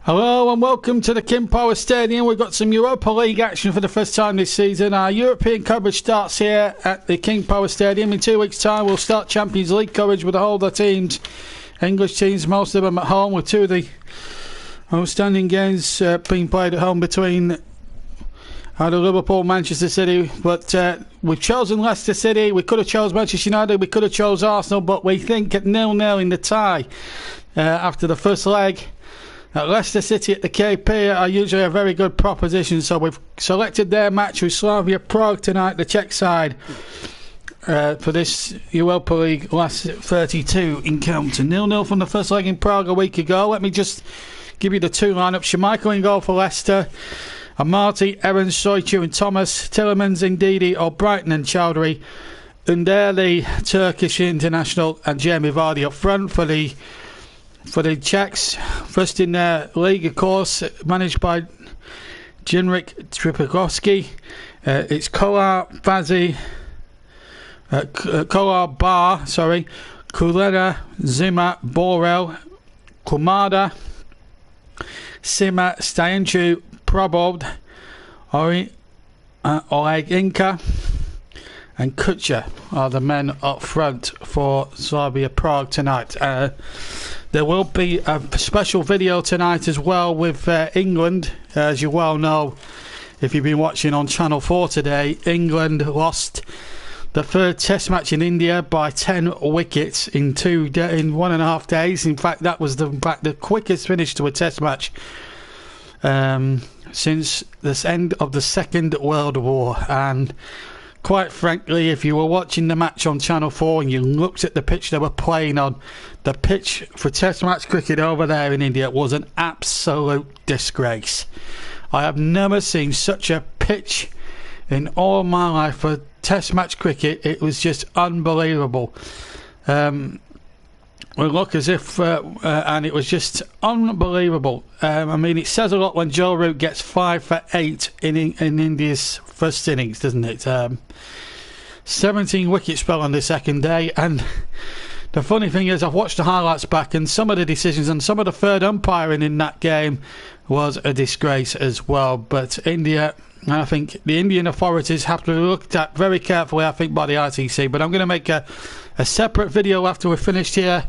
Hello and welcome to the King Power Stadium. We've got some Europa League action for the first time this season. Our European coverage starts here at the King Power Stadium. In 2 weeks' time we'll start Champions League coverage with all the teams, English teams, most of them at home, with two of the outstanding games being played at home between either Liverpool and Manchester City. But we've chosen Leicester City. We could have chose Manchester United. We could have chose Arsenal. But we think at 0-0 in the tie after the first leg, Leicester City at the KP are usually a very good proposition, so we've selected their match with Slavia Prague tonight, the Czech side, for this Europa League last 32 encounter. 0-0 from the first leg in Prague a week ago. Let me just give you the two lineups. Schmeichel in goal for Leicester, Amati, Eren, Soyuncu and Thomas, Tillemans, Ndidi, Albrighton and Chowdhury, Underli, Turkish international, and Jamie Vardy up front for the Czechs. First in their league, of course, managed by Jindřich Trpikovský. It's Kolar Bar, Kulera, Zima, Borel, Kumada, Sima, Stajancu, Probod, Oleg Inka and Kutcher are the men up front for Slavia Prague tonight. There will be a special video tonight as well with England. As you well know, if you've been watching on Channel 4 today, England lost the third test match in India by 10 wickets in 1.5 days. In fact, that was the quickest finish to a test match since the end of the Second World War. And quite frankly, if you were watching the match on Channel 4 and you looked at the pitch they were playing on, the pitch for test match cricket over there in India was an absolute disgrace. I have never seen such a pitch in all my life for test match cricket. It was just unbelievable. We look as if, and it was just unbelievable. I mean, it says a lot when Joe Root gets 5 for 8 in India's first innings, doesn't it? 17 wickets fell on the second day, and the funny thing is, I've watched the highlights back, and some of the decisions and some of the third umpiring in that game was a disgrace as well. But India, I think the Indian authorities have to be looked at very carefully, I think, by the ITC. But I'm going to make a separate video after we're finished here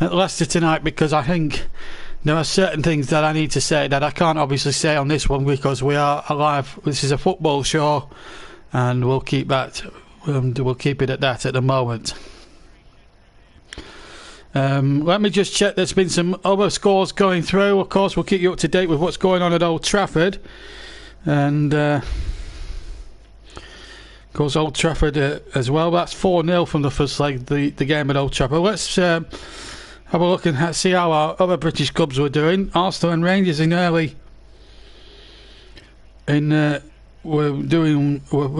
at Leicester tonight, because I think there are certain things that I need to say that I can't obviously say on this one, because we are alive. This is a football show, and we'll keep that. We'll keep it at that at the moment. Let me just check. There's been some other scores going through. Of course, we'll keep you up to date with what's going on at Old Trafford. And of course, Old Trafford as well. That's 4-0 from the first leg, the game at Old Trafford. Let's have a look and see how our other British clubs were doing. Arsenal and Rangers were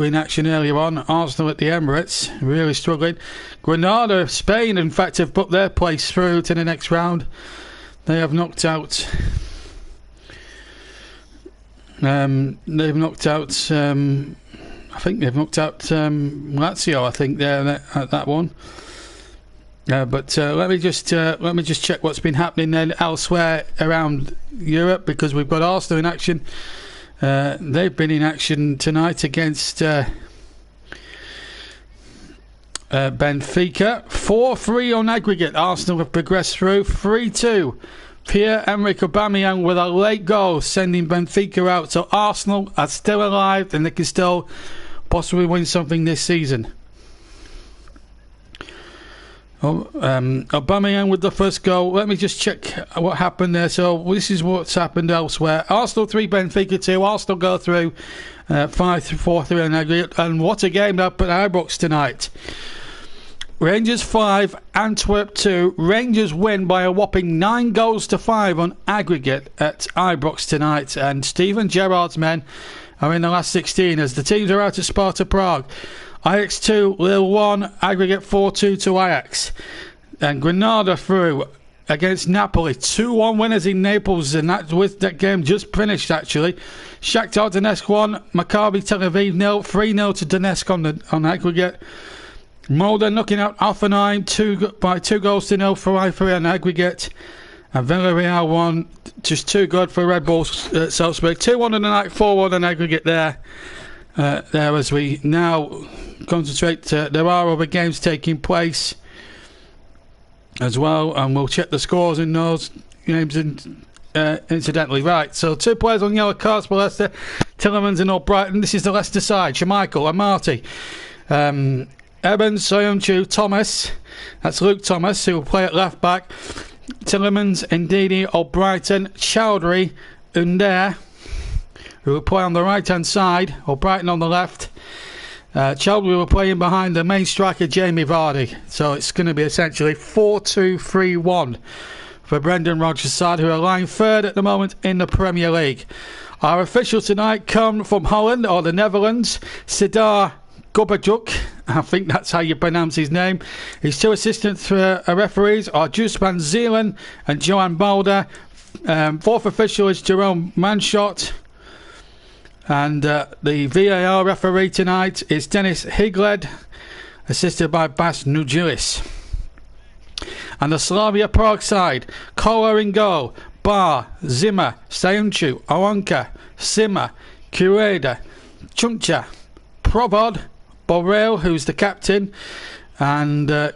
in action earlier on. Arsenal at the Emirates, really struggling. Granada of Spain, in fact, have put their place through to the next round. They have knocked out. I think they've knocked out Lazio. I think they're at that one. But let me just check what's been happening then elsewhere around Europe, because we've got Arsenal in action. They've been in action tonight against Benfica. 4-3 on aggregate. Arsenal have progressed through. 3-2. Pierre-Emerick Aubameyang with a late goal, sending Benfica out. So Arsenal are still alive, and they can still possibly win something this season. Aubameyang with the first goal. Let me just check what happened there. So this is what's happened elsewhere. Arsenal 3, Benfica 2. Arsenal go through 5-4-3 on aggregate. And what a game up at Ibrox tonight. Rangers 5, Antwerp 2. Rangers win by a whopping 9-5 on aggregate at Ibrox tonight. And Steven Gerrard's men are in the last 16 as the teams are out at Sparta Prague. Ajax 2, Lille 1, aggregate 4-2 to Ajax. And Granada through against Napoli. 2-1 winners in Naples, and that game just finished actually. Shakhtar Donetsk 1, Maccabi Tel Aviv 0, 3-0 to Donetsk on aggregate. Molde knocking out Hoffenheim by 2-0 for Haifa on aggregate. And Villarreal won, just too good for Red Bull Salzburg. 2-1 in the night, 4-1 in aggregate there. As we now concentrate, there are other games taking place as well, and we'll check the scores in those games incidentally. Right, so 2 players on yellow cards for Leicester, Tillemans and O'Brighton. This is the Leicester side. Schmeichel, Amati, Evans, Soyuncu, Thomas. That's Luke Thomas, who will play at left back. Tillemans, Ndidi, O'Brighton, Chowdhury, Under, who will play on the right hand side, O'Brighton on the left. Chowdhury will play in behind the main striker Jamie Vardy. So it's going to be essentially 4-2-3-1 for Brendan Rodgers' side, who are lying third at the moment in the Premier League. Our officials tonight come from Holland, or the Netherlands. Sidar Gobajuk, I think that's how you pronounce his name. His 2 assistant referees are Jules van Zeelen and Johan Balder. 4th official is Jerome Manschot. And the VAR referee tonight is Dennis Higled, assisted by Bas Nugilis. And the Slavia Prague side, Kolar in goal, Bar, Zimmer, Sayuncu, Oanka, Simmer, Kureda, Chuncha, Provod, Borrell, who's the captain, and let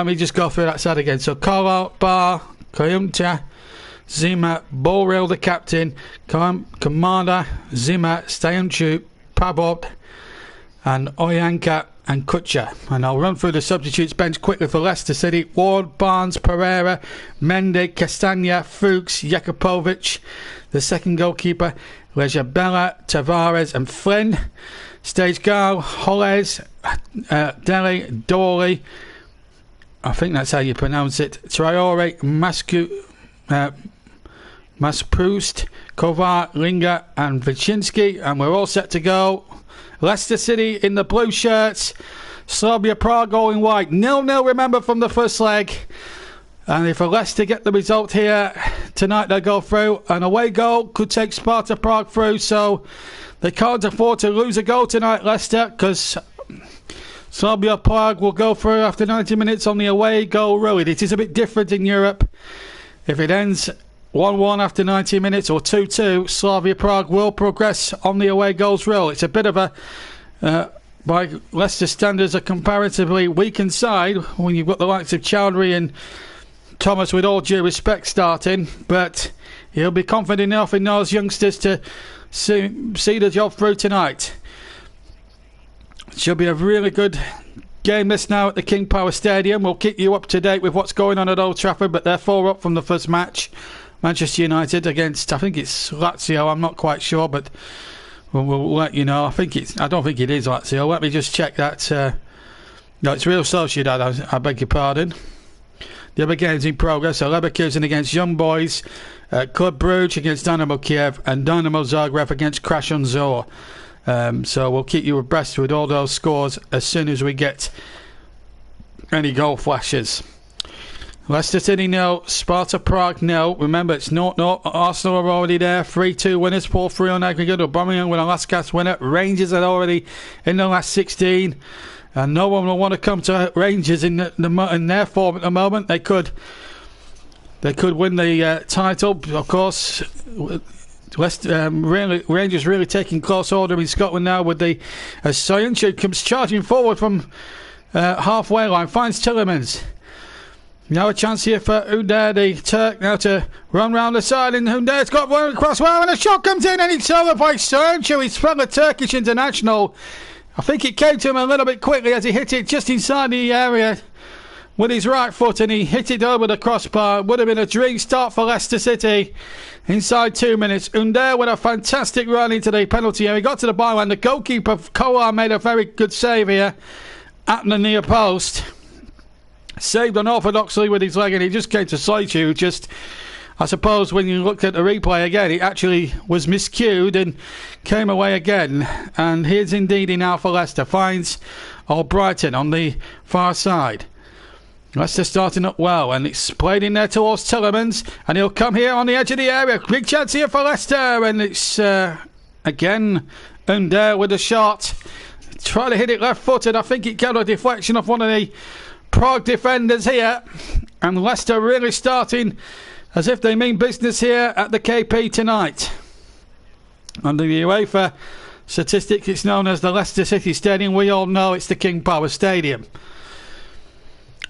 me just go through that side again. So Kolar, Bar, Kayumcha, Zima, Borrell the captain, Commander, Zima, Sayuncu, Pavot, and Oyanka and Kutcher. And I'll run through the substitutes bench quickly for Leicester City. Ward, Barnes, Pereira, Mendy, Castagna, Fuchs, Jakupovic. The second goalkeeper, Lejabella, Tavares and Flynn. Stage Gal, Holles, Dele, Dawley. I think that's how you pronounce it. Traore, Masproust, Kovar, Linga and Vichinsky. And we're all set to go. Leicester City in the blue shirts, Slavia Prague all in white. 0-0, remember, from the first leg. And if Leicester get the result here tonight, they'll go through. An away goal could take Sparta Prague through, so they can't afford to lose a goal tonight, Leicester, because Slavia Prague will go through after 90 minutes on the away goal rule. It is a bit different in Europe. If it ends 1-1 after 90 minutes or 2-2, Slavia Prague will progress on the away goals rule. It's a bit of a, by Leicester standards, a comparatively weakened side when you've got the likes of Chowdhury and Thomas, with all due respect, starting. But he'll be confident enough in those youngsters to see the job through tonight. It should be a really good game this now at the King Power Stadium. We'll keep you up to date with what's going on at Old Trafford, but they're 4 up from the first match. Manchester United against, I think it's Lazio, I'm not quite sure, but we'll let you know. I don't think it is Lazio. Let me just check that. No, it's Real Sociedad, I beg your pardon. The other games in progress are Leverkusen against Young Boys, Club Brugge against Dynamo Kiev, and Dynamo Zagreb against Krasnodar. So we'll keep you abreast with all those scores as soon as we get any goal flashes. Leicester City 0, Sparta Prague 0. Remember, it's 0-0. Arsenal are already there. 3-2 winners, 4-3 on aggregate. Aubameyang with a last cast winner. Rangers are already in the last 16. And no one will want to come to Rangers in their form at the moment. They could win the title, of course. Rangers really taking close order in Scotland now with the Soyuncu comes charging forward from halfway line, finds Tillemans. Now a chance here for Under, the Turk, now to run round the side, and Under's got one across well, and a shot comes in, and it's over by Soyuncu, his fellow Turkish international. I think it came to him a little bit quickly as he hit it just inside the area with his right foot, and he hit it over the crossbar. Would have been a dream start for Leicester City inside 2 minutes. Under with a fantastic run into the penalty area. He got to the byline. The goalkeeper, Kolar, made a very good save here at the near post. Saved unorthodoxly with his leg, and he just came to Soyuncu. Just, I suppose, when you look at the replay again, it actually was miscued and came away again. And here's Ndidi now for Leicester. Finds Albrighton on the far side. Leicester starting up well, and it's played in there towards Tillemans, and he'll come here on the edge of the area. Big chance here for Leicester, and it's again Under with a shot. Try to hit it left-footed. I think it got a deflection off one of the Prague defenders here, And Leicester really starting as if they mean business here at the KP tonight. Under the UEFA statistics, it's known as the Leicester City Stadium. We all know it's the King Power Stadium.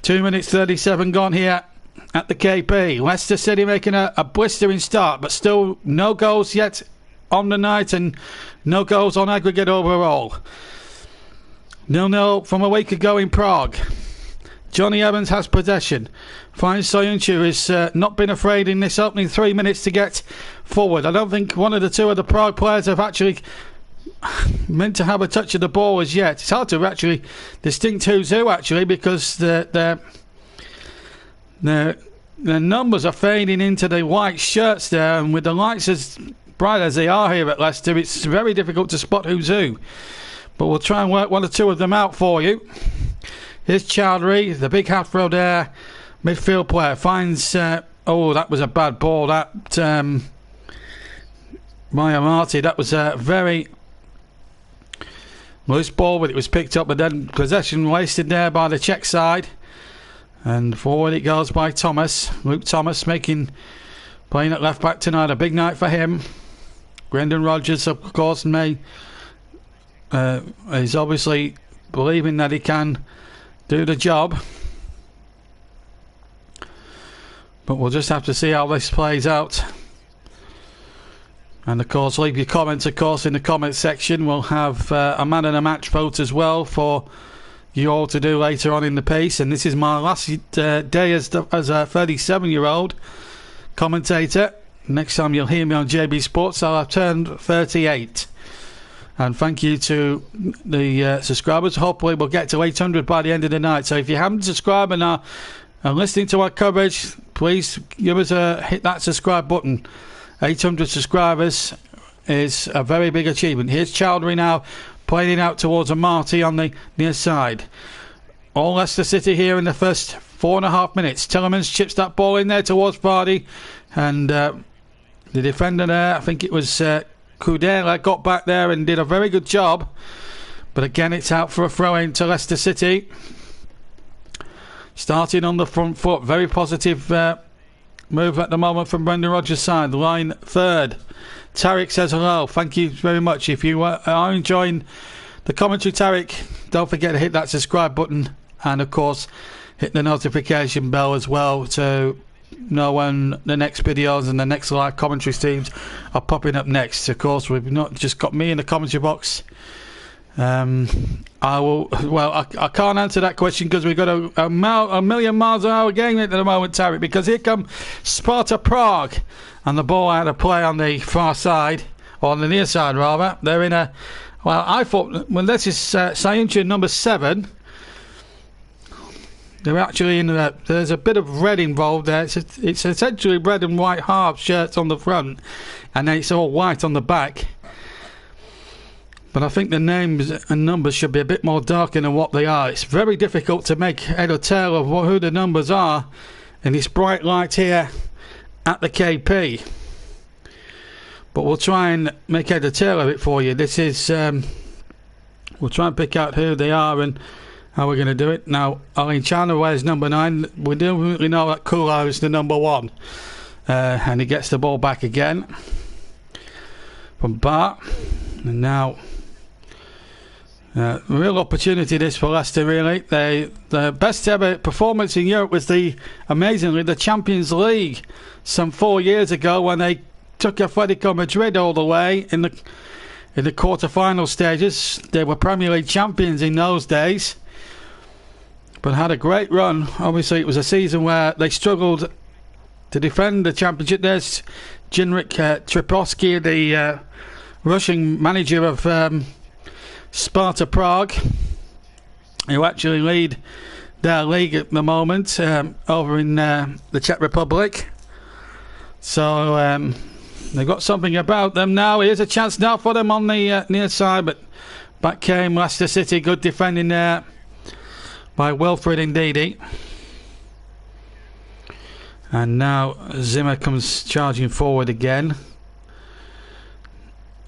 2 minutes 37 gone here at the KP. Leicester City making a blistering start, but still no goals yet on the night and no goals on aggregate overall. 0-0 from a week ago in Prague. Johnny Evans has possession. Finds Soyuncu, who's not been afraid in this opening 3 minutes to get forward. I don't think one of the two of the Prague players have actually meant to have a touch of the ball as yet. It's hard to actually distinct who's who, actually, because the numbers are fading into the white shirts there, and with the lights as bright as they are here at Leicester, it's very difficult to spot who's who. But we'll try and work one or two of them out for you. Here's Chowdhury, the big half-row there, midfield player, finds... oh, that was a bad ball, that... Maya Marty, that was a very loose ball, but it was picked up, but then possession wasted there by the Czech side. And forward it goes by Thomas. Luke Thomas playing at left-back tonight, a big night for him. Brendan Rodgers, of course, is obviously believing that he can do the job, but we'll just have to see how this plays out. And of course, leave your comments, of course, in the comment section. We'll have a man of the match vote as well for you all to do later on in the piece. And this is my last day as a 37-year-old commentator. Next time you'll hear me on JB Sports, I'll have turned 38. And thank you to the subscribers. Hopefully we'll get to 800 by the end of the night. So if you haven't subscribed and are listening to our coverage, please give us hit that subscribe button. 800 subscribers is a very big achievement. Here's Chowdhury now playing it out towards a Marty on the near side. All Leicester City here in the first 4.5 minutes. Tillemans chips that ball in there towards Vardy, and the defender there, I think it was Kudela, got back there and did a very good job. But again, it's out for a throw-in to Leicester City. Starting on the front foot, very positive move at the moment from Brendan Rodgers' side. Line third. Tarek says hello. Thank you very much. If you are enjoying the commentary, Tarek, don't forget to hit that subscribe button, and of course hit the notification bell as well to know when the next videos and the next live commentary streams are popping up next. Of course, we've not just got me in the commentary box. I can't answer that question because we've got a million miles an hour game at the moment, Tarek, because here come Sparta Prague, and the ball out of play on the far side, or on the near side rather. They're in a, well, I thought, well, this is Soyuncu number 7. They're actually in there's a bit of red involved there. It's essentially red and white half shirts on the front, and then it's all white on the back. But I think the names and numbers should be a bit more darker than what they are. It's very difficult to make head or tail of who the numbers are in this bright light here at the KP. But we'll try and make head or tail of it for you. This is we'll try and pick out who they are and how we're going to do it. Now, Arlene Chandler wears number 9. We don't really know that Kula is the number 1. And he gets the ball back again from Bart. And now, real opportunity this for Leicester, really. The best ever performance in Europe was amazingly the Champions League some 4 years ago, when they took Atletico Madrid all the way in the quarter-final stages. They were Premier League champions in those days, but had a great run. Obviously, it was a season where they struggled to defend the championship. There's Jindřich Trpišovský, the Russian manager of Sparta Prague, who actually lead their league at the moment over in the Czech Republic. So they've got something about them now. Here's a chance now for them on the near side, but back came Leicester City. Good defending there by Wilfred Ndidi. And now Zimmer comes charging forward again.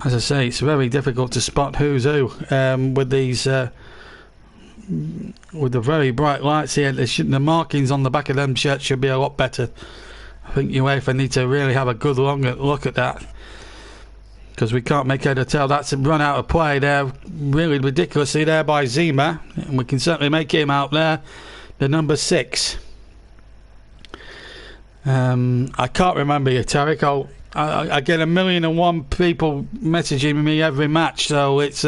As I say, it's very difficult to spot who's who with these with the very bright lights here, the markings on the back of them shirts should be a lot better. I think UEFA need to really have a good look at that, because we can't make head or tail. That's a run out of play there, really ridiculously there by Zima, and we can certainly make him out there, the number 6. I can't remember you, Tarek. I get 1,000,001 people messaging me every match, so it's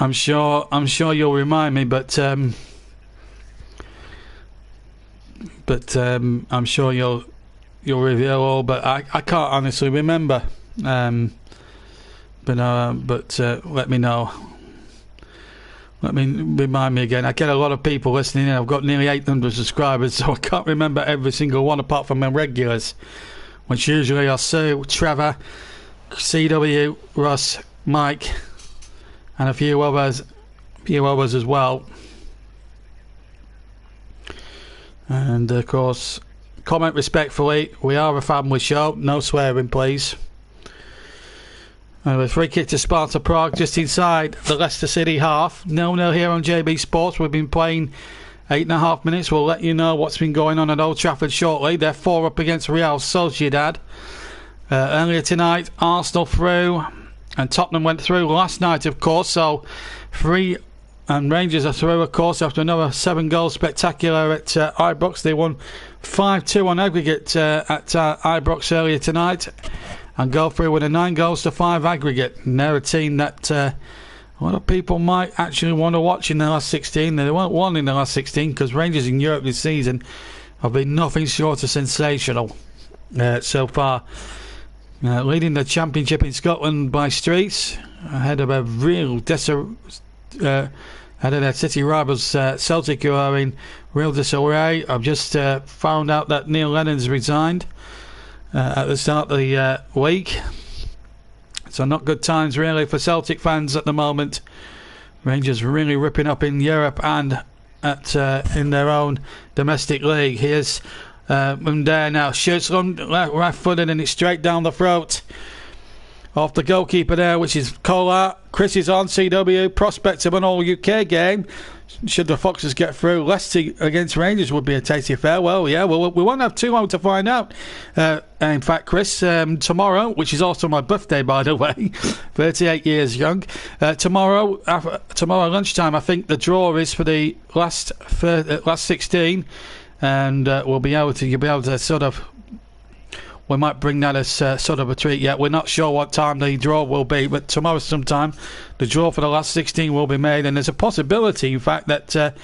I'm sure you'll remind me, but I'm sure you'll reveal all, but I can't honestly remember. But let me know. Let me remind me again. I get a lot of people listening in. I've got nearly 800 subscribers, so I can't remember every single one apart from my regulars, which usually are Sue, Trevor, CW, Russ, Mike, and a few others as well. And of course, comment respectfully. We are a family show. No swearing, please. A free kick to Sparta Prague just inside the Leicester City half. 0-0 here on JB Sports. We've been playing 8.5 minutes. We'll let you know what's been going on at Old Trafford shortly. They're 4 up against Real Sociedad. Earlier tonight, Arsenal through, and Tottenham went through last night, of course. So 3 and Rangers are through, of course, after another 7-goal spectacular at Ibrox. They won 5-2 on aggregate at Ibrox earlier tonight, and go through with a 9-5 aggregate. And they're a team that a lot of people might actually want to watch in the last 16. They weren't won in the last 16 because Rangers in Europe this season have been nothing short of sensational so far. Leading the championship in Scotland by streets, ahead of a real ahead of their city rivals Celtic, who are in real disarray. I've just found out that Neil Lennon's resigned at the start of the week, so not good times really for Celtic fans at the moment. Rangers really ripping up in Europe and in their own domestic league. Here's Mundair now, shoots on left footed, and it's straight down the throat off the goalkeeper there, which is Kolar. Chris is on CW. Prospects of an all-UK game should the Foxes get through. Leicester against Rangers would be a tasty affair. Well, yeah, we won't have too long to find out. In fact, Chris, tomorrow, which is also my birthday, by the way, 38 years young, tomorrow lunchtime, I think the draw is for the last 16, and you'll be able to sort of, we might bring that as sort of a treat. Yet we're not sure what time the draw will be, but tomorrow sometime the draw for the last 16 will be made, and there's a possibility, in fact, that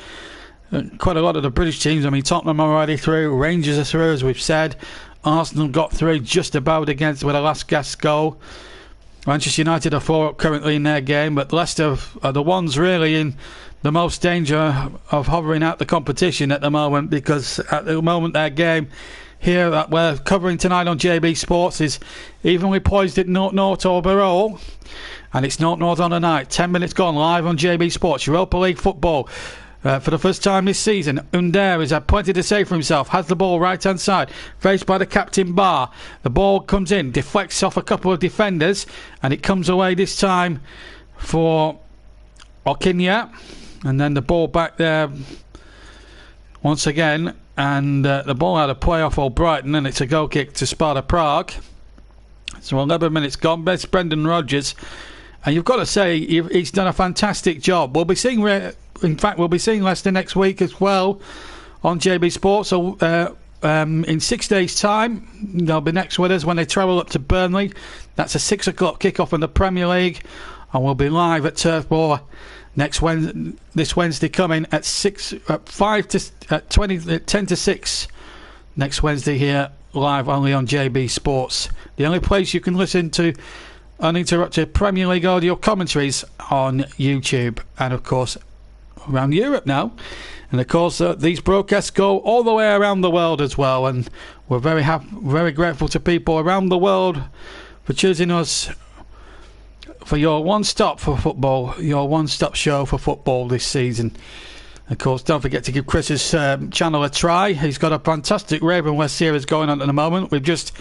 quite a lot of the British teams, I mean, Tottenham are already through, Rangers are through, as we've said, Arsenal got through just about with a last gasp goal. Manchester United are 4 up currently in their game, but Leicester are the ones really in the most danger of hovering out the competition at the moment, because at the moment their game here that we're covering tonight on JB Sports is evenly poised at 0-0 overall, and it's 0-0 on the night. 10 minutes gone live on JB Sports. Europa League football for the first time this season. Under has had plenty to say for himself. Has the ball right hand side, faced by the captain Bar. The ball comes in, deflects off a couple of defenders, and it comes away this time for Okinya. And then the ball back there once again, and the ball out of play off Old Brighton, and it's a goal kick to Sparta Prague. So 11 minutes gone. Best Brendan Rodgers, and you've got to say he's done a fantastic job. We'll be seeing Leicester next week as well on JB Sports. So in 6 days' time, they'll be next with us when they travel up to Burnley. That's a 6 o'clock kickoff in the Premier League, and we'll be live at Turf Moor this Wednesday coming at 10 to 6 next Wednesday here live only on JB Sports, the only place you can listen to uninterrupted Premier League audio commentaries on YouTube, and of course around Europe now. And of course these broadcasts go all the way around the world as well, and we're very grateful to people around the world for choosing us for your one-stop for football, your one-stop show for football this season. Of course, don't forget to give Chris's channel a try. He's got a fantastic Raven West series going on at the moment. We've just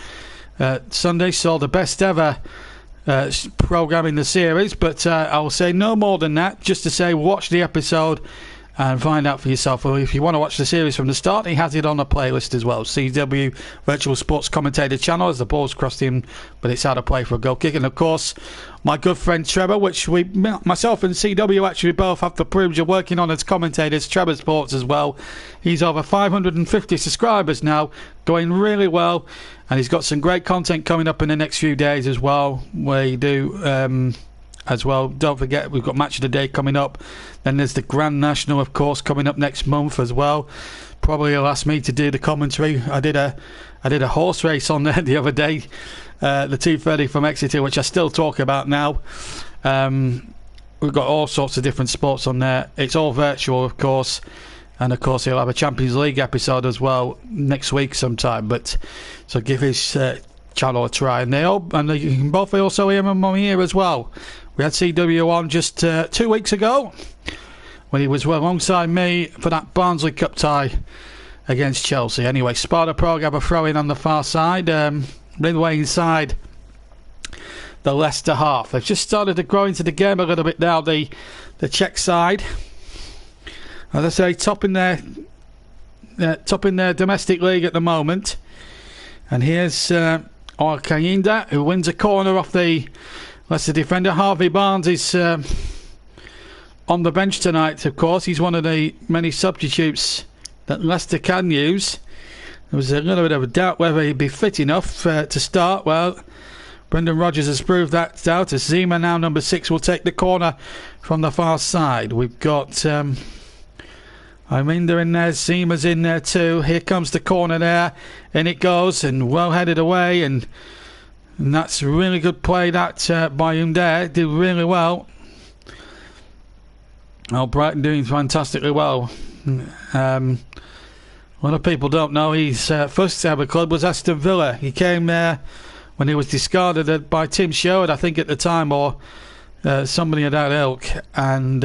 Sunday saw the best ever programming the series, but I will say no more than that, just to say watch the episode and find out for yourself. Or if you want to watch the series from the start, he has it on a playlist as well. CW Virtual Sports Commentator channel as the ball's crossed him, but it's out of play for a goal kick. And of course, my good friend Trevor, which myself and CW actually both have the privilege of working on as commentators, Trevor Sports as well. He's over 550 subscribers now, going really well, and he's got some great content coming up in the next few days as well, where you do as well. Don't forget, we've got Match of the Day coming up. Then there's the Grand National, of course, coming up next month as well. Probably he'll ask me to do the commentary. I did a horse race on there the other day, the 2:30 from Exeter, which I still talk about now. We've got all sorts of different sports on there. It's all virtual, of course. And of course, he'll have a Champions League episode as well next week sometime. But so give his channel a try. And you can both also hear him on here as well. We had CW on just 2 weeks ago when he was alongside me for that Barnsley Cup tie against Chelsea. Anyway, Sparta Prague have a throw-in on the far side, midway inside the Leicester half. They've just started to grow into the game a little bit now, the Czech side. As I say, top in their domestic league at the moment. And here's Orkayinda, who wins a corner off the Leicester defender. Harvey Barnes is on the bench tonight, of course. He's one of the many substitutes that Leicester can use. There was a little bit of a doubt whether he'd be fit enough to start. Well, Brendan Rodgers has proved that doubt, as Zima, now number 6, will take the corner from the far side. We've got Iminda in there, Zima's in there too. Here comes the corner there, and it goes, and well headed away, and that's a really good play that by Hyundai. Did really well. Oh, Brighton doing fantastically well. A lot of people don't know his first ever club was Aston Villa. He came there when he was discarded by Tim Sherwood, I think, at the time, or somebody of that ilk, and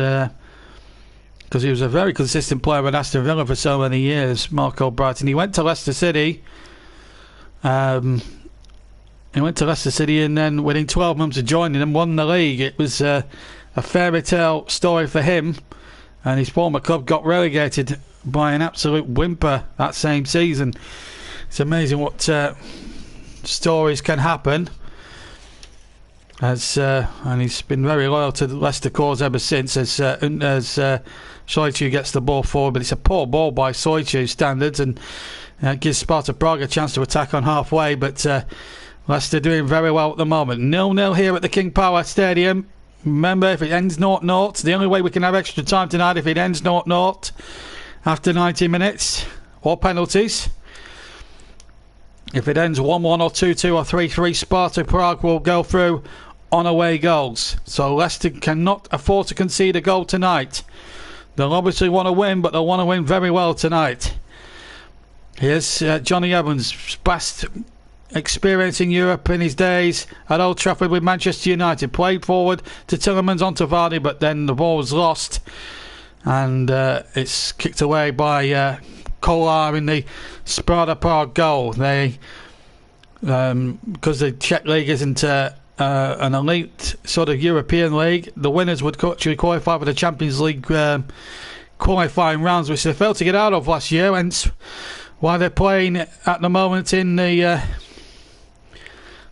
because he was a very consistent player at Aston Villa for so many years, Marco Brighton. He went to Leicester City. He went to Leicester City, and then within 12 months of joining them, won the league. It was a fairy tale story for him, and his former club got relegated by an absolute whimper that same season. It's amazing what stories can happen. And he's been very loyal to the Leicester cause ever since, as Soichu gets the ball forward, but it's a poor ball by Soichu standards, and gives Sparta Prague a chance to attack on halfway, but Leicester doing very well at the moment. 0-0 here at the King Power Stadium. Remember, if it ends 0-0, the only way we can have extra time tonight if it ends 0-0 after 90 minutes or penalties. If it ends 1-1 or 2-2 or 3-3, Sparta Prague will go through on away goals. So Leicester cannot afford to concede a goal tonight. They'll obviously want to win, but they'll want to win very well tonight. Here's Johnny Evans, best experience in Europe in his days at Old Trafford with Manchester United. Played forward to Tielemans onto Vardy, but then the ball was lost, and it's kicked away by Kolar in the Sparta Prague goal. They, because the Czech league isn't an elite sort of European league, the winners would actually qualify for the Champions League qualifying rounds, which they failed to get out of last year, hence why they're playing at the moment in the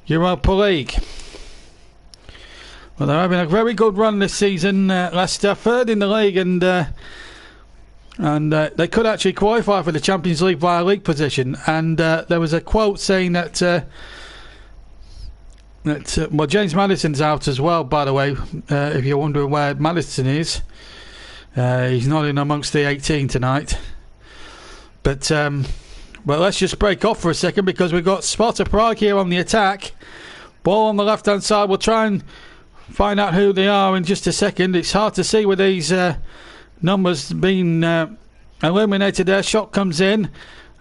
Europa League. Well, they're having a very good run this season, Leicester, third in the league, and they could actually qualify for the Champions League via league position. And there was a quote saying that well, James Maddison's out as well, by the way, if you're wondering where Maddison is. He's not in amongst the 18 tonight. But well, let's just break off for a second, because we've got Sparta Prague here on the attack. Ball on the left hand side. We'll try and find out who they are in just a second. It's hard to see with these numbers being illuminated there. Shot comes in,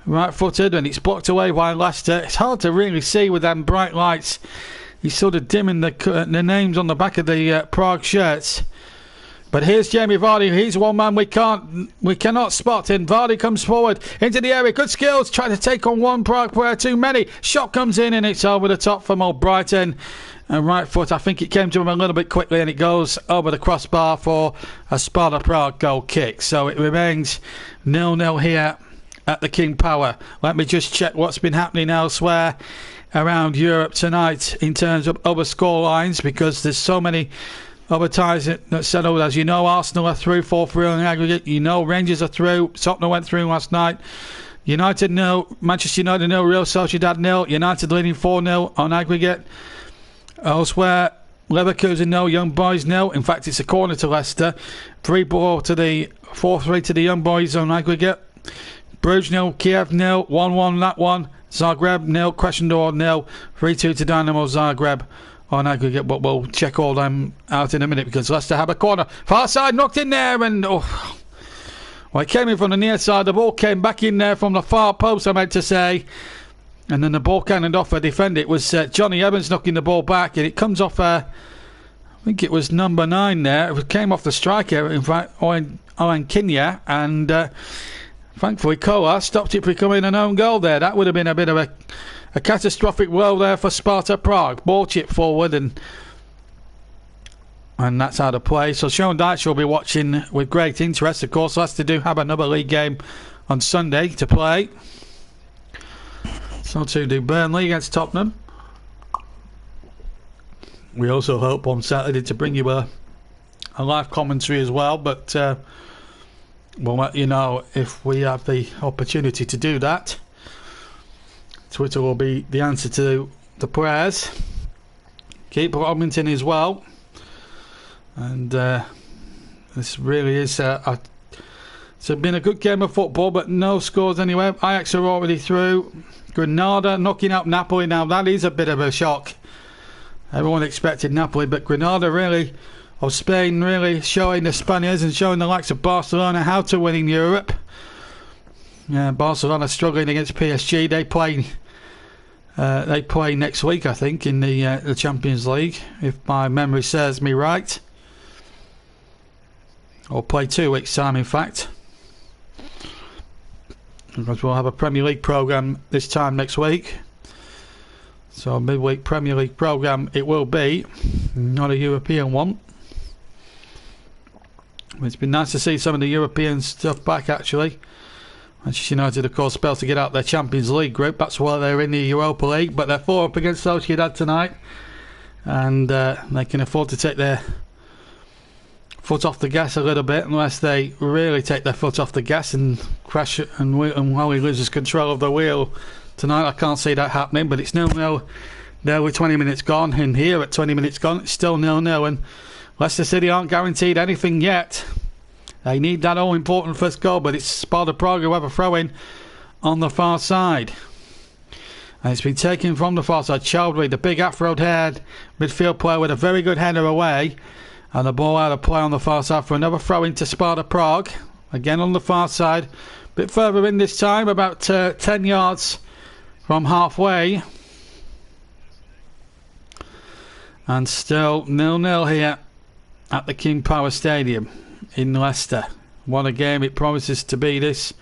right footed, and it's blocked away by Leicester. It's hard to really see with them bright lights. He's sort of dimming the names on the back of the Prague shirts. But here's Jamie Vardy. He's one man we cannot spot. And Vardy comes forward into the area. Good skills. Trying to take on one Prague player too many. Shot comes in and it's over the top from old Brighton. And right foot, I think it came to him a little bit quickly and it goes over the crossbar for a Sparta Prague goal kick. So it remains 0-0 here at the King Power. Let me just check what's been happening elsewhere around Europe tonight in terms of other score lines, because there's so many other ties that settled. As you know, Arsenal are through 4-3 on aggregate. You know, Rangers are through. Tottenham went through last night. United 0, Manchester United 0, Real Sociedad 0. United leading 4-0 on aggregate. Elsewhere, Leverkusen 0, Young Boys 0. In fact, it's a corner to Leicester. 3-4 to the 4-3 to the Young Boys on aggregate. Bruges 0, Kiev 0, 1-1 that one. Zagreb 0, Krasnodar 0, 3-2 to Dynamo Zagreb on aggregate, but we'll check all them out in a minute because Leicester have a corner. Far side knocked in there and well, it came in from the near side. The ball came back in there from the far post, I meant to say. And then the ball cannoned off a defender. It was Johnny Evans knocking the ball back and it comes off, I think it was number 9 there. It came off the striker, in fact, Owen Kinya, and thankfully Koa stopped it becoming an own goal there. That would have been a bit of a catastrophic blow there for Sparta Prague. Ball chip forward and that's out of play. So Sean Dyche will be watching with great interest. Of course, Leicester do have another league game on Sunday to play. So too do Burnley against Tottenham. We also hope on Saturday to bring you a live commentary as well, but we'll let you know if we have the opportunity to do that. Twitter will be the answer to the prayers. Keep commenting as well. And this really is it's been a good game of football, but no scores anywhere. Ajax are already through. Granada knocking out Napoli. Now that is a bit of a shock. Everyone expected Napoli, but Granada really, of Spain, really showing the Spaniards and showing the likes of Barcelona how to win in Europe. Yeah, Barcelona struggling against PSG. They play next week, I think, in the Champions League, if my memory serves me right. Or play 2 weeks' time, in fact. Because we'll have a Premier League programme this time next week. So a midweek Premier League programme it will be, not a European one. It's been nice to see some of the European stuff back, actually. Manchester United, of course, failed to get out their Champions League group. That's why they're in the Europa League. But they're 4 up against Sociedad tonight. And they can afford to take their foot off the gas a little bit, unless they really take their foot off the gas and crash it. And while he loses control of the wheel tonight, I can't see that happening. But it's 0-0 there with 20 minutes gone. And here at 20 minutes gone, it's still 0-0. And Leicester City aren't guaranteed anything yet. They need that all-important first goal, but it's Sparta Prague who have a throw-in on the far side. And it's been taken from the far side. Chowdhury, the big afro-haired midfield player with a very good header away. And the ball out of play on the far side for another throw-in to Sparta Prague. Again on the far side. A bit further in this time, about 10 yards from halfway. And still 0-0 here at the King Power Stadium in Leicester. What a game it promises to be, this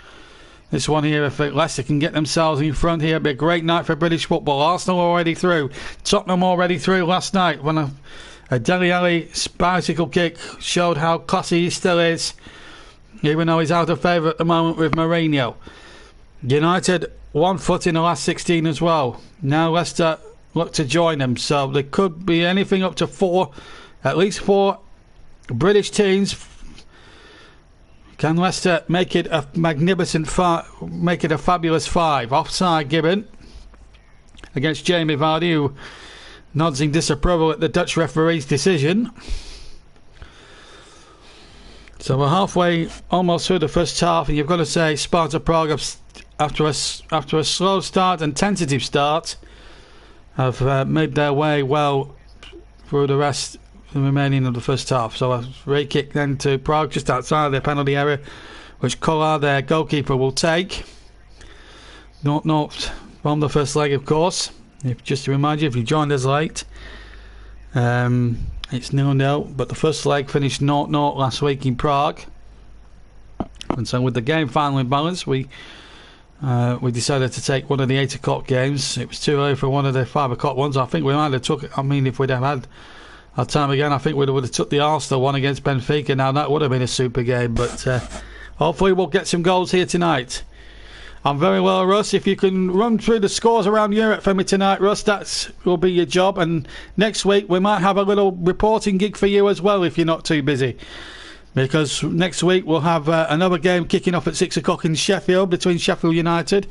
one here. If Leicester can get themselves in front here, it'll be a great night for British football. Arsenal already through. Tottenham already through last night when a Dele Alli bicycle kick showed how classy he still is, even though he's out of favour at the moment with Mourinho. United 1 foot in the last 16 as well. Now Leicester look to join them, so there could be anything up to 4, at least 4 British teams. Can Leicester make it a magnificent make it a fabulous 5? Offside given against Jamie Vardy, who nods in disapproval at the Dutch referee's decision. So we're halfway, almost through the first half, and you've got to say Sparta Prague, after a slow start and tentative start, have made their way well through the remaining of the first half. So a free kick then to Prague just outside their penalty area, which Kolar, their goalkeeper, will take. Not from the first leg, of course. Just to remind you, if you joined us late, It's 0-0, but the first leg finished 0-0 last week in Prague. And so with the game finally balanced, we decided to take one of the 8 o'clock games. It was too early for one of the 5 o'clock ones. I think we might have took it. I mean, if we'd have had our time again, I think we would have took the Arsenal one against Benfica. Now that would have been a super game, but hopefully we'll get some goals here tonight. I'm very well, Russ. If you can run through the scores around Europe for me tonight, Russ, that will be your job. And next week we might have a little reporting gig for you as well, if you're not too busy. Because next week we'll have another game kicking off at 6 o'clock in Sheffield between Sheffield United,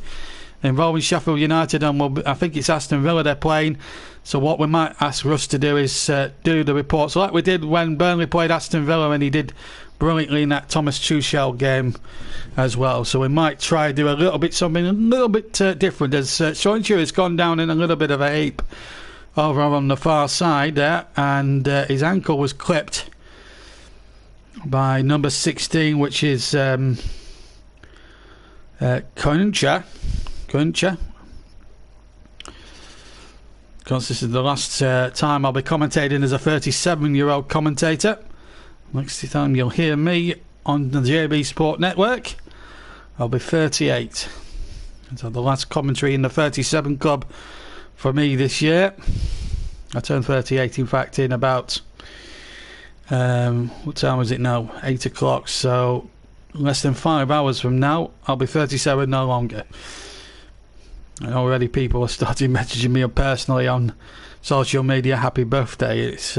involving Sheffield United, and I think it's Aston Villa they're playing. So what we might ask Russ to do is do the reports like we did when Burnley played Aston Villa, and he did brilliantly in that Thomas Tuchel game as well. So we might try to do something a little bit different, as Sointu has gone down in a little bit of a heap over on the far side there, and his ankle was clipped by number 16, which is Koncha. Because this is the last time I'll be commentating as a 37-year-old commentator. Next time you'll hear me on the JB Sport Network, I'll be 38. So the last commentary in the 37 club for me this year. I turned 38, in fact, in about what time is it now? 8 o'clock. So less than 5 hours from now, I'll be 37 no longer. And already people are starting messaging me personally on social media. Happy birthday! It's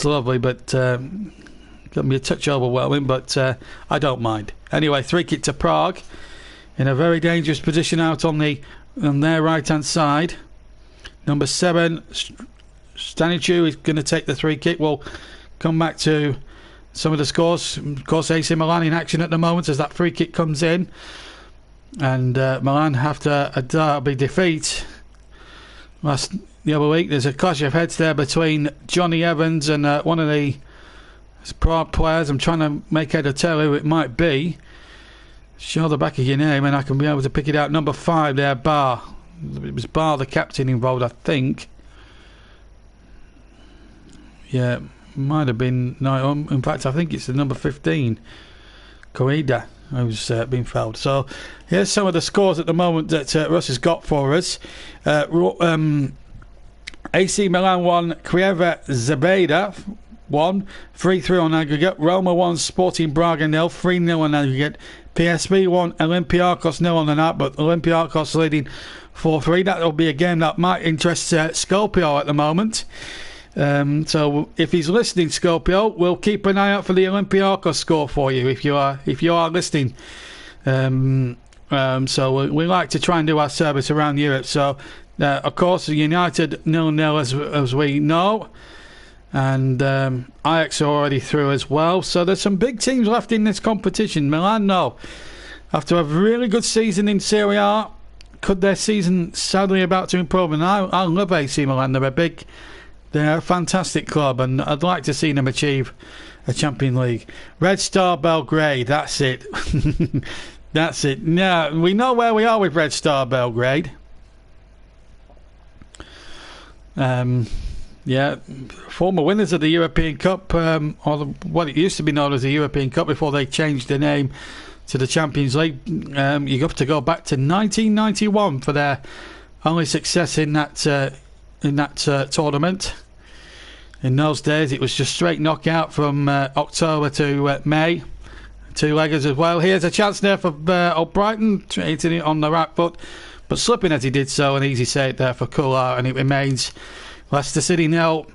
lovely, but got me a touch overwhelming, but I don't mind. Anyway, 3-kick to Prague in a very dangerous position out on their right hand side. Number 7, Stanichu is going to take the 3-kick. We'll come back to some of the scores. Of course, AC Milan in action at the moment as that 3-kick comes in, and Milan after a derby defeat the other week. There's a clash of heads there between Johnny Evans and one of the Prague players. I'm trying to make head or tail who it might be. Show the back of your name and I can be able to pick it out. Number 5 there, Bar. It was Bar, the captain, involved, I think. Yeah, might have been. No, in fact, I think it's the number 15, Koida, who's been fouled. So here's some of the scores at the moment that Russ has got for us. AC Milan 1, Krieva Zebeda 1, 3-3 on aggregate. Roma 1, Sporting Braga 0, 3-0 on aggregate. PSV 1, Olympiacos 0 on the night, but Olympiacos leading 4-3. That'll be a game that might interest Scopio at the moment. So if he's listening, Scopio, we'll keep an eye out for the Olympiacos score for you if you are listening. So we like to try and do our service around Europe. So of course, United 0-0 as we know, and Ajax are already through as well. So there's some big teams left in this competition. Milan, no. After a really good season in Serie A, could their season sadly about to improve? And I love AC Milan. They're a fantastic club, and I'd like to see them achieve a Champions League. Red Star Belgrade, that's it. That's it. Now, we know where we are with Red Star Belgrade. Yeah, former winners of the European Cup, or what it used to be known as the European Cup before they changed the name to the Champions League. You have to go back to 1991 for their only success in that tournament. In those days, it was just straight knockout from October to May. 2-leggers as well. Here's a chance there for Brighton, hitting it on the right foot, but slipping as he did so. An easy save there for Kullar, and it remains Leicester City 0,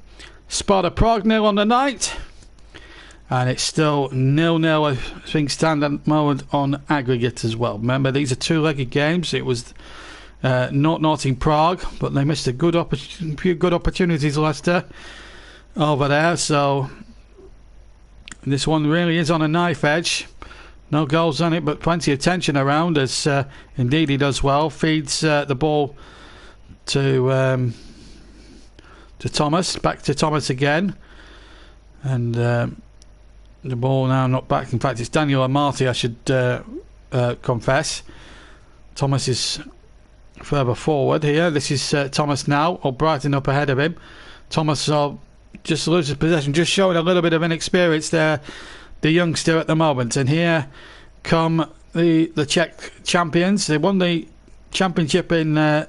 Sparta Prague 0 on the night, and it's still 0-0 as things stand at the moment on aggregate as well. Remember, these are 2-legged games. It was 0-0 in Prague, but they missed a few good opportunities, Leicester, over there. So this one really is on a knife edge. No goals on it, but plenty of tension around, as indeed he does well. Feeds the ball to Thomas. Back to Thomas again. And the ball now not back. In fact, it's Daniel Amati, I should confess. Thomas is further forward here. This is Thomas now. Brighton up ahead of him. Thomas just loses possession, just showing a little bit of inexperience there, the youngster at the moment. And here come the Czech champions. They won the championship in the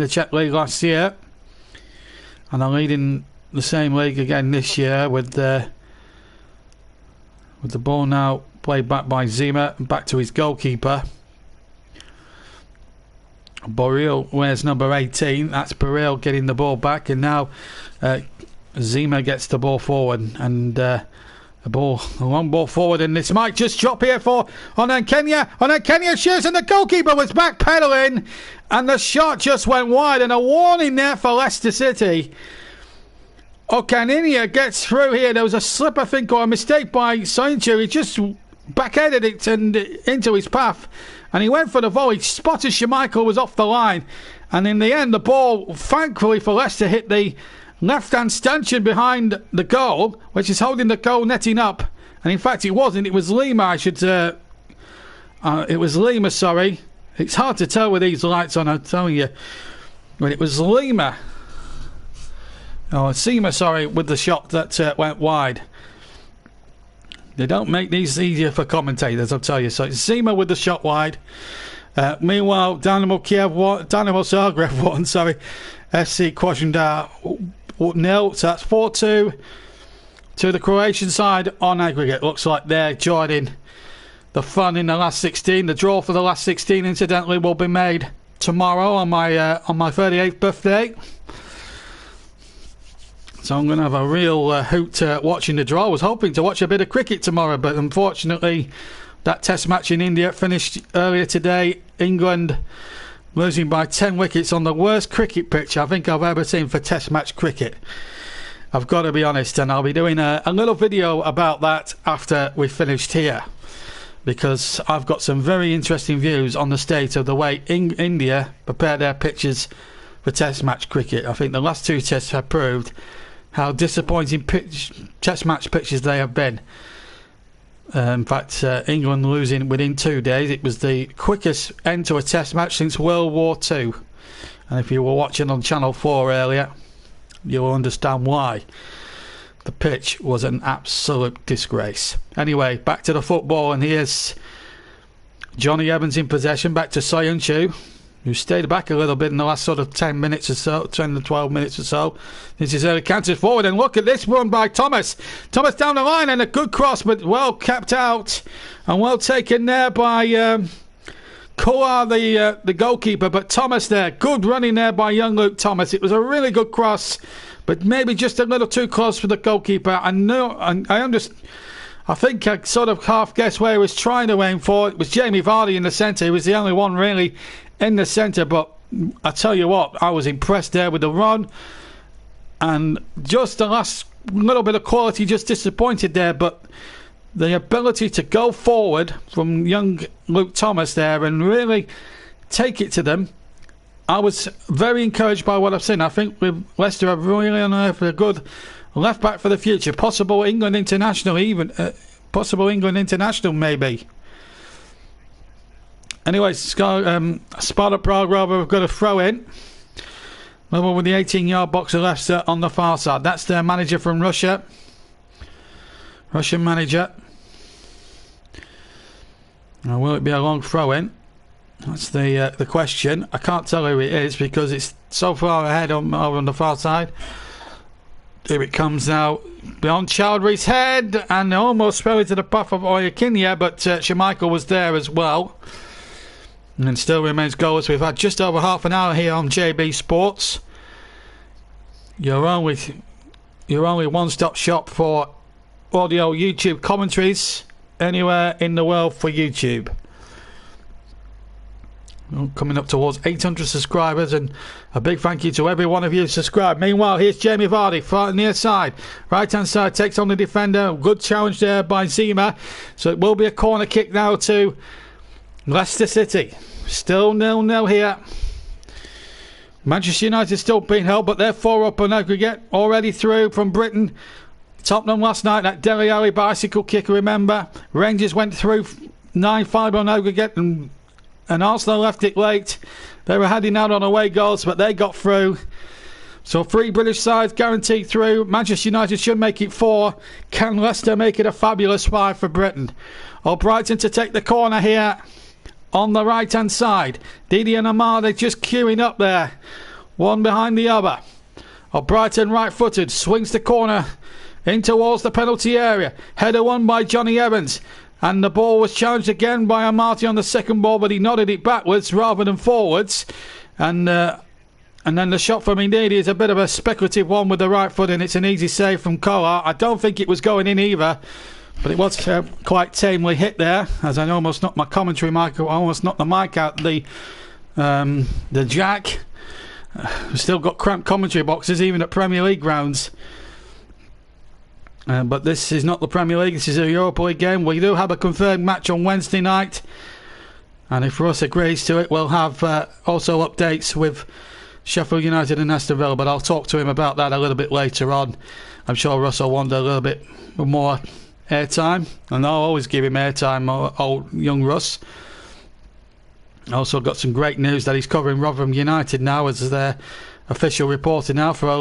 Czech league last year, and are leading the same league again this year with the ball now played back by Zima, back to his goalkeeper. Borrell wears number 18. That's Borrell getting the ball back, and now Zima gets the ball forward, and a long ball forward, and this might just drop here for Onankenya. Onankenya shoots, and the goalkeeper was backpedaling, and the shot just went wide, and a warning there for Leicester City. Onankenya gets through here. There was a slip, I think, or a mistake by Soyuncu. He just backheaded it and into his path, and he went for the volley. Spotted Schmeichel was off the line, and in the end the ball, thankfully for Leicester, hit the left-hand stanchion behind the goal, which is holding the goal netting up. And in fact it wasn't, it was Lima. It was Lima, sorry. It's hard to tell with these lights on, I'm telling you. But it was Lima. Zima, sorry, with the shot that went wide. They don't make these easier for commentators, I'll tell you. So it's Zima with the shot wide. Meanwhile, Dynamo Zagreb won, sorry. FC Krasnodar 0. So that's 4-2 to the Croatian side on aggregate. Looks like they're joining the fun in the last 16. The draw for the last 16, incidentally, will be made tomorrow on my 38th birthday. So I'm going to have a real hoot watching the draw. I was hoping to watch a bit of cricket tomorrow, but unfortunately that test match in India finished earlier today. England losing by 10 wickets on the worst cricket pitch I think I've ever seen for test match cricket. I've got to be honest, and I'll be doing a little video about that after we've finished here, because I've got some very interesting views on the state of the way India prepare their pitches for test match cricket. I think the last two tests have proved how disappointing test match pitches they have been. In fact, England losing within 2 days. It was the quickest end to a test match since World War II. And if you were watching on Channel 4 earlier, you will understand why. The pitch was an absolute disgrace. Anyway, back to the football, and here's Johnny Evans in possession, back to Soyuncu, who stayed back a little bit in the last sort of 10 minutes or so, 10 to 12 minutes or so. This is early counted forward, and look at this run by Thomas. Thomas down the line, and a good cross, but well kept out and well taken there by Kolar, the goalkeeper. But Thomas there, good running there by young Luke Thomas. It was a really good cross, but maybe just a little too close for the goalkeeper. I think I sort of half guessed where he was trying to aim for. It was Jamie Vardy in the centre. He was the only one really in the centre, but I tell you what, I was impressed there with the run, and just the last little bit of quality just disappointed there, but the ability to go forward from young Luke Thomas there and really take it to them, I was very encouraged by what I've seen. I think with Leicester have really unearthed a good left back for the future, possible England international maybe. Anyway, Sparta Prague rather have got a throw in. Level with the 18-yard box of Leicester on the far side. That's their manager from Russia. Russian manager. Now, will it be a long throw in? That's the question. I can't tell who it is because it's so far ahead over on the far side. Here it comes now, beyond Chowdhury's head, and almost fell into the path of Onankenya, but Schmeichel was there as well. And still remains goalless. We've had just over half an hour here on JB Sports. You're only one-stop shop for audio YouTube commentaries anywhere in the world for YouTube. Coming up towards 800 subscribers, and a big thank you to every one of you who subscribed. Meanwhile, here's Jamie Vardy, far near side, right hand side, takes on the defender. Good challenge there by Zima, so it will be a corner kick now to Leicester City. Still 0-0 here. Manchester United still being held, but they're 4 up on aggregate, already through from Britain. Tottenham last night, that Dele Alli bicycle kick, remember. Rangers went through 9-5 on aggregate, and Arsenal left it late. They were heading out on away goals, but they got through. So 3 British sides guaranteed through. Manchester United should make it 4. Can Leicester make it a fabulous 5 for Britain? Brighton to take the corner here on the right hand side. Didi and Amar, they're just queuing up there, one behind the other. Brighton right footed, swings the corner in towards the penalty area. Header won by Johnny Evans, and the ball was challenged again by Amati on the second ball, but he nodded it backwards rather than forwards. And then the shot from Ndidi is a bit of a speculative one with the right foot, and it's an easy save from Kolar. I don't think it was going in either, but it was quite tamely hit there, as I almost knocked my commentary mic. I almost knocked the mic out the jack. We've still got cramped commentary boxes even at Premier League grounds. But this is not the Premier League, this is a Europa League game. We do have a confirmed match on Wednesday night, and if Russ agrees to it, we'll have also updates with Sheffield United and Aston Villa, but I'll talk to him about that a little bit later on. I'm sure Russ will want a little bit more airtime, and I'll always give him airtime, old young Russ. Also got some great news that he's covering Rotherham United now as their official reporter now for a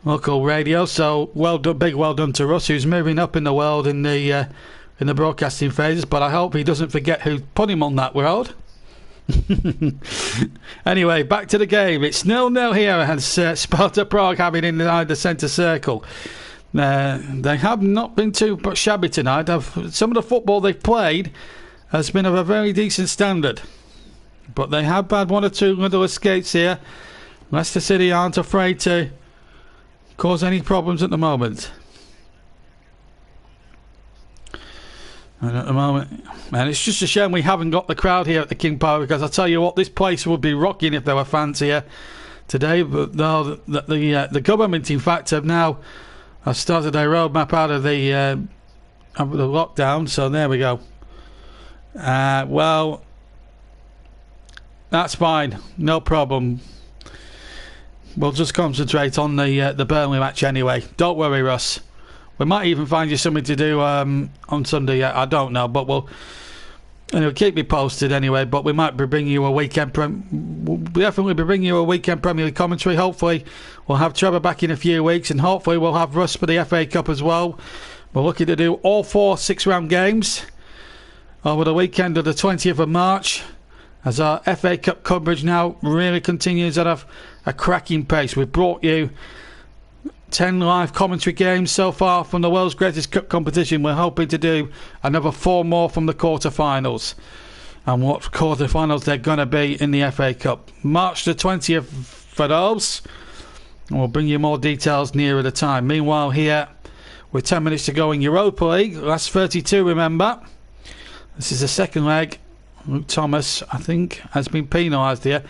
local radio. So well done, big well done to Russ, who's moving up in the world in the broadcasting phases. But I hope he doesn't forget who put him on that world. Anyway, back to the game. It's 0-0 here, as Sparta Prague have it inside the centre circle. They have not been too shabby tonight. Some of the football they've played has been of a very decent standard, but they have had 1 or 2 little escapes here. Leicester City aren't afraid to cause any problems at the moment. And at the moment, and it's just a shame we haven't got the crowd here at the King Power, because I tell you what, this place would be rocking if there were fans here today. But no, the government, in fact, have started a roadmap out of the lockdown. So there we go. Well, that's fine, no problem. We'll just concentrate on the Burnley match anyway. Don't worry, Russ. We might even find you something to do on Sunday. I don't know, but we'll keep me posted anyway. But we might be bringing you a weekend. We'll definitely be bringing you a weekend Premier League commentary. Hopefully, we'll have Trevor back in a few weeks, and hopefully we'll have Russ for the FA Cup as well. We're looking to do all 4 6-round games over the weekend of the 20th of March, as our FA Cup coverage now really continues at a cracking pace. We've brought you 10 live commentary games so far from the world's greatest cup competition. We're hoping to do another 4 more from the quarterfinals. And what quarterfinals they're going to be in the FA Cup. March the 20th for those. And we'll bring you more details nearer the time. Meanwhile, here, with 10 minutes to go in Europa League, last 32, remember. This is the second leg. Luke Thomas, I think, has been penalised here.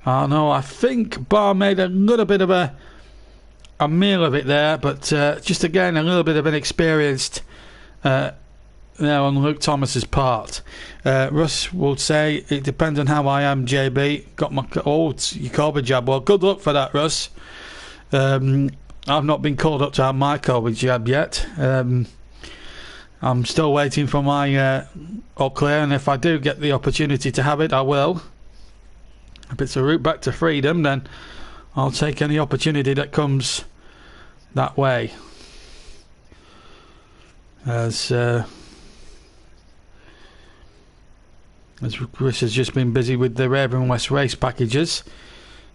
No, I think Barr made a little bit of a meal of it there, but just again a little bit of inexperienced there on Luke Thomas's part. Russ will say it depends on how I am. JB got my your COVID jab. Well, good luck for that, Russ. I've not been called up to have my COVID jab yet. I'm still waiting for my all clear, and if I do get the opportunity to have it, I will. If it's a route back to freedom, then I'll take any opportunity that comes that way. As Chris has just been busy with the Raven West race packages.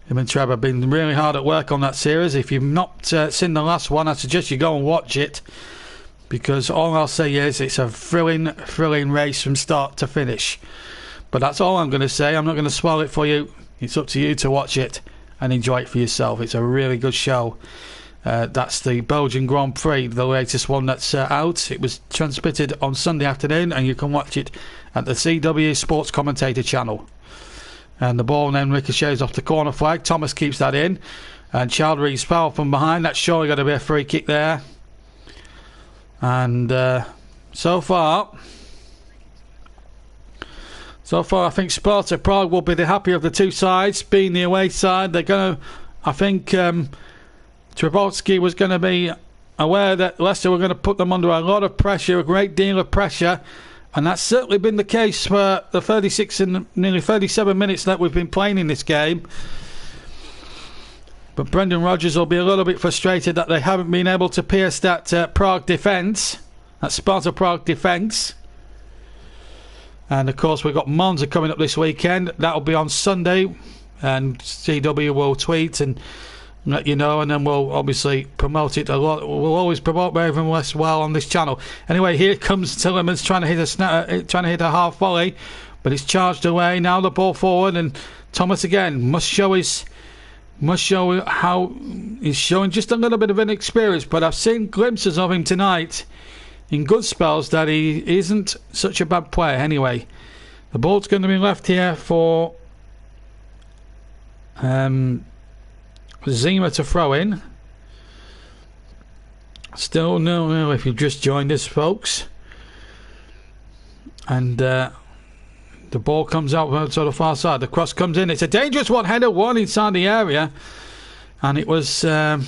Him and Trevor have been really hard at work on that series. If you've not seen the last one, I suggest you go and watch it, because all I'll say is it's a thrilling race from start to finish. But that's all I'm going to say. I'm not going to spoil it for you. It's up to you to watch it and enjoy it for yourself. It's a really good show. That's the Belgian Grand Prix, the latest one that's out. It was transmitted on Sunday afternoon, and you can watch it at the CW Sports Commentator channel. And the ball then ricochets off the corner flag. Thomas keeps that in, and Chowdhury's foul from behind. That's surely going to be a free kick there. And so far, I think Sparta Prague will be the happier of the two sides, being the away side. They're going to, I think, Travotsky was going to be aware that Leicester were going to put them under a lot of pressure, a great deal of pressure, and that's certainly been the case for the 36 and nearly 37 minutes that we've been playing in this game. But Brendan Rodgers will be a little bit frustrated that they haven't been able to pierce that Prague defence, that Sparta Prague defence. And of course we've got Monza coming up this weekend. That'll be on Sunday, and CW will tweet and let you know, and then we'll obviously promote it a lot. We'll always promote Raven West well on this channel. Anyway, here comes Tillemans trying to hit a half volley, but it's charged away. Now the ball forward, and Thomas again must show how he's showing just a little bit of inexperience. But I've seen glimpses of him tonight in good spells that he isn't such a bad player. Anyway, the ball's going to be left here for Zima to throw in. Still 0-0 if you've just joined us, folks. And the ball comes out to the far side. The cross comes in. It's a dangerous one. Header one inside the area. And it was... I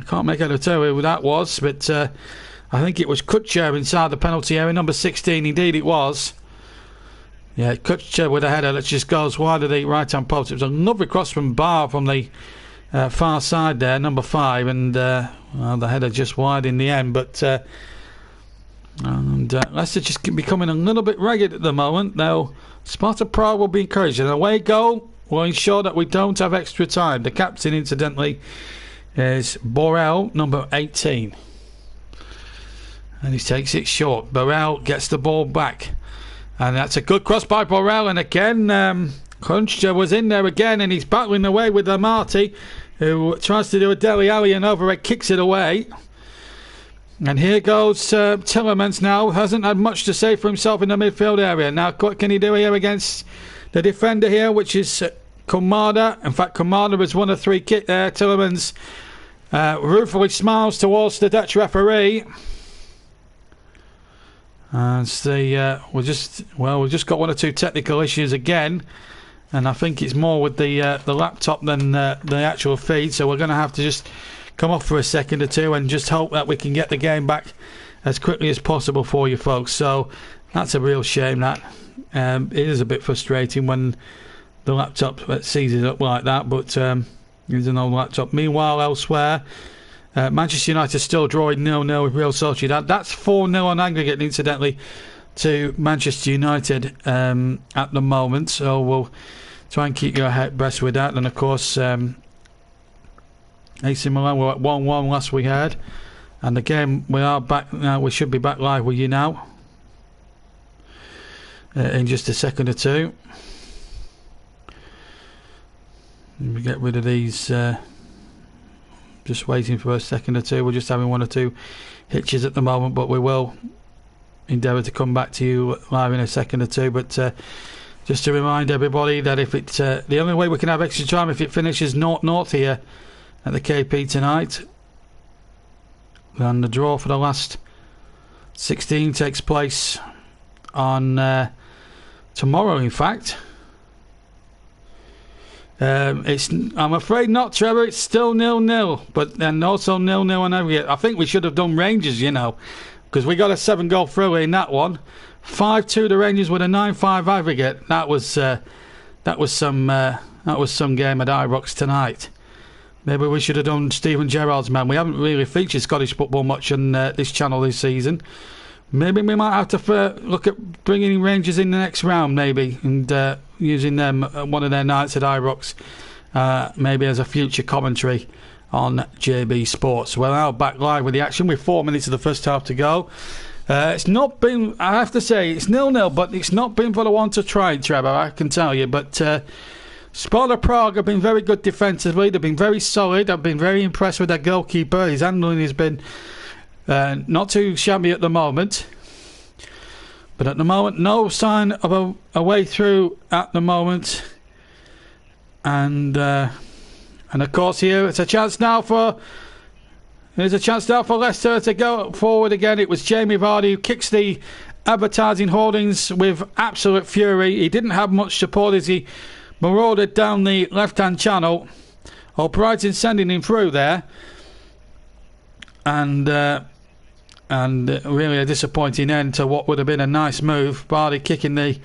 can't make out of who that was, but I think it was Kutcher inside the penalty area. Number 16, indeed it was. Yeah, Kutcher with a header that just goes wide of the right-hand post. It was a lovely cross from Barr from the far side there, number 5. And well, the header just wide in the end. But... Leicester just becoming a little bit ragged at the moment. Now Sparta Prague will be encouraged. An away goal will ensure that we don't have extra time. The captain, incidentally, is Borrell, number 18, and he takes it short. Borrell gets the ball back, and that's a good cross by Borrell. And again, Cruncher was in there again, and he's battling away with Amati, who tries to do a Dele Alli and overhead kicks it away. And here goes Tillemans now. Hasn't had much to say for himself in the midfield area. Now, what can he do here against the defender here, which is Kamada? In fact, Kamada was one of 3 kick there. Tillemans ruefully smiles towards the Dutch referee. And we've just got 1 or 2 technical issues again. And I think it's more with the laptop than the actual feed. So we're going to have to just come off for a second or two and just hope that we can get the game back as quickly as possible for you folks. So that's a real shame. That it is a bit frustrating when the laptop sees it up like that, but it's an old laptop. Meanwhile, elsewhere, Manchester United still drawing 0-0 with Real Sociedad. That's 4-0 on aggregate, incidentally, to Manchester United at the moment. So we'll try and keep you abreast with that. And of course, AC Milan were at 1-1 last we heard, and again we are back now. We should be back live with you now in just a second or two. Let me get rid of these. Just waiting for a second or two. We're just having 1 or 2 hitches at the moment, but we will endeavour to come back to you live in a second or two. But just to remind everybody that if it's the only way we can have extra time if it finishes 0-0 here at the KP tonight, and the draw for the last 16 takes place on tomorrow. In fact, I'm afraid not, Trevor. It's still 0-0, but then also 0-0 on aggregate. I think we should have done Rangers, you know, because we got a 7-goal through in that one. 5-2 to Rangers with a 9-5 aggregate. That was some game at Ibrox tonight. Maybe we should have done Stephen Gerrard's man. We haven't really featured Scottish football much on this channel this season. Maybe we might have to look at bringing Rangers in the next round, maybe, and using them one of their nights at Ibrox, maybe as a future commentary on JB Sports. We're now back live with the action with 4 minutes of the first half to go. It's not been, I have to say, it's 0-0, but it's not been for the want of trying, Trevor, I can tell you. But Sparta Prague have been very good defensively. They've been very solid. I've been very impressed with their goalkeeper. His handling has been not too shabby at the moment. But at the moment, no sign of a way through at the moment. And of course here it's a chance now for Leicester to go forward again. It was Jamie Vardy who kicks the advertising hoardings with absolute fury. He didn't have much support as he marauded down the left-hand channel. Brighton sending him through there, and really a disappointing end to what would have been a nice move. Vardy kicking the,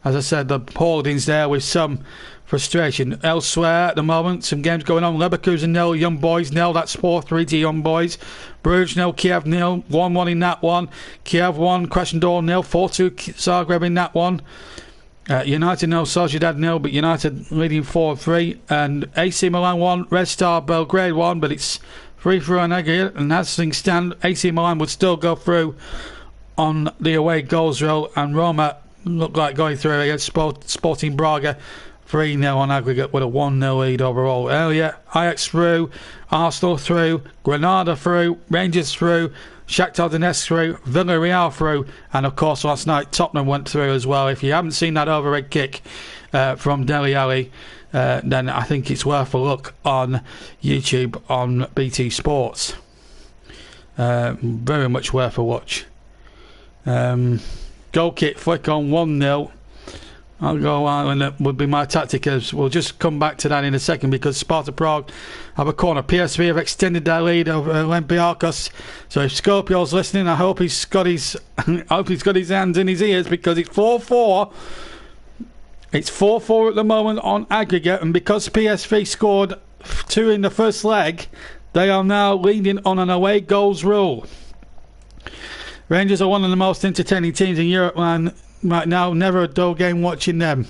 as I said, the hoardings there with some frustration. Elsewhere at the moment, some games going on. Leverkusen 0, Young Boys 0. That's 4-3 to Young Boys. Bruges 0, Kiev 0. 1-1 in that one. Kiev 1, Krasnodar 0. 4-2 Zagreb in that one. United 0, Sociedad 0, but United leading 4-3. And AC Milan 1, Red Star Belgrade 1, but it's 3-3 on aggregate. And as things stand, AC Milan would still go through on the away goals roll, and Roma look like going through against Sporting Braga 3-0 on aggregate with a 1-0 lead overall. Earlier, Ajax through, Arsenal through, Granada through, Rangers through, Shakhtar Donetsk through, Villarreal through, and of course last night Tottenham went through as well. If you haven't seen that overhead kick from Dele Alli, then I think it's worth a look on YouTube on BT Sports. Very much worth a watch. Goal kick flick on 1-0. I'll go on, and that would be my tactic. As we'll just come back to that in a second, because Sparta Prague have a corner. PSV have extended their lead over Olympiacos. So if Skopjo's listening, I hope he's got his hands in his ears, because it's 4-4. It's 4-4 at the moment on aggregate, and because PSV scored 2 in the first leg, they are now leading on an away goals rule. Rangers are one of the most entertaining teams in Europe, man. Right now, never a dull game watching them.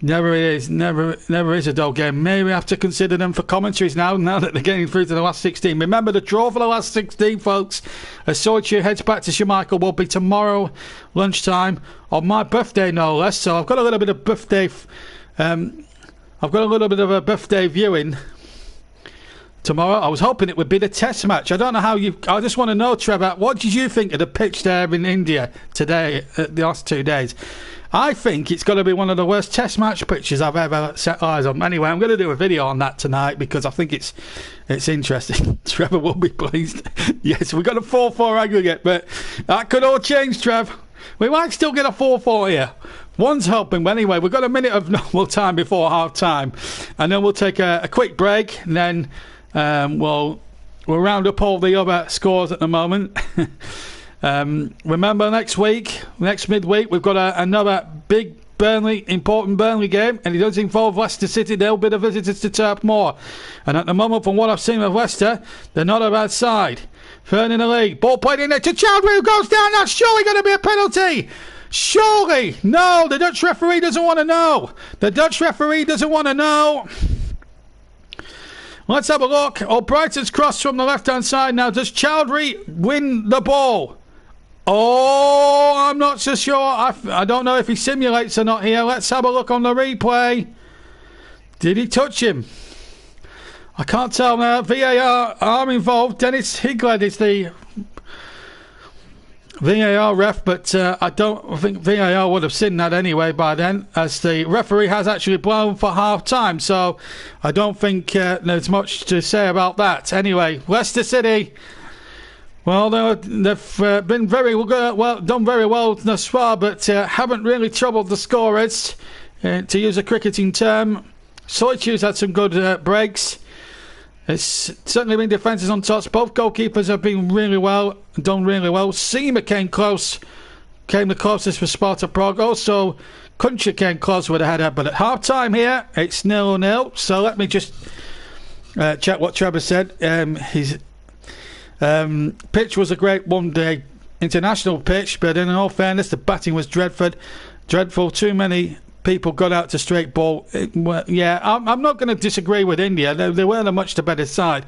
Never is a dull game. Maybe we have to consider them for commentaries now that they're getting through to the last 16. Remember, the draw for the last 16, folks, as Solitude heads back to Jamaica, will be tomorrow lunchtime on my birthday, no less. So I've got a little bit of birthday. A birthday viewing tomorrow. I was hoping it would be the test match. I don't know how you... I just want to know, Trevor, what did you think of the pitch there in India today, the last 2 days? I think it's got to be one of the worst test match pitches I've ever set eyes on. Anyway, I'm going to do a video on that tonight, because I think it's interesting. Trevor will be pleased. Yes, we got a 4-4 aggregate, but that could all change, Trev. We might still get a 4-4 here. One's helping. But anyway, we've got a minute of normal time before half time, and then we'll take a quick break, and then we'll round up all the other scores at the moment. Remember, next midweek, we've got another big important Burnley game, and it does involve Leicester City. They'll be the visitors to Turf Moor. And at the moment, from what I've seen of Leicester, they're not a bad side. Third in the league. Ball played in there to Children, who goes down. That's surely going to be a penalty. Surely. No, the Dutch referee doesn't want to know. Let's have a look. Brighton's cross from the left-hand side now. Does Chowdhury win the ball? Oh, I'm not so sure. I don't know if he simulates or not here. Let's have a look on the replay. Did he touch him? I can't tell now. VAR are involved. Dennis Higled is the VAR ref, but I don't think VAR would have seen that anyway by then, as the referee has actually blown for half-time, so I don't think there's much to say about that. Anyway, Leicester City, well, they've been done very well thus far, but haven't really troubled the scorers, to use a cricketing term. Solitude's had some good breaks. It's certainly been defences on tops. Both goalkeepers have been done really well. Seema came the closest for Sparta Prague. Also, Kuncha came close with a header. But at half time here, it's 0-0. So let me just check what Trevor said. His pitch was a great one-day international pitch, but in all fairness, the batting was dreadful. Too many people got out to straight ball. I'm not going to disagree with India. They weren't a much the better side.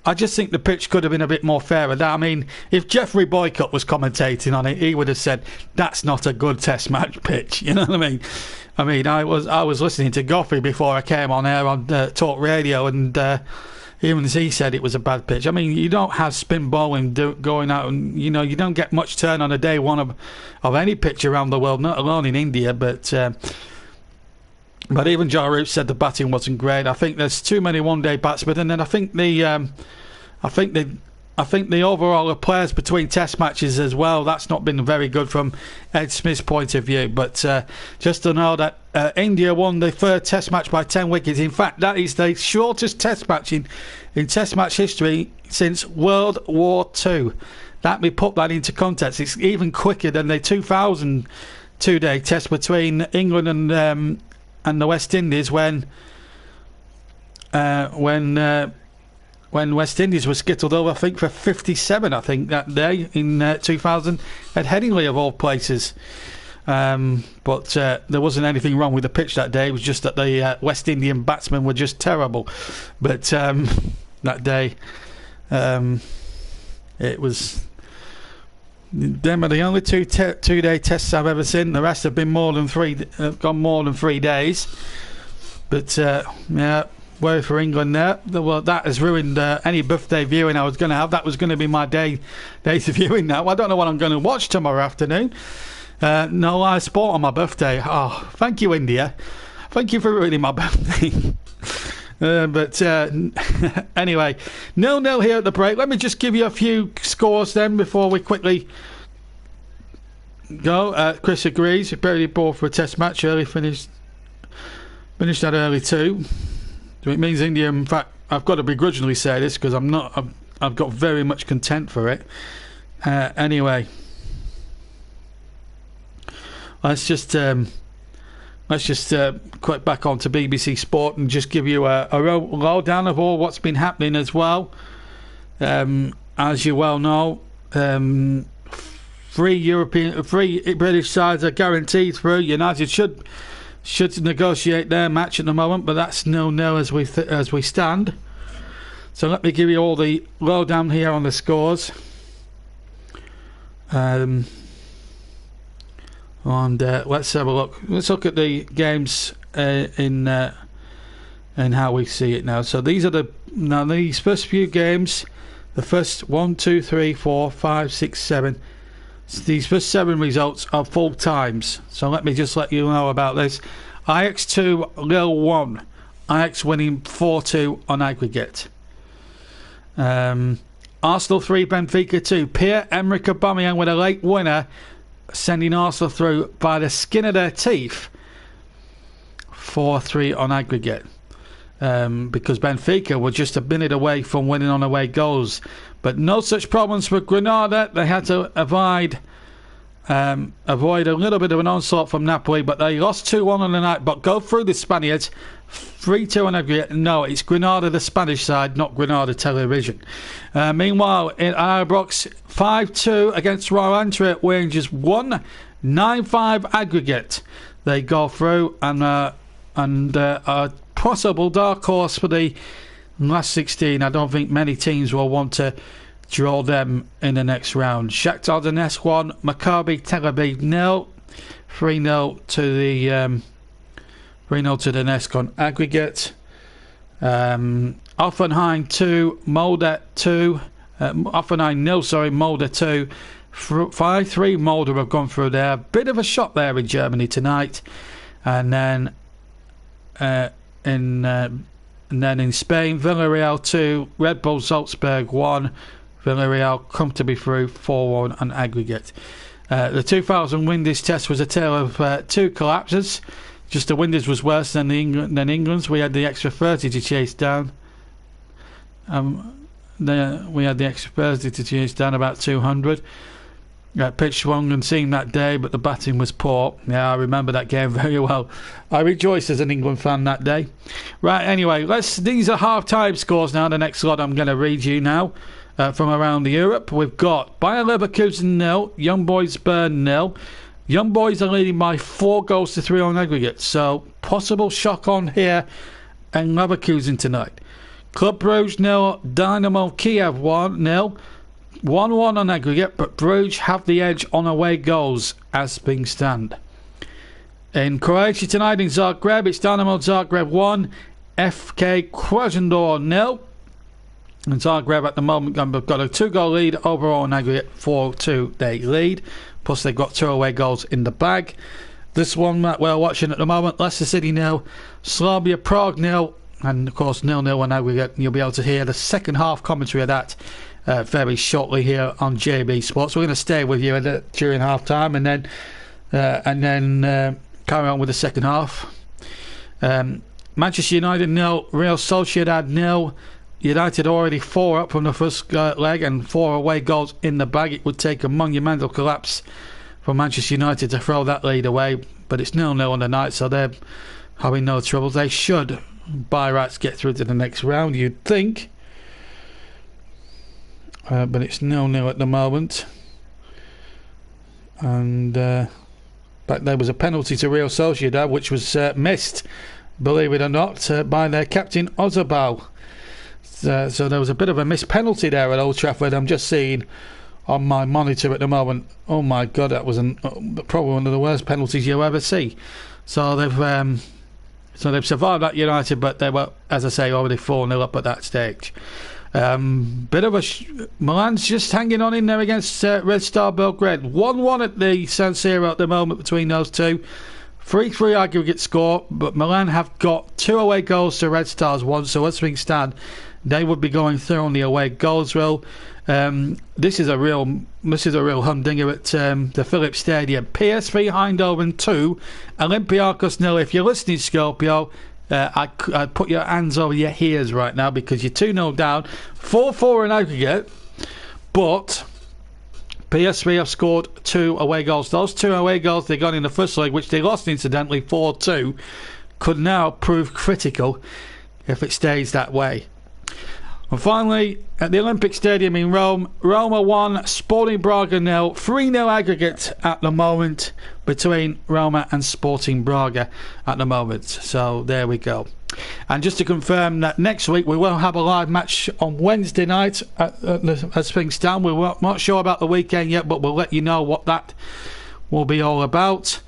I just think the pitch could have been a bit more fairer. I mean, if Jeffrey Boycott was commentating on it, he would have said that's not a good test match pitch. You know what I mean? I was listening to Goffey before I came on air on Talk Radio, and even he said it was a bad pitch. I mean, you don't have spin bowling going out, and you don't get much turn on a day one of any pitch around the world, not alone in India, but even Joe Root said the batting wasn't great. I think there's too many one-day batsmen, and then I think the overall players between test matches as well, that's not been very good from Ed Smith's point of view. But just to know that India won the third test match by 10 wickets. In fact, that is the shortest test match in test match history since World War II. Let me put that into context. It's even quicker than the 2000 two-day test between England and the West Indies when West Indies was skittled over, I think, for 57, I think, that day in 2000 at Headingley, of all places. But there wasn't anything wrong with the pitch that day. It was just that the West Indian batsmen were just terrible. But that day, it was... Them are the only two-day tests I've ever seen. The rest have been gone more than 3 days. But, yeah... Worry for England there. Well, that has ruined any birthday viewing I was going to have. That was going to be my days of viewing now. I don't know what I'm going to watch tomorrow afternoon. No live sport on my birthday. Oh, thank you, India. Thank you for ruining my birthday. But anyway, 0-0 here at the break. Let me just give you a few scores then before we quickly go. Chris agrees. Very poor for a test match. Early finished that early too. So it means India, in fact, I've got to begrudgingly say this because I've got very much contempt for it. Anyway, let's just quick back on to BBC Sport and just give you a lowdown of all what's been happening as well. As you well know, three British sides are guaranteed through. United should negotiate their match at the moment, but that's 0-0 as we stand. So let me give you all the lowdown here on the scores. And let's have a look. Let's look at the games in how we see it now. So these are these first few games. The first 1, 2, 3, 4, 5, 6, 7. These first 7 results are full times. So let me just let you know about this. Ajax 2, Lille 1. Ajax winning 4-2 on aggregate. Arsenal 3, Benfica 2. Pierre-Emerick Aubameyang with a late winner, sending Arsenal through by the skin of their teeth. 4-3 on aggregate. Because Benfica were just a minute away from winning on away goals. But no such problems for Granada. They had to avoid a little bit of an onslaught from Napoli, but they lost 2-1 on the night. But go through the Spaniards. 3-2 on aggregate. No, it's Granada, the Spanish side, not Granada Television. Meanwhile, in Ibrox, 5-2 against Royal Antwerp, Rangers 1, 9-5 aggregate. They go through and a possible dark horse for the last 16. I don't think many teams will want to draw them in the next round. Shakhtar Donetsk 1, Maccabi Tel Aviv 0, 3-0 to the 3-0 to Donetsk on aggregate. Offenheim 2, Molde 2, Offenheim 0, sorry, Molde 2. 5-3 Molde have gone through there. Bit of a shot there in Germany tonight, and then in Spain, Villarreal 2, Red Bull Salzburg 1. Villarreal comfortably through 4-1 on aggregate. The 2000 Windies test was a tale of 2 collapses. Just the Windies was worse than England's. We had the extra 30 to chase down. We had the extra 30 to chase down about 200. Pitch swung and seen that day, but the batting was poor. Yeah, I remember that game very well. I rejoiced as an England fan that day. Right, anyway, these are half-time scores now. The next lot I'm going to read you now from around Europe. We've got Bayer Leverkusen 0, Young Boys Bern 0. Young Boys are leading by 4-3 on aggregate, so possible shock on here and Leverkusen tonight. Club Brugge 0, Dynamo Kiev 1-0. 1-1 on aggregate, but Bruges have the edge on away goals as things stand. In Croatia tonight in Zagreb, it's Dynamo Zagreb 1, FK Krasnodar 0. And Zagreb at the moment have got a 2-goal lead overall on aggregate, 4-2 they lead. Plus they've got 2 away goals in the bag. This one that we're watching at the moment, Leicester City 0, Slavia Prague 0, and of course 0-0 on aggregate. You'll be able to hear the second half commentary of that very shortly here on JB Sports. We're going to stay with you during half time and then carry on with the second half. Manchester United 0, Real Sociedad 0. United already 4 up from the first leg and 4 away goals in the bag. It would take a monumental collapse for Manchester United to throw that lead away, but it's 0-0 on the night, so they're having no troubles. They should, by rights, get through to the next round, you'd think. But it's 0-0 at the moment. And but there was a penalty to Real Sociedad, which was missed, believe it or not, by their captain Ozabal. So there was a bit of a missed penalty there at Old Trafford. I'm just seeing on my monitor at the moment. Oh my God, that was probably one of the worst penalties you'll ever see. So they've survived that, United, but they were, as I say, already 4-0 up at that stage. Bit of a Milan's just hanging on in there against Red Star Belgrade. 1-1 at the San Siro at the moment between those two. 3-3 aggregate score, but Milan have got 2 away goals to Red Stars 1, so as things stand, they would be going through on the away goals roll. This is a real humdinger at the Philips Stadium. PSV Eindhoven 2, Olympiacos 0. If you're listening, Scorpio, I'd put your hands over your ears right now because you're 2-0 down. 4-4 in aggregate, but PSV have scored 2 away goals. Those 2 away goals they got in the first leg, which they lost incidentally 4-2, could now prove critical if it stays that way. And finally, at the Olympic Stadium in Rome, Roma 1, Sporting Braga 0. 3-0 aggregate at the moment between Roma and Sporting Braga at the moment. So there we go. And just to confirm that next week we will have a live match on Wednesday night as things stand. We're not sure about the weekend yet, but we'll let you know what that will be all about.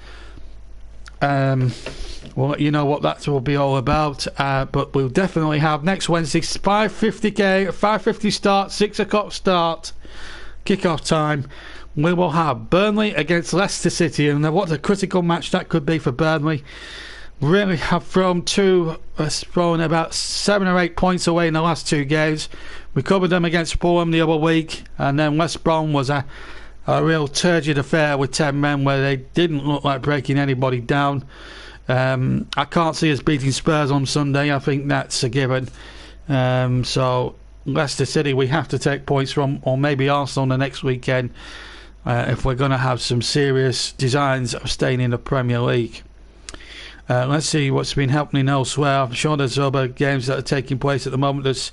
We'll let you know what that will be all about, but we'll definitely have next Wednesday 5:50 start, 6 o'clock start, kick-off time. We will have Burnley against Leicester City, and what a critical match that could be for Burnley. Really have thrown about 7 or 8 points away in the last 2 games. We covered them against Fulham the other week, and then West Brom was a real turgid affair with 10 men where they didn't look like breaking anybody down. I can't see us beating Spurs on Sunday. I think that's a given. So Leicester City we have to take points from, or maybe Arsenal the next weekend, if we're going to have some serious designs of staying in the Premier League. Let's see what's been happening elsewhere. I'm sure there's other games that are taking place at the moment. There's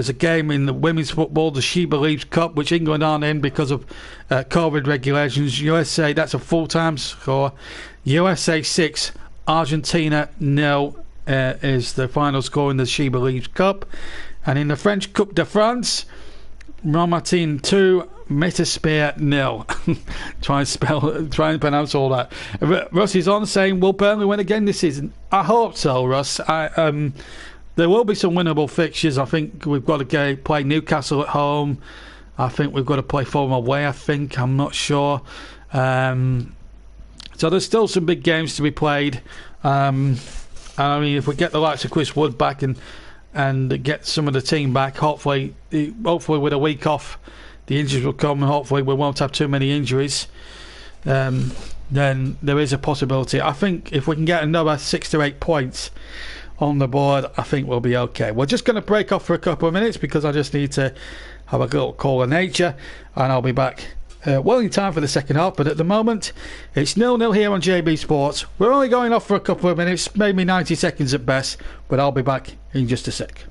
a game in the women's football, the She Believes Cup, which England aren't in because of COVID regulations. USA, that's a full-time score. USA 6, Argentina 0 is the final score in the She Believes Cup. And in the French Coupe de France, Romatin 2, Metasphere 0. Try and pronounce all that. Russ is on saying, will Burnley win again this season? I hope so, Russ. There will be some winnable fixtures. I think we've got to play Newcastle at home. I think we've got to play Fulham away, I'm not sure. So there's still some big games to be played. I mean, if we get the likes of Chris Wood back and get some of the team back, hopefully with a week off, the injuries will come, and hopefully we won't have too many injuries. Then there is a possibility. I think if we can get another 6 to 8 points on the board, I think we'll be okay. We're just going to break off for a couple of minutes because I just need to have a little call of nature, and I'll be back well in time for the second half. But at the moment it's 0-0 here on JB Sports. We're only going off for a couple of minutes, maybe 90 seconds at best, but I'll be back in just a sec.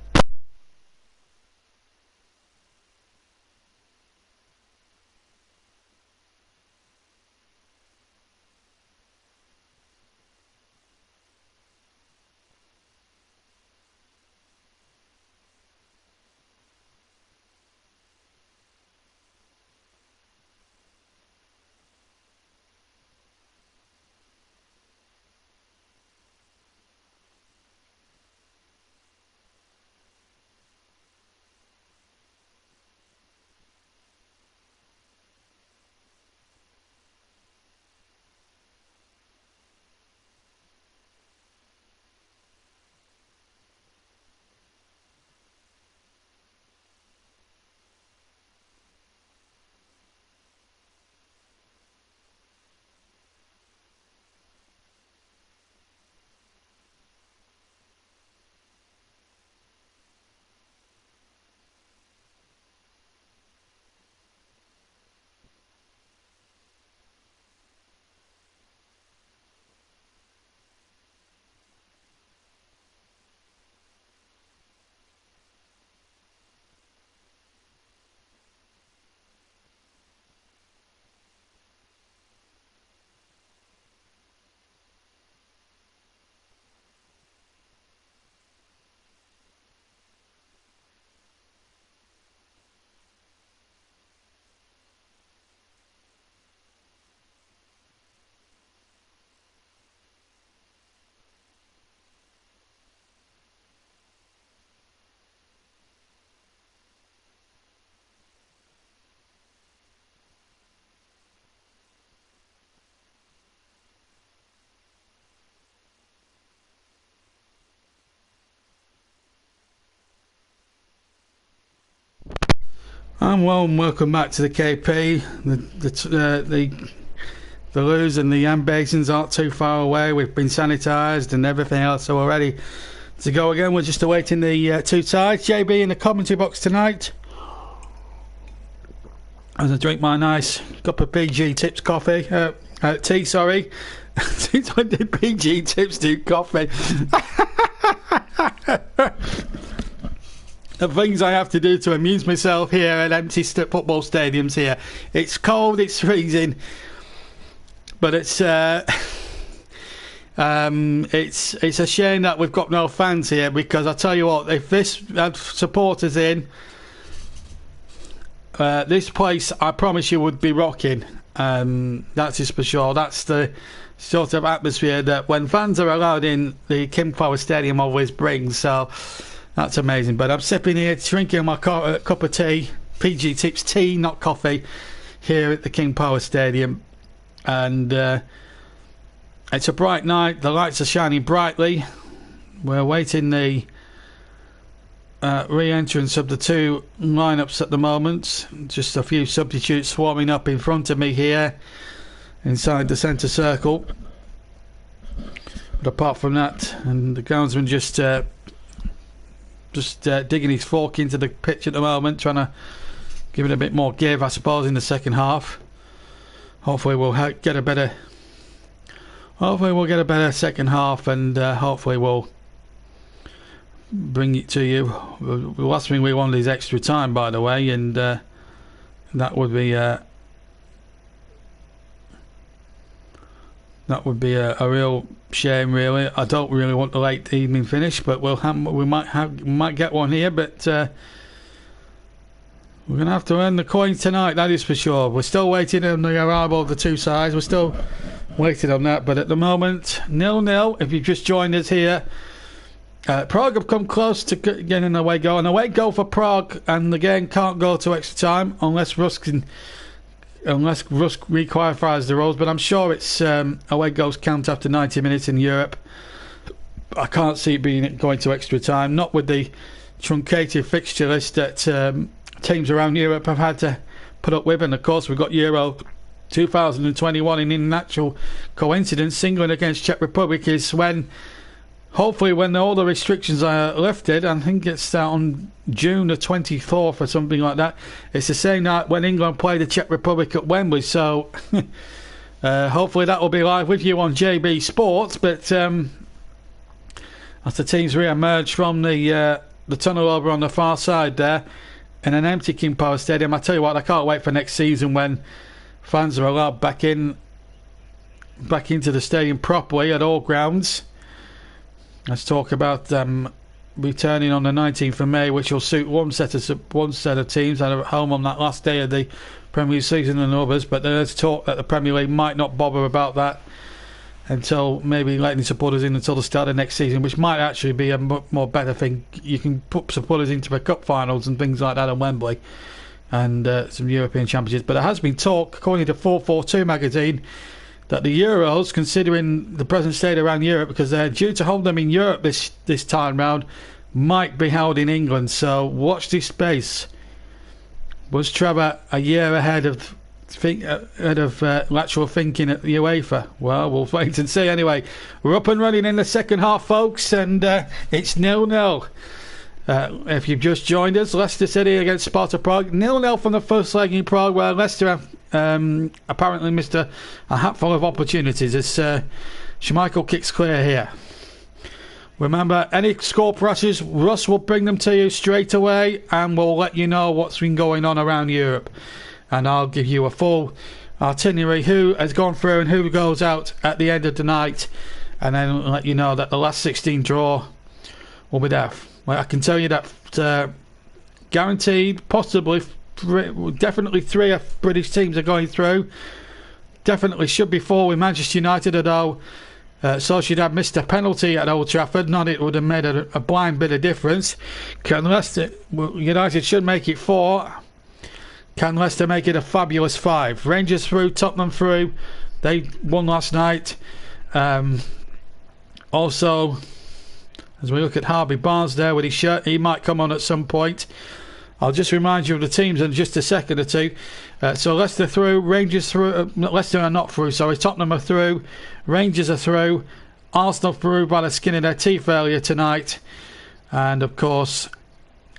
And welcome back to the KP. The loos and the yam basins aren't too far away. We've been sanitised and everything else, so we're ready to go again. We're just awaiting the two sides. JB in the commentary box tonight as I drink my nice cup of PG Tips coffee. Tea, sorry. Since when did PG Tips do coffee? The things I have to do to amuse myself here at empty football stadiums here. It's cold, it's freezing, but it's a shame that we've got no fans here, because I tell you what, if this had supporters in, this place, I promise you, would be rocking. That's just for sure. That's the sort of atmosphere that when fans are allowed in, the King Power Stadium always brings. So that's amazing. But I'm sipping here, drinking my cup of tea, PG Tips tea, not coffee, here at the King Power Stadium. And it's a bright night. The lights are shining brightly. We're awaiting the re-entrance of the two lineups at the moment. Just a few substitutes swarming up in front of me here inside the centre circle. But apart from that, and the groundsman just digging his fork into the pitch at the moment, trying to give it a bit more give, I suppose, in the second half. Hopefully we'll get a better second half, and hopefully we'll bring it to you. The last thing we want is extra time, by the way, and that would be a real shame, really. I don't really want the late evening finish, but we might get one here. But we're going to have to earn the coin tonight, that is for sure. We're still waiting on the arrival of the two sides. We're still waiting on that. But at the moment, 0-0. If you've just joined us here, Prague have come close to getting an away goal. An away goal for Prague, and the game can't go to extra time unless Rusk requalifies the rules. But I'm sure it's away goals count after 90 minutes in Europe. I can't see it going to extra time, not with the truncated fixture list that teams around Europe have had to put up with. And of course we've got Euro 2021, and in natural coincidence, England against Czech Republic is hopefully when all the restrictions are lifted. I think it's on June the 24th or something like that. It's the same night when England play the Czech Republic at Wembley, so hopefully that will be live with you on JB Sports. But as the teams re-emerge from the tunnel over on the far side there in an empty King Power Stadium, I tell you what, I can't wait for next season when fans are allowed back into the stadium properly at all grounds. Let's talk about returning on the 19th of May, which will suit one set of teams that are at home on that last day of the Premier League season and others. But there's talk that the Premier League might not bother about that until maybe letting supporters in until the start of next season, which might actually be a much more better thing. You can put supporters into the cup finals and things like that at Wembley, and some European championships. But there has been talk, according to 442 magazine, that the Euros, considering the present state around Europe, because they're due to hold them in Europe this time round, might be held in England. So watch this space. Was Trevor a year ahead of lateral thinking at the UEFA? Well, we'll wait and see. Anyway, we're up and running in the second half, folks, and it's 0-0. If you've just joined us, Leicester City against Sparta Prague, 0-0 from the first leg in Prague, where Leicester have apparently missed a hatful of opportunities as Schmeichel kicks clear here. Remember, any score pressures, Russ will bring them to you straight away, and we'll let you know what's been going on around Europe. And I'll give you a full itinerary, who has gone through and who goes out at the end of the night, and then let you know that the last 16 draw will be there. Well, I can tell you that guaranteed, possibly, definitely 3 of British teams are going through. Definitely should be 4 with Manchester United, although Sociedad missed a penalty at Old Trafford. Not it would have made a blind bit of difference. Can Leicester, United should make it 4. Can Leicester make it a fabulous 5? Rangers through, Tottenham through. They won last night. Also, as we look at Harvey Barnes there with his shirt, he might come on at some point. I'll just remind you of the teams in just a second or two. So Leicester through, Rangers through. Leicester are not through, sorry. Tottenham are through, Rangers are through, Arsenal through by the skin of their teeth earlier tonight. And of course,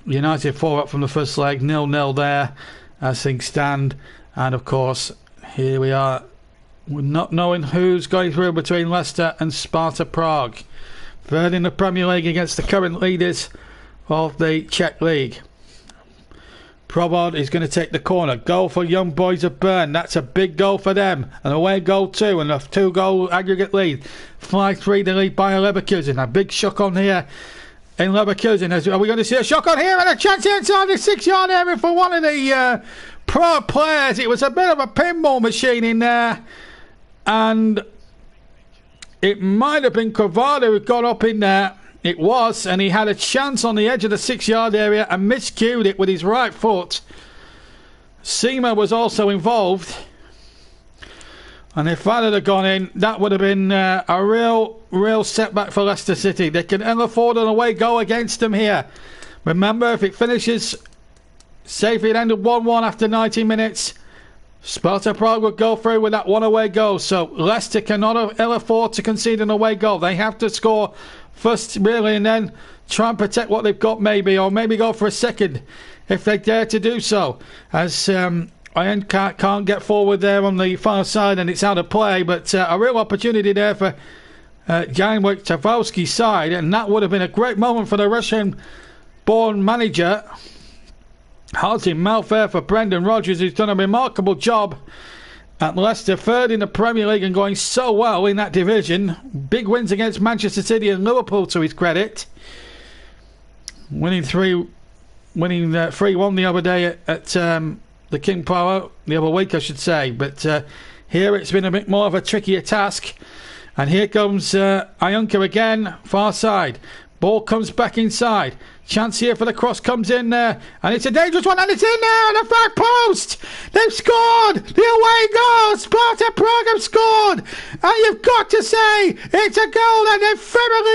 United 4 up from the first leg, 0-0 there as things stand. And of course, here we are, not knowing who's going through between Leicester and Sparta Prague. Third in the Premier League against the current leaders of the Czech League. Provod is going to take the corner. Goal for Young Boys of Bern. That's a big goal for them. An away goal too, and a 2-goal aggregate lead. 5-3 the lead by Leverkusen. A big shock on here in Leverkusen. Are we going to see a shock on here? And a chance inside the 6-yard area for one of the pro players. It was a bit of a pinball machine in there. And it might have been Cavada who got up in there. It was, and he had a chance on the edge of the 6-yard area and miscued it with his right foot. Seema was also involved. And if that had gone in, that would have been a real setback for Leicester City. They can ill afford an away goal against them here. Remember, if it finishes, say if it ended 1-1 after 90 minutes, Sparta Prague would go through with that one away goal. So Leicester cannot ill afford to concede an away goal. They have to score first, really, and then try and protect what they've got, maybe, or maybe go for a second if they dare to do so. As Iron can't get forward there on the far side, and it's out of play, but a real opportunity there for Janwik Tavowski's side, and that would have been a great moment for the Russian-born manager. Hearts in mouth there for Brendan Rodgers, who's done a remarkable job at Leicester, third in the Premier League and going so well in that division. Big wins against Manchester City and Liverpool to his credit. Winning 3-1 the other day at the King Power, the other week I should say. But here it's been a bit more of a trickier task. And here comes Iunka again, far side. Ball comes back inside. Chance here for the cross, comes in there, and it's a dangerous one, and it's in there, and the far post! They've scored! The away goal! Sparta Prague have scored! And you've got to say, it's a goal that they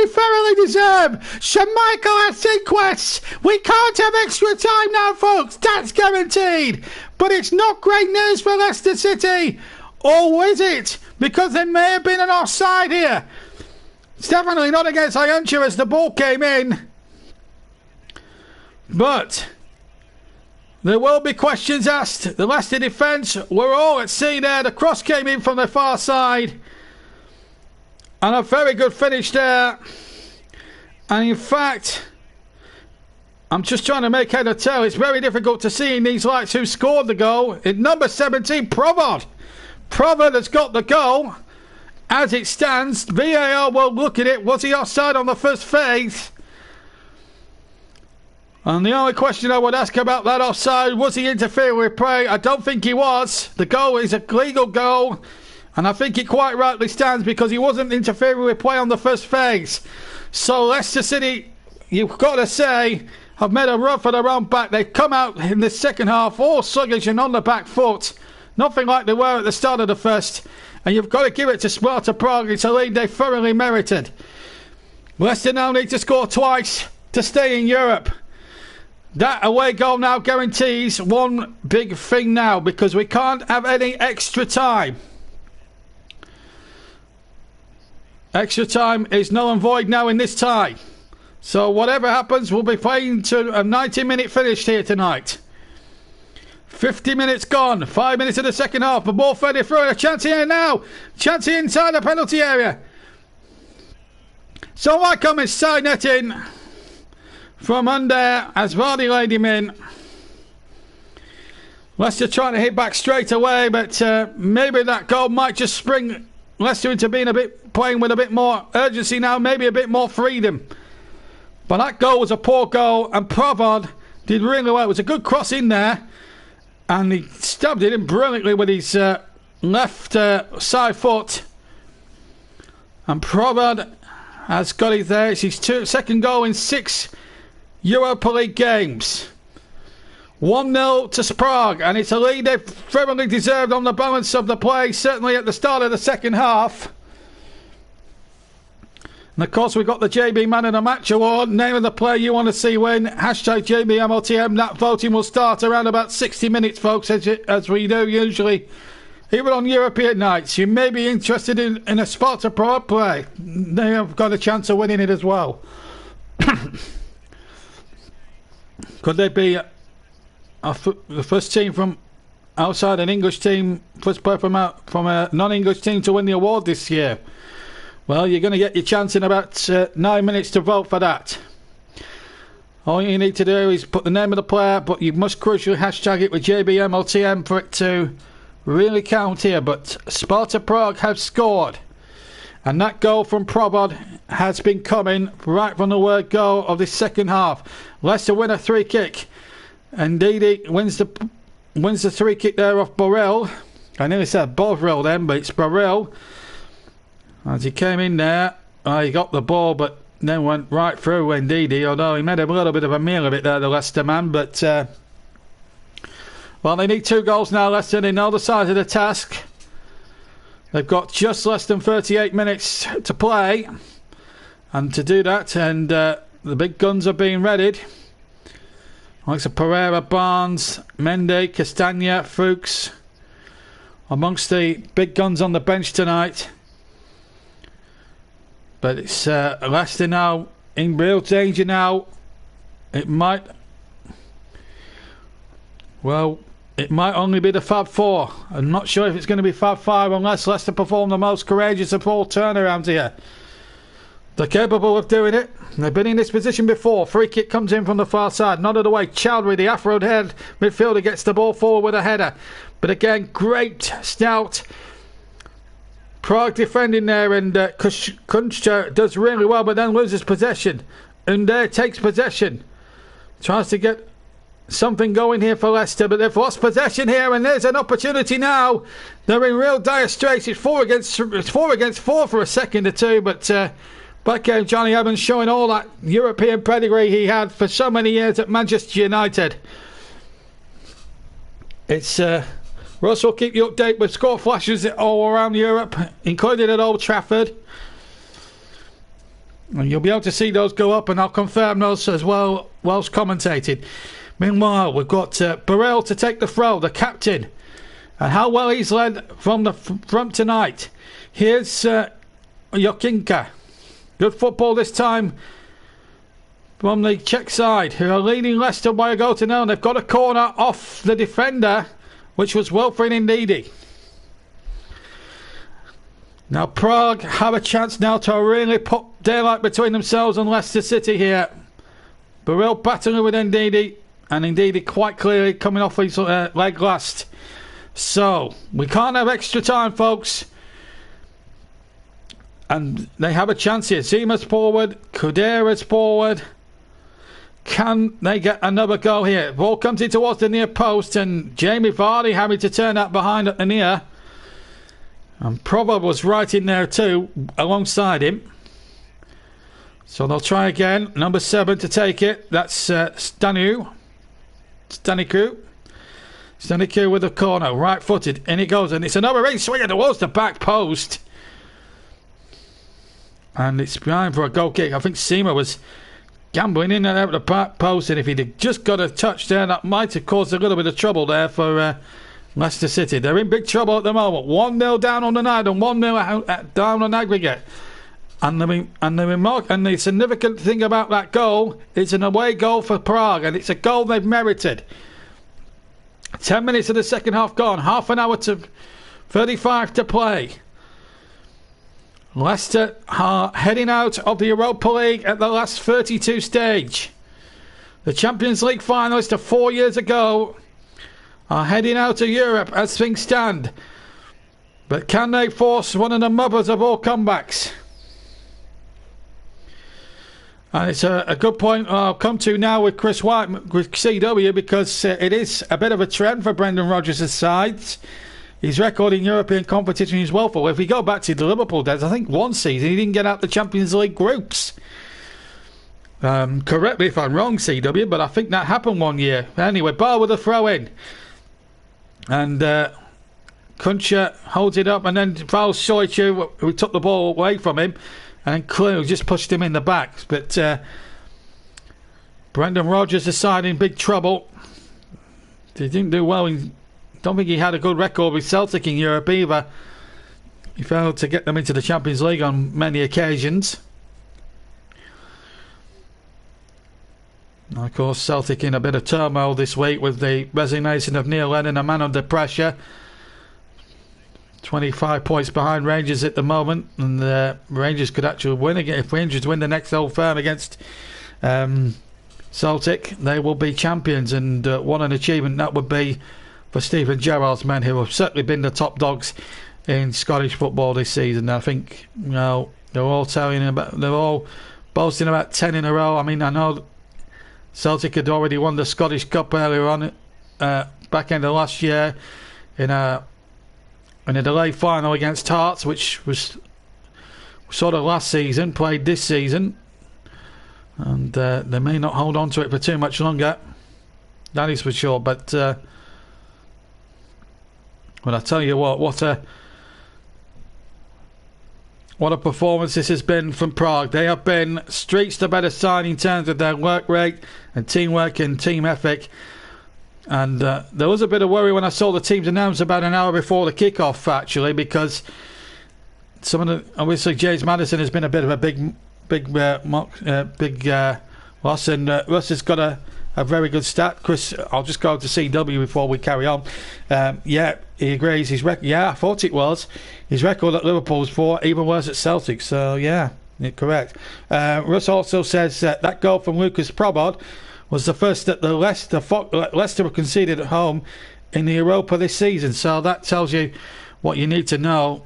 thoroughly deserve! Shemichael Asinquest! We can't have extra time now, folks! That's guaranteed! But it's not great news for Leicester City! Or is it? Because there may have been an offside here. It's definitely not against Iunka as the ball came in. But there will be questions asked. The Leicester defence were all at sea there. The cross came in from the far side. And a very good finish there. And in fact, I'm just trying to make head or tail. It's very difficult to see in these lights who scored the goal. In number 17, Provod. Provod has got the goal. As it stands, VAR will look at it. Was he offside on the first phase? And the only question I would ask about that offside, was he interfering with play? I don't think he was. The goal is a legal goal, and I think it quite rightly stands because he wasn't interfering with play on the first phase. So Leicester City, you've got to say, have made a run for their own back. They've come out in the second half all sluggish and on the back foot. Nothing like they were at the start of the first. And you've got to give it to Sparta Prague. It's a lead they thoroughly merited. Leicester now need to score twice to stay in Europe. That away goal now guarantees one big thing now, because we can't have any extra time. Extra time is null and void now in this tie. So whatever happens, we'll be playing to a 90-minute finish here tonight. 50 minutes gone. 5 minutes of the second half. The ball further through. A chance here now. Chance inside the penalty area. So I come inside netting from under as Vardy laid him in. Leicester trying to hit back straight away, but maybe that goal might just spring Leicester into being playing with a bit more urgency now, maybe a bit more freedom. But that goal was a poor goal, and Provod did really well. It was a good cross in there, and he stabbed it in brilliantly with his left side foot. And Provod has got it there. It's his second goal in 6 Europa League games. 1-0 to Prague, and it's a lead they've thoroughly deserved on the balance of the play, certainly at the start of the second half. And of course, we've got the JB Man of the Match award. Name of the player you want to see win. Hashtag JBMLTM. That voting will start around about 60 minutes, folks, as we do usually. Even on European nights, you may be interested in a Sparta Prague play. They have got a chance of winning it as well. Could they be the first team from outside an English team, first player from a non-English team to win the award this year? Well, you're going to get your chance in about 9 minutes to vote for that. All you need to do is put the name of the player, but you must crucially hashtag it with JBMLTM for it to really count here. But Sparta Prague have scored, and that goal from Probod has been coming right from the word go of this second half. Leicester win a free kick, and Didi wins the free kick there off Borrell. I nearly said Bovril then, but it's Borrell. As he came in there, he got the ball, but then went right through Ndidi, although he made a little bit of a meal of it there, the Leicester man. But, well, they need 2 goals now, Leicester. They know the size of the task. They've got just less than 38 minutes to play. And to do that, and the big guns are being readied. Like Pereira, Barnes, Mendy, Castagna, Fuchs. Amongst the big guns on the bench tonight. But it's Leicester now in real danger now. It might only be the Fab 4. I'm not sure if it's going to be Fab 5 unless Leicester perform the most courageous of all turnarounds here. They're capable of doing it. They've been in this position before. Free kick comes in from the far side. Not of the way. Chowdhury, the afroed head midfielder, gets the ball forward with a header. But again, great stout Prague defending there, and Kuncha does really well, but then loses possession. Under takes possession. Tries to get something going here for Leicester, but they've lost possession here, and there's an opportunity now. They're in real dire straits. It's 4 against 4 for a second or two, but back came Johnny Evans, showing all that European pedigree he had for so many years at Manchester United. It's Russ will keep you updated with score flashes all around Europe, including at Old Trafford. And you'll be able to see those go up, and I'll confirm those as well whilst commentated. Meanwhile, we've got Burrell to take the throw, the captain. And how well he's led from the front tonight. Here's Jokinka. Good football this time from the Czech side, who are leading Leicester by a goal to nil. They've got a corner off the defender, which was Wilfried Ndidi. Now Prague have a chance now to really put daylight between themselves and Leicester City here. Burrell battling with Ndidi, and Ndidi quite clearly coming off his leg last. So we can't have extra time, folks. And they have a chance here. Zima's forward, Kudera's forward. Can they get another goal here? Ball comes in towards the near post, and Jamie Vardy having to turn that behind at the near. And Provo was right in there too, alongside him. So they'll try again. Number 7 to take it. That's Staniku with a corner, right-footed. In it goes, and it's another in swinger towards the back post. And it's behind for a goal kick. I think Sema was gambling in and out of the back post, and if he'd have just got a touch there, that might have caused a little bit of trouble there for Leicester City. They're in big trouble at the moment. 1-0 down on the night and 1-0 down on aggregate. And the significant thing about that goal, it's an away goal for Prague, and it's a goal they've merited. 10 minutes of the second half gone, half an hour to 35 to play. Leicester are heading out of the Europa League at the last 32 stage. The Champions League finalists of 4 years ago are heading out of Europe as things stand. But can they force one of the mothers of all comebacks? And it's a good point I'll come to now with Chris White, with CW, because it is a bit of a trend for Brendan Rodgers' sides. His record in European competition is woeful. If we go back to the Liverpool days, I think one season he didn't get out the Champions League groups. Correct me if I'm wrong, CW, but I think that happened one year. Anyway, Bar with a throw in. And Kuncha holds it up, and then fouls Soichu, who took the ball away from him. and then Clue just pushed him in the back. But Brendan Rodgers decided in big trouble. He didn't do well. Don't think he had a good record with Celtic in Europe either. He failed to get them into the Champions League on many occasions. And of course, Celtic in a bit of turmoil this week with the resignation of Neil Lennon, a man under pressure. 25 points behind Rangers at the moment, and Rangers could actually win again. If Rangers win the next Old Firm against Celtic, they will be champions, and what an achievement that would be for Stephen Gerrard's men, who have certainly been the top dogs in Scottish football this season. I think, they're all boasting about 10 in a row. I mean, I know Celtic had already won the Scottish Cup earlier on, back end of last year, in a delayed final against Hearts, which was sort of last season, played this season, and they may not hold on to it for too much longer. That is for sure. But I tell you what a performance this has been from Prague. They have been streets to better side in terms of their work rate and teamwork and team ethic. And there was a bit of worry when I saw the teams announced about an hour before the kickoff, actually, because obviously James Maddison has been a bit of a big loss, and Russ has got a very good stat. Chris, I'll just go to CW before we carry on. Yeah, he agrees. His record, yeah, I thought it was. His record at Liverpool's 4, even worse at Celtic. So yeah, correct. Russ also says that goal from Lucas Probod was the first that Leicester were conceded at home in the Europa this season. So that tells you what you need to know.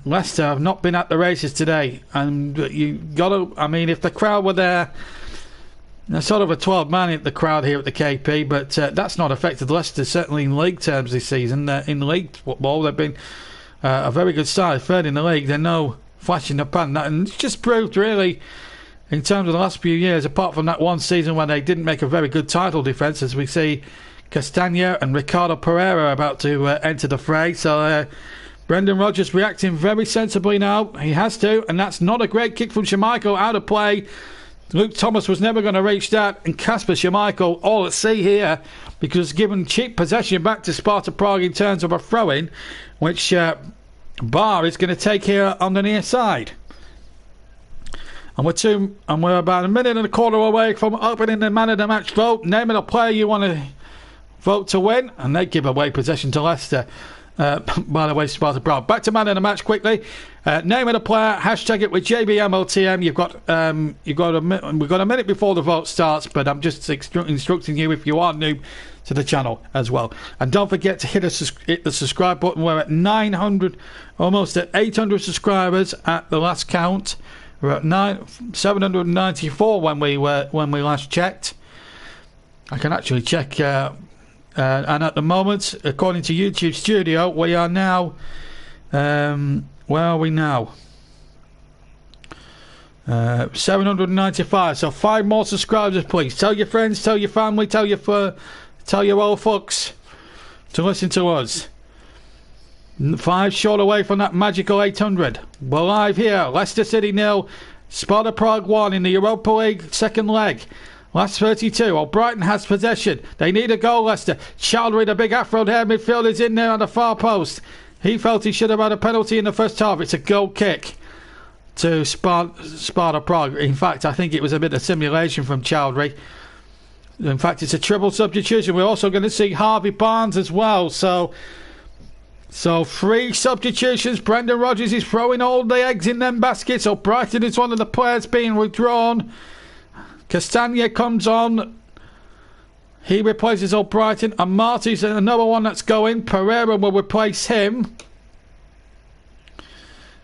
Leicester have not been at the races today, and you got to. I mean, if the crowd were there, there's sort of a 12-man at the crowd here at the KP, but that's not affected Leicester, certainly in league terms this season. In league football, they've been a very good side, third in the league. They're no flash in the pan, and it's just proved really, in terms of the last few years, apart from that one season when they didn't make a very good title defence, as we see Castagna and Ricardo Pereira about to enter the fray. So Brendan Rodgers reacting very sensibly now. He has to, and that's not a great kick from Schmeichel out of play. Luke Thomas was never going to reach that, and Kasper Schmeichel all at sea here, because given cheap possession back to Sparta Prague in terms of a throw-in, which Barr is going to take here on the near side. And we're about a minute and a quarter away from opening the man of the match vote. Name of the player you want to vote to win, and they give away possession to Leicester. By the way, Sparta Prague. Back to man of the match quickly. Name of the player. Hashtag it with JBMLTM. We've got a minute before the vote starts, but I'm just instructing you if you are new to the channel as well. And don't forget to hit the subscribe button. We're at 900, almost at 800 subscribers at the last count. We're at 794 when we last checked. I can actually check. And at the moment, according to YouTube Studio, we are now. Where are we now? 795. So 5 more subscribers, please. Tell your friends, tell your family, tell your old folks to listen to us. 5 short away from that magical 800. We're live here. Leicester City 0, Sparta Prague 1 in the Europa League second leg. Last 32. Oh, Brighton has possession. They need a goal, Leicester. Chowdhury, the big afro-haired midfielder, is in there on the far post. He felt he should have had a penalty in the first half. It's a goal kick to Sparta Prague. In fact, I think it was a bit of simulation from Chowdhury. In fact, it's a triple substitution. We're also going to see Harvey Barnes as well. So 3 substitutions. Brendan Rodgers is throwing all the eggs in them baskets. So Brighton is one of the players being withdrawn. Castagna comes on. He replaces Albrighton, and Marty's another one that's going. Pereira will replace him.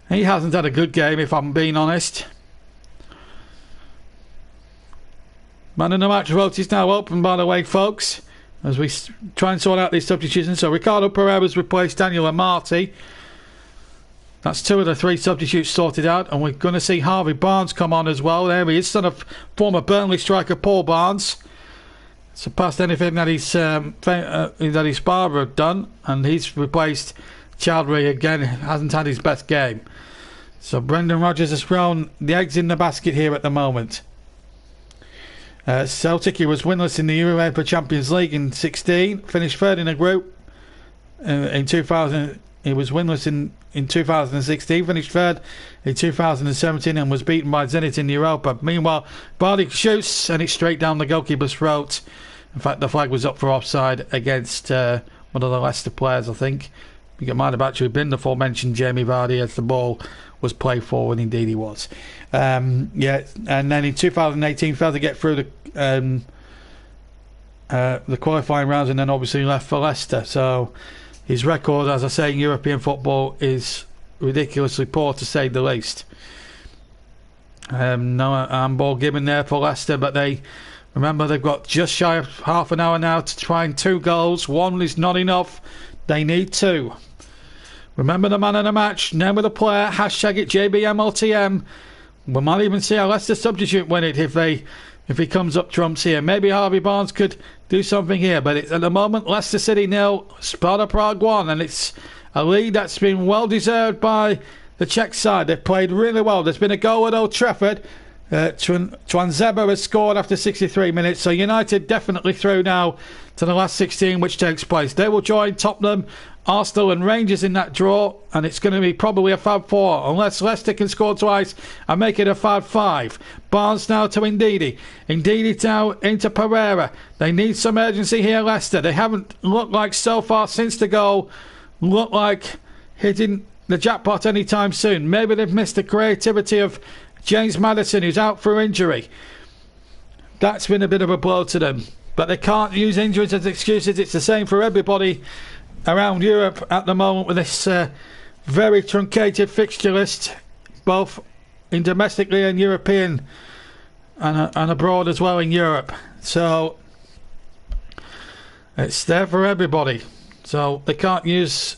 He hasn't had a good game, if I'm being honest. Man of the match vote is now open, by the way, folks, as we try and sort out these substitutions. So Ricardo Pereira's replaced Daniel Amati. That's 2 of the 3 substitutes sorted out, and we're going to see Harvey Barnes come on as well. There he is, son of former Burnley striker Paul Barnes. Surpassed anything that his father had done, and he's replaced Chowdhury again. Hasn't had his best game. So Brendan Rodgers has thrown the eggs in the basket here at the moment. Celtic, he was winless in the Europa Champions League in 16, finished third in a group. In 2000, he was winless in 2016, finished third in 2017 and was beaten by Zenit in the Europa. Meanwhile, Vardy shoots and it's straight down the goalkeeper's throat. In fact, the flag was up for offside against one of the Leicester players, I think. I think it might have actually been the aforementioned Jamie Vardy as the ball was played forward. Indeed he was. And then in 2018 failed to get through the qualifying rounds and then obviously left for Leicester. So his record, as I say, in European football is ridiculously poor, to say the least. No handball given there for Leicester, but they've got just shy of half an hour now to try and 2 goals. 1 is not enough. They need 2. Remember the man of the match, name of the player, hashtag it JBMLTM. We might even see a Leicester substitute win it if he comes up trumps here. Maybe Harvey Barnes could do something here, but it's, at the moment, Leicester City 0, Sparta Prague 1, and it's a lead that's been well deserved by the Czech side. They've played really well. There's been a goal at Old Trafford. Twanzeba has scored after 63 minutes, so United definitely through now to the last 16, which takes place. They will join Tottenham, Arsenal and Rangers in that draw, and it's going to be probably a Fab 4 unless Leicester can score twice and make it a Fab 5. Barnes now to Ndidi. Ndidi now into Pereira. They need some urgency here, Leicester. They haven't looked like so far since the goal look like hitting the jackpot anytime soon. Maybe they've missed the creativity of James Maddison, who's out for injury. That's been a bit of a blow to them. But they can't use injuries as excuses. It's the same for everybody around Europe at the moment with this very truncated fixture list, both in domestically and European and abroad as well in Europe. So it's there for everybody. So they can't use...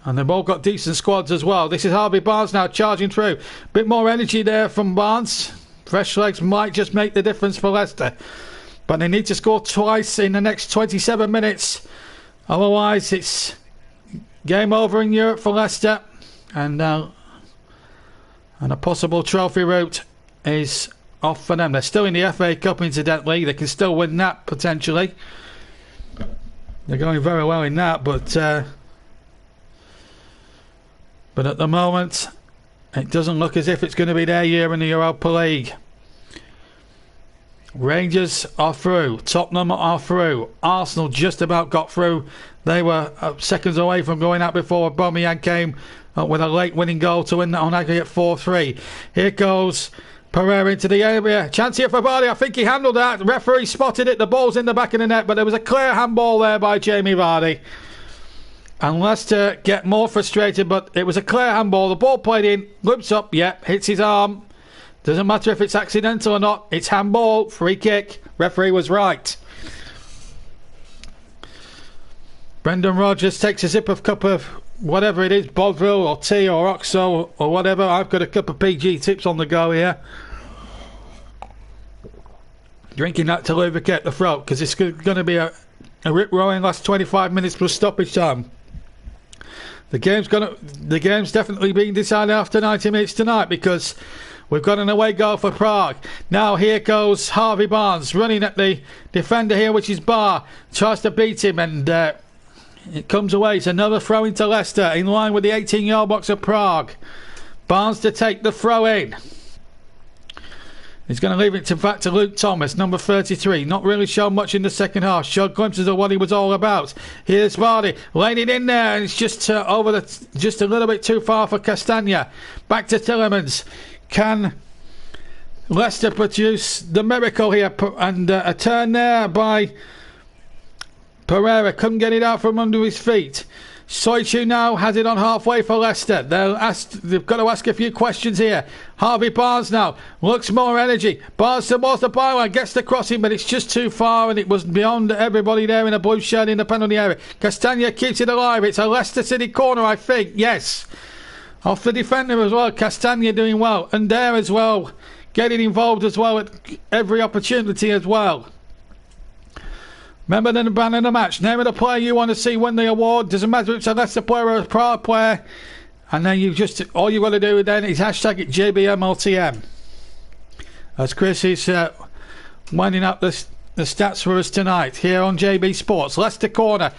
And they've all got decent squads as well. This is Harvey Barnes now charging through. Bit more energy there from Barnes. Fresh legs might just make the difference for Leicester. But they need to score twice in the next 27 minutes. Otherwise, it's game over in Europe for Leicester. And a possible trophy route is off for them. They're still in the FA Cup, incidentally. They can still win that, potentially. They're going very well in that, but at the moment, it doesn't look as if it's going to be their year in the Europa League. Rangers are through. Tottenham are through. Arsenal just about got through. They were seconds away from going out before Aubameyang came with a late winning goal to win that on aggregate 4-3. Here goes Pereira into the area. Chance here for Vardy. I think he handled that. The referee spotted it. The ball's in the back of the net, but there was a clear handball there by Jamie Vardy. And Leicester get more frustrated, but it was a clear handball. The ball played in, loops up, hits his arm. Doesn't matter if it's accidental or not. It's handball, free kick. Referee was right. Brendan Rodgers takes a sip of cup of whatever it is, Bodville or tea or Oxo or whatever. I've got a cup of PG Tips on the go here. Drinking that to lubricate the throat because it's going to be a rip-roaring last 25 minutes plus stoppage time. The game's definitely being decided after 90 minutes tonight because we've got an away goal for Prague. Now here goes Harvey Barnes running at the defender here, which is Barr. Tries to beat him and it comes away. It's another throw into Leicester in line with the 18-yard box of Prague. Barnes to take the throw in. He's going to leave it to Luke Thomas, number 33. Not really shown much in the second half. Showed glimpses of what he was all about. Here's Vardy laying it in there, and it's just just a little bit too far for Castagna. Back to Tielemans. Can Leicester produce the miracle here? And a turn there by Pereira. Couldn't get it out from under his feet. Soichu now has it on halfway for Leicester. They've got to ask a few questions here. Harvey Barnes now looks more energy. Barnes towards the byline, gets the crossing, but it's just too far, and it was beyond everybody there in a blue shirt in the penalty area. Castagna keeps it alive. It's a Leicester City corner, I think. Yes, off the defender as well. Castagna doing well, and there as well, getting involved as well at every opportunity as well. Remember the man in the match. Name of the player you want to see win the award. Doesn't matter if it's a Leicester player or a Prague player. And then all you got to do then is hashtag it JBMLTM. As Chris is winding up the stats for us tonight here on JB Sports. Leicester corner.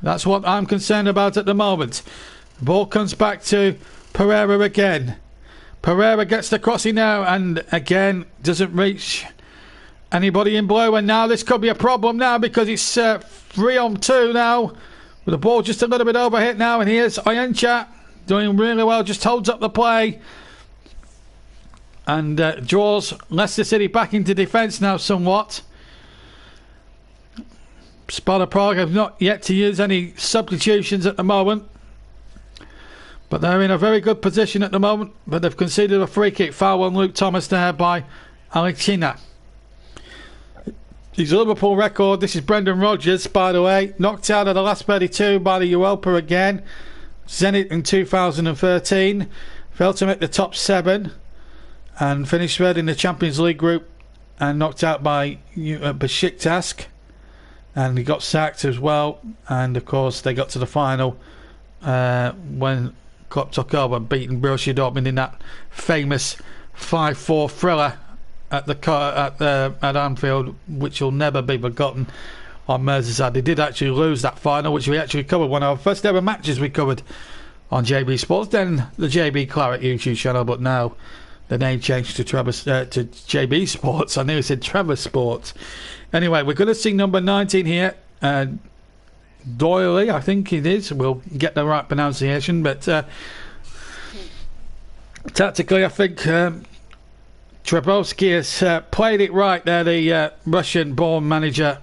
That's what I'm concerned about at the moment. The ball comes back to Pereira again. Pereira gets the crossing now and again doesn't reach anybody in blue. And now this could be a problem now because it's 3-on-2 now. With the ball just a little bit overhit now. And here's Ayencha doing really well. Just holds up the play. And draws Leicester City back into defence now somewhat. Sparta Prague have not yet to use any substitutions at the moment. But they're in a very good position at the moment. But they've conceded a free kick foul on Luke Thomas there by Alexina. His Liverpool record, this is Brendan Rodgers, by the way. Knocked out of the last 32 by the Europa again. Zenit in 2013. Failed to make the top 7. And finished third in the Champions League group. And knocked out by Besiktas. And he got sacked as well. And of course they got to the final when Klopp took over, beating Borussia Dortmund in that famous 5-4 thriller at Anfield, which will never be forgotten on Merseyside. They did actually lose that final, which we actually covered, one of our first ever matches we covered on JB Sports, then the JB Claret YouTube channel, but now the name changed to JB Sports. I nearly said Trevor Sports. Anyway, we're going to see number 19 here. Doyley, I think it is. We'll get the right pronunciation. But tactically, I think Trebowski has played it right there. The Russian-born manager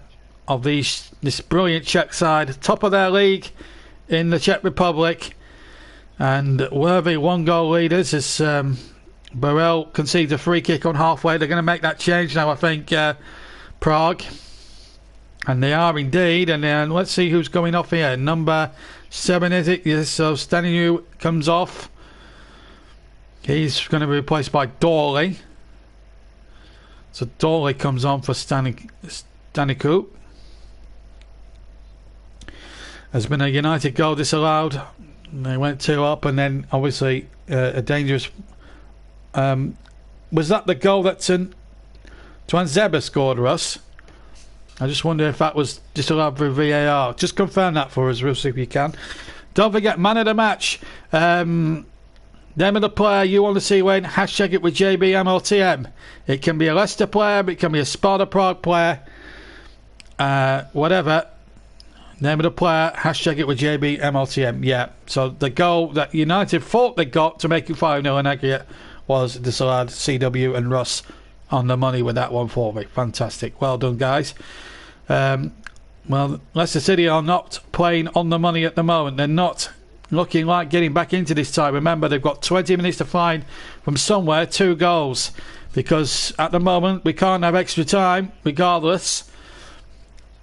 of this brilliant Czech side. Top of their league in the Czech Republic. And worthy one-goal leaders as Burrell concedes a free kick on halfway. They're going to make that change now, I think, Prague. And they are indeed. And then let's see who's going off here. Number 7, is it? Yes, so Staniu comes off. He's going to be replaced by Dawley. So Dawley comes on for Staniku. There's been a United goal disallowed. They went 2 up, and then obviously a dangerous... was that the goal that Twanzeba scored, Russ? I just wonder if that was disallowed for VAR. Just confirm that for us, Russ, if you can. Don't forget, man of the match. Name of the player you want to see win. Hashtag it with JBMLTM. It can be a Leicester player, but it can be a Sparta Prague player. Whatever. Name of the player. Hashtag it with JBMLTM. Yeah. So the goal that United thought they got to make it 5-0 in aggregate was disallowed. CW and Russ on the money with that one for me. Fantastic. Well done, guys. Well, Leicester City are not playing on the money at the moment. They're not looking like getting back into this tie. Remember, they've got 20 minutes to find from somewhere 2 goals. Because at the moment, we can't have extra time, regardless.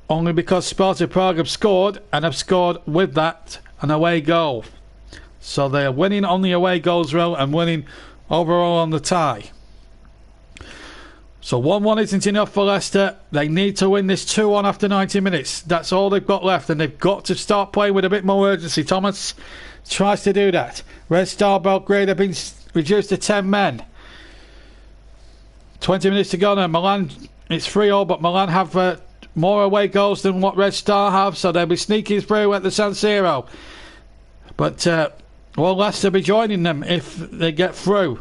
Only because Sparta Prague have scored, and have scored with that an away goal. So they are winning on the away goals row and winning overall on the tie. So 1-1 isn't enough for Leicester. They need to win this 2-1 after 90 minutes. That's all they've got left, and they've got to start playing with a bit more urgency. Thomas tries to do that. Red Star Belgrade have been reduced to 10 men. 20 minutes to go now. Milan, it's 3-0, but Milan have more away goals than what Red Star have, so they'll be sneaking through at the San Siro. But will Leicester be joining them if they get through?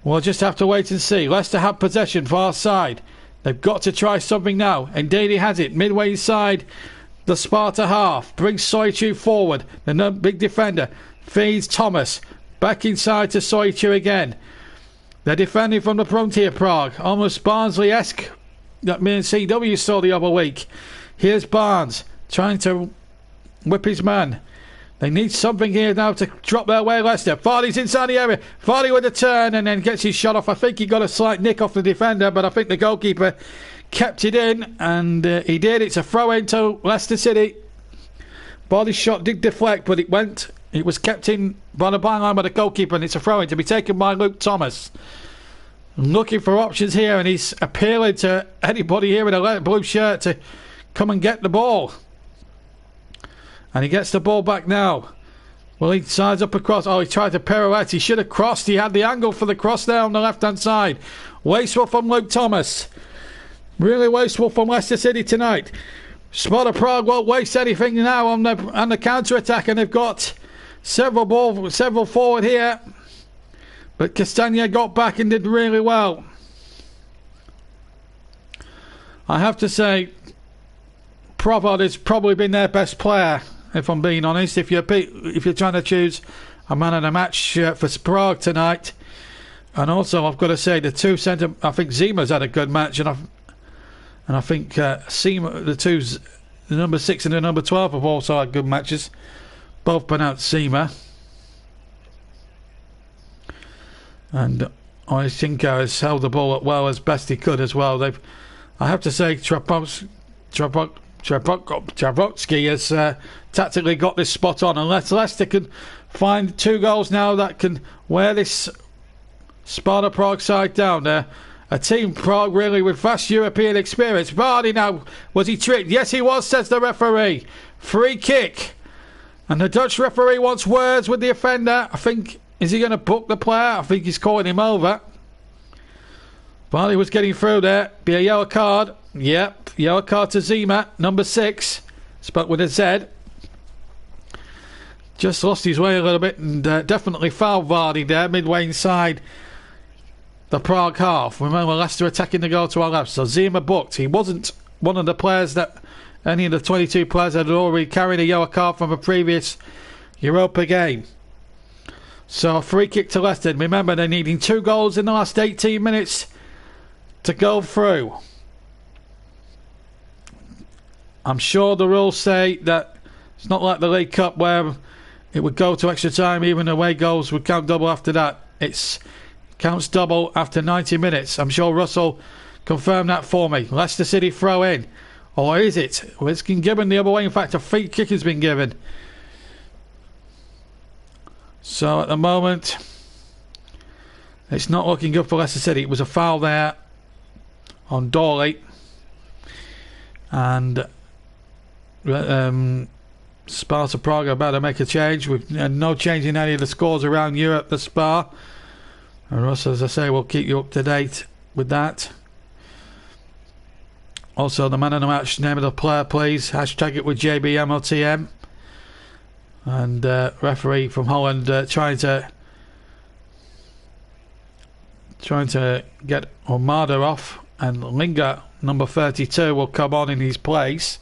We'll just have to wait and see. Leicester have possession, far side. They've got to try something now. Indeed he has it. Midway inside the Sparta half. Brings Soichu forward. The big defender feeds Thomas. Back inside to Soichu again. They're defending from the frontier, Prague. Almost Barnsley-esque that me and CW saw the other week. Here's Barnes trying to whip his man. They need something here now to drop their way, Leicester. Vardy's inside the area. Vardy with a turn and then gets his shot off. I think he got a slight nick off the defender, but I think the goalkeeper kept it in, and he did. It's a throw-in to Leicester City. Vardy's shot did deflect, but it was kept in by the byline by the goalkeeper, and it's a throw-in to be taken by Luke Thomas. Looking for options here, and he's appealing to anybody here in a blue shirt to come and get the ball. And he gets the ball back now. Well, he sides up across. Oh, he tried to pirouette. He should have crossed. He had the angle for the cross there on the left-hand side. Wasteful from Luke Thomas. Really wasteful from Leicester City tonight. Sparta Prague won't waste anything now on the counter-attack, and they've got several forward here. But Castagna got back and did really well. I have to say, Provod has probably been their best player, if I'm being honest. If you're trying to choose a man of the match for Prague tonight, and also I've got to say the two centre, I think Zima's had a good match, and I think the number 6 and the number 12 have also had good matches. Both pronounced Zima. And Oyshinko has held the ball up well as best he could as well. I have to say, Trabotsky has tactically got this spot on. Unless Leicester can find 2 goals now that can wear this Sparta Prague side down there. A team Prague really with vast European experience. Vardy now, was he tricked? Yes, he was, says the referee. Free kick. And the Dutch referee wants words with the offender. I think, is he going to book the player? I think he's calling him over. Vardy was getting through there. Be a yellow card. Yep, yellow card to Zima, number 6. Spelled with a Z. Just lost his way a little bit and definitely fouled Vardy there, midway inside the Prague half. Remember, Leicester attacking the goal to our left. So Zima booked. He wasn't one of the players that any of the 22 players had already carried a yellow card from a previous Europa game. So a free kick to Leicester. Remember, they're needing 2 goals in the last 18 minutes to go through. I'm sure the rules say that it's not like the League Cup where it would go to extra time, even away goals would count double after that. It counts double after 90 minutes. I'm sure Russell confirmed that for me. Leicester City throw in. Or is it? Well, it's been given the other way. In fact, a free kick has been given. So at the moment, it's not looking good for Leicester City. It was a foul there on Dorley. And Sparta Prague are about to make a change. With no change in any of the scores around Europe thus far. And Russ, as I say, will keep you up to date with that. Also, the man of the match, name of the player, please. Hashtag it with JBMLTM. And referee from Holland trying to get Armada off, and Linger, number 32, will come on in his place.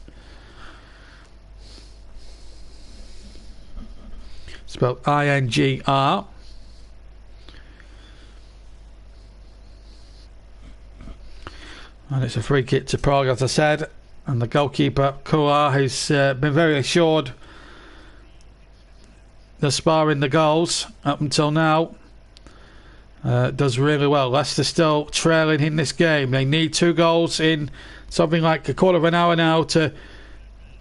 Spelled INGR. And it's a free kick to Prague, as I said. And the goalkeeper, Kular, who's been very assured the sparring the goals up until now, does really well. Leicester still trailing in this game. They need 2 goals in something like a quarter of an hour now to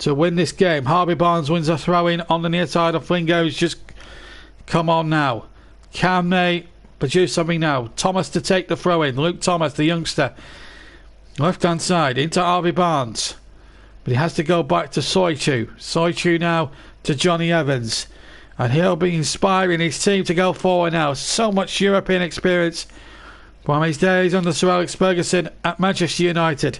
win this game. Harvey Barnes wins a throw-in on the near side of Flingo. He's just come on now. Can they produce something now? Thomas to take the throw-in. Luke Thomas, the youngster. Left hand side into Harvey Barnes, but he has to go back to Soichu. Soichu now to Johnny Evans, and he'll be inspiring his team to go forward now. So much European experience from his days under Sir Alex Ferguson at Manchester United.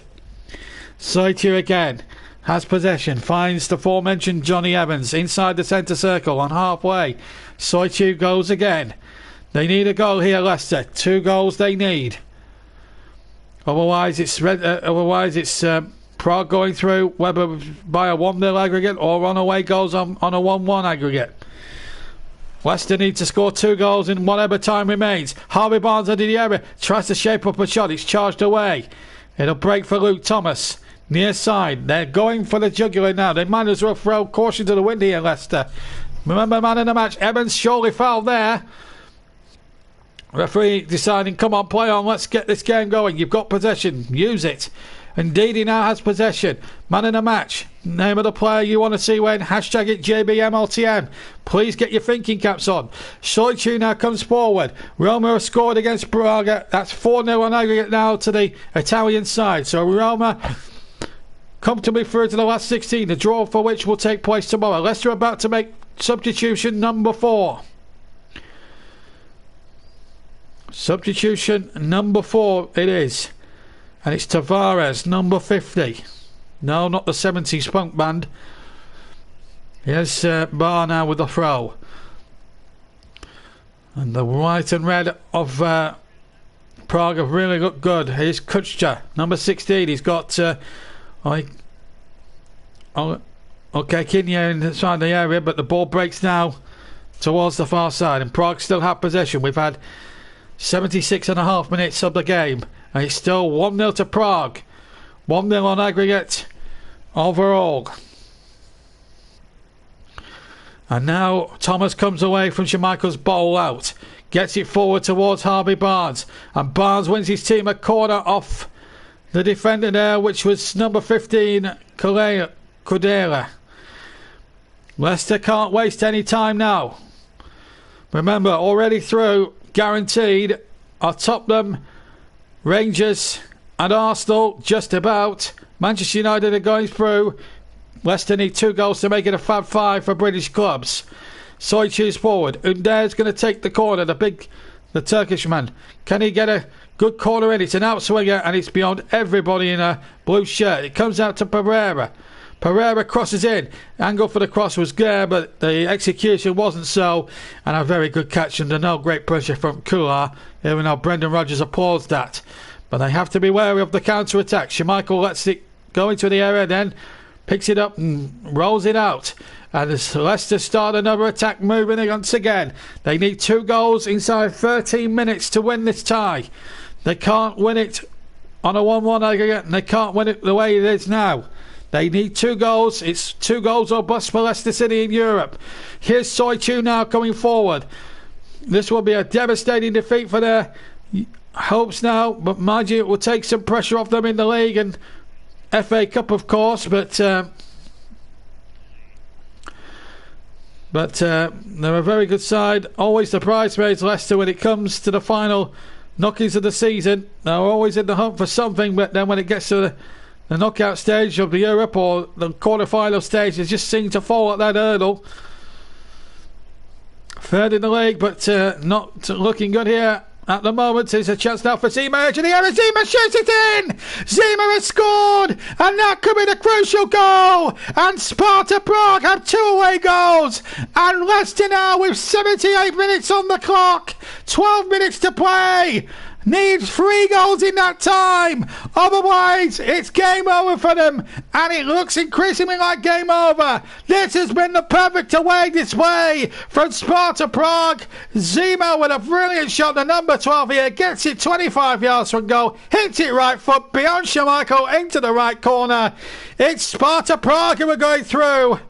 Soichu again has possession, finds the aforementioned Johnny Evans inside the centre circle on halfway. Soichu goes again. They need a goal here, Leicester. 2 goals they need. Otherwise, it's Prague going through, whether by a 1-0 aggregate or on away goals on a 1-1 aggregate. Leicester need to score 2 goals in whatever time remains. Harvey Barnes under the area, tries to shape up a shot. It's charged away. It'll break for Luke Thomas. Near side. They're going for the jugular now. They might as well throw caution to the wind here, Leicester. Remember, man in the match. Evans surely fouled there. Referee deciding, come on, play on, let's get this game going. You've got possession, use it. Indeed, he now has possession. Man in the match, name of the player you want to see when. Hashtag it JBMLTM. Please get your thinking caps on. Soichu now comes forward. Roma has scored against Braga. That's 4-0 on aggregate now to the Italian side. So Roma comfortably through to the last 16, the draw for which will take place tomorrow. Leicester about to make substitution number 4. Substitution number 4 it is. And it's Tavares, number 50. No, not the 70s punk band. Here's Bar now with the throw. And the white and red of Prague have really looked good. Here's Kuchta, number 16. He's got Kinya inside the area, but the ball breaks now towards the far side, and Prague still have possession. We've had 76.5 minutes of the game, and it's still 1-0 to Prague. 1-0 on aggregate overall. And now Thomas comes away from Schmeichel's bowl out, gets it forward towards Harvey Barnes, and Barnes wins his team a corner off the defender there, which was number 15 Kudera. Leicester can't waste any time now. Remember, already through, guaranteed, are Tottenham, Rangers and Arsenal just about. Manchester United are going through. Leicester need 2 goals to make it a Fab 5 for British clubs. Soyuncu's forward. Under's going to take the corner, the Turkish man. Can he get a good corner in? It's an outswinger, and it's beyond everybody in a blue shirt. It comes out to Pereira. Pereira crosses in. Angle for the cross was there, but the execution wasn't so. And a very good catch under no great pressure from Kular, even though Brendan Rodgers applauds that. But they have to be wary of the counter-attack. Schmeichel lets it go into the area, then picks it up and rolls it out. And as Leicester start another attack moving once again. They need 2 goals inside 13 minutes to win this tie. They can't win it on a 1-1 aggregate, and they can't win it the way it is now. They need 2 goals. It's 2 goals or bust for Leicester City in Europe. Here's Soyuncu now coming forward. This will be a devastating defeat for their hopes now, but mind you, it will take some pressure off them in the league and FA Cup, of course. But they're a very good side. Always the bridesmaids, Leicester, when it comes to the final knockings of the season. They're always in the hunt for something, but then when it gets to the knockout stage of the Europe or the quarter-final stage, they just seem to fall at that hurdle. 3rd in the league, but not looking good here at the moment. There's a chance now for Zima. Edge of the area. Zima shoots it in. Zima has scored, and that could be the crucial goal. And Sparta Prague have 2 away goals. And Leicester now with 78 minutes on the clock. 12 minutes to play. Needs 3 goals in that time. Otherwise, it's game over for them. And it looks increasingly like game over. This has been the perfect away display from Sparta Prague. Zima with a brilliant shot. The number 12 here gets it 25 yards from goal. Hits it right foot beyond Schmeichel into the right corner. It's Sparta Prague who are going through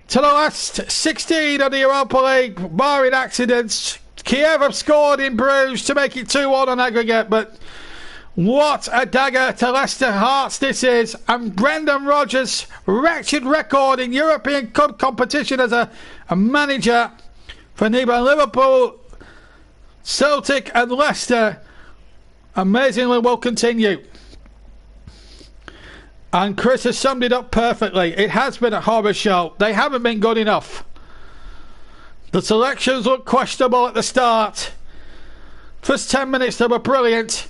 to the last 16 of the Europa League, barring accidents. Kiev have scored in Bruges to make it 2-1 on aggregate, but what a dagger to Leicester hearts this is. And Brendan Rodgers' wretched record in European Cup competition as a manager for neither Liverpool, Celtic and Leicester amazingly will continue. And Chris has summed it up perfectly. It has been a horror show. They haven't been good enough. The selections look questionable at the start. First 10 minutes they were brilliant,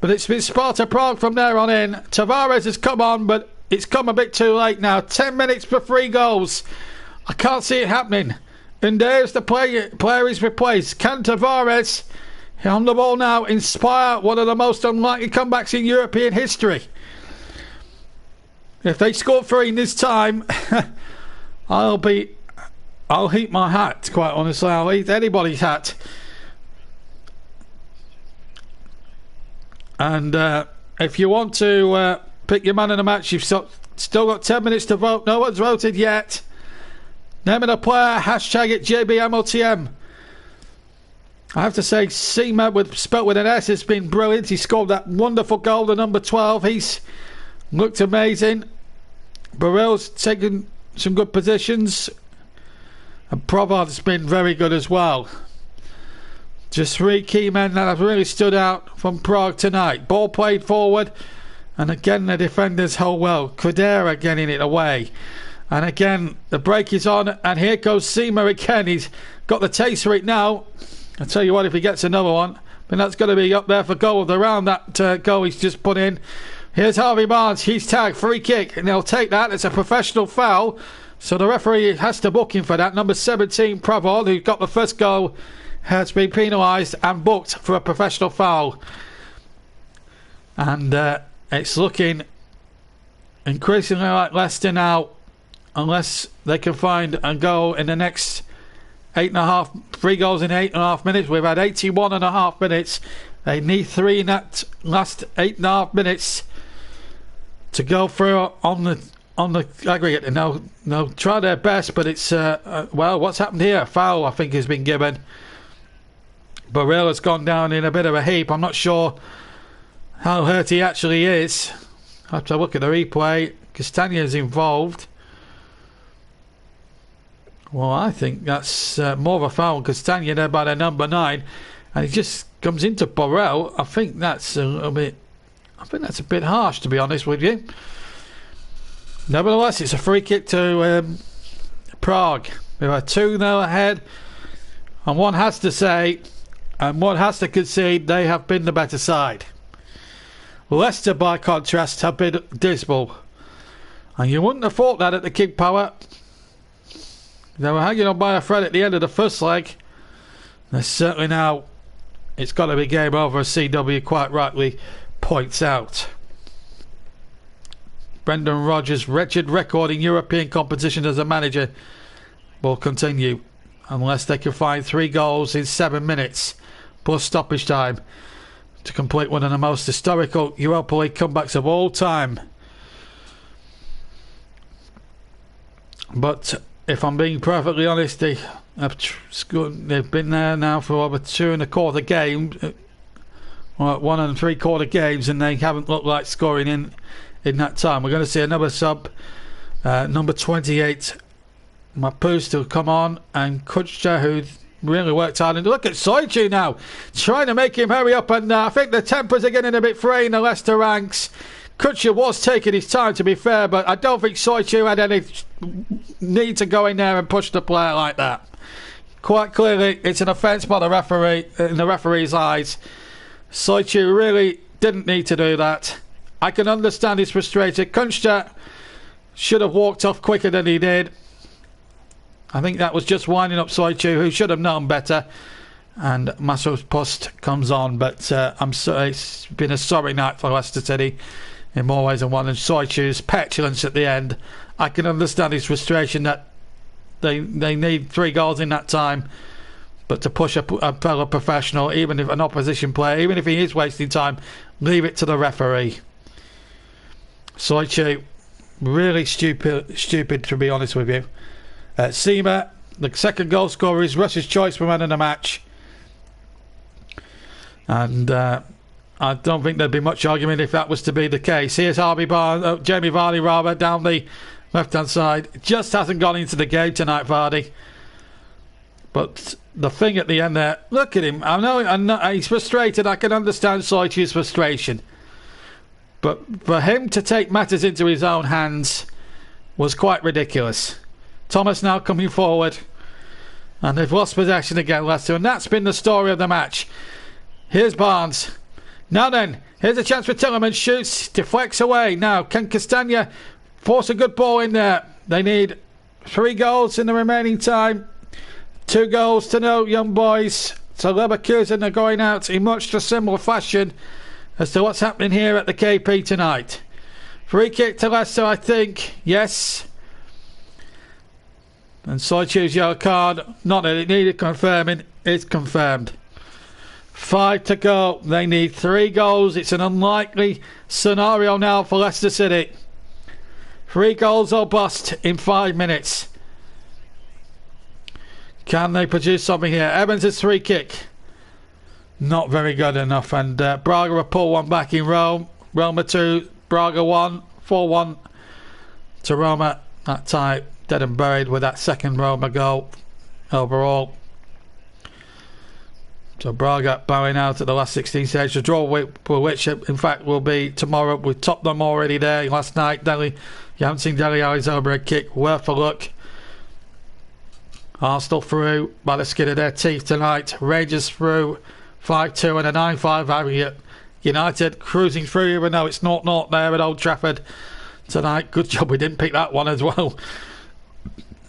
but it's been Sparta Prague from there on in. Tavares has come on, but it's come a bit too late now. 10 minutes for 3 goals. I can't see it happening. And there's the player he's replaced. Can Tavares, on the ball now, inspire one of the most unlikely comebacks in European history? If they score 3 in this time, I'll heat my hat, quite honestly. I'll eat anybody's hat. And if you want to pick your man of the match, you've still got 10 minutes to vote. No one's voted yet. Name of the player, hashtag it JBMLTM. I have to say, Seema, spelt with an S, has been brilliant. He scored that wonderful goal, the number 12. He's looked amazing. Burrell's taken some good positions. And Provard's been very good as well. Just 3 key men that have really stood out from Prague tonight. Ball played forward, and again the defenders hold well. Kudera getting it away. And again, the break is on, and here goes Seamer again. He's got the taste for it now. I'll tell you what, if he gets another one, then that's going to be up there for goal of the round, that goal he's just put in. Here's Harvey Barnes. He's tagged, free kick, and they'll take that. It's a professional foul, so the referee has to book him for that. Number 17, Pravol, who got the first goal, has been penalised and booked for a professional foul. And it's looking increasingly like Leicester now, unless they can find a goal in the next 3 goals in 8.5 minutes. We've had 81.5 minutes. They need 3 in that last 8.5 minutes to go through on the aggregate, and they'll try their best. But it's well, what's happened here? A foul, I think, has been given. Barella's gone down in a bit of a heap. I'm not sure how hurt he actually is. I have to look at the replay. Castagne's involved. Well, I think that's more of a foul. Castagne there by the number 9, and he just comes into Borrell. I think that's a bit harsh, to be honest with you. Nevertheless, it's a free kick to Prague. We are 2-0 ahead, and one has to say, and one has to concede, they have been the better side. Leicester, by contrast, have been dismal, and you wouldn't have thought that at the King Power. They were hanging on by a thread at the end of the first leg. They're certainly now, it's got to be game over, as CW quite rightly points out. Brendan Rodgers' wretched record in European competition as a manager will continue unless they can find 3 goals in 7 minutes plus stoppage time to complete one of the most historical Europa League comebacks of all time. But if I'm being perfectly honest, they've been there now for over 2 1/4 games, or 1 3/4 games, and they haven't looked like scoring in that time. We're going to see another sub, number 28, Mapus, to come on, and Kuchta, who really worked hard. And look at Soichi now, trying to make him hurry up, and I think the tempers are getting a bit frayed in the Leicester ranks. Kutcher was taking his time, to be fair, but I don't think Soichi had any need to go in there and push the player like that. Quite clearly, it's an offence by the referee, in the referee's eyes. Soichi really didn't need to do that. I can understand he's frustrated. Kunstad should have walked off quicker than he did. I think that was just winding up Soichi, who should have known better. And Massos Post comes on, but I'm sorry, it's been a sorry night for Leicester City in more ways than one. And Soichi's petulance at the end, I can understand his frustration that they need 3 goals in that time, but to push a fellow professional, even if an opposition player, even if he is wasting time, leave it to the referee. Soichi, really stupid to be honest with you. Seamer, the second goal scorer, is Russ's choice for man of the match. And I don't think there'd be much argument if that was to be the case. Here's Jamie Vardy rather, down the left-hand side. Just hasn't gone into the game tonight, Vardy. But the thing at the end there, look at him. I know he's frustrated. I can understand Soichi's frustration. But for him to take matters into his own hands was quite ridiculous. Thomas now coming forward. And they've lost possession again, Leicester. And that's been the story of the match. Here's Barnes. Now then, here's a chance for Tillman. Shoots, deflects away. Now, can Castagna force a good ball in there? They need 3 goals in the remaining time. 2 goals to no, young boys. So Leverkusen are going out in much the similar fashion as to what's happening here at the KP tonight. Free kick to Leicester, I think. Yes. And Soichi's yellow card, not that it needed confirming, it's confirmed. 5 to go. They need 3 goals. It's an unlikely scenario now for Leicester City. 3 goals or bust in 5 minutes. Can they produce something here? Evans' free kick. Not very good enough. And Braga will pull one back in Rome. Roma 2, Braga 1. 4-1 to Roma. That tie dead and buried with that second Roma goal overall. So Braga bowing out at the last 16 stage. The draw which in fact will be tomorrow. We've topped them already there last night. Delhi, you haven't seen Delhi Ali's overhead kick. Worth a look. Arsenal through by the skin of their teeth tonight. Rangers through 5-2 and a 9-5 aggregate. United cruising through even though it's 0-0 there at Old Trafford tonight. Good job we didn't pick that one as well.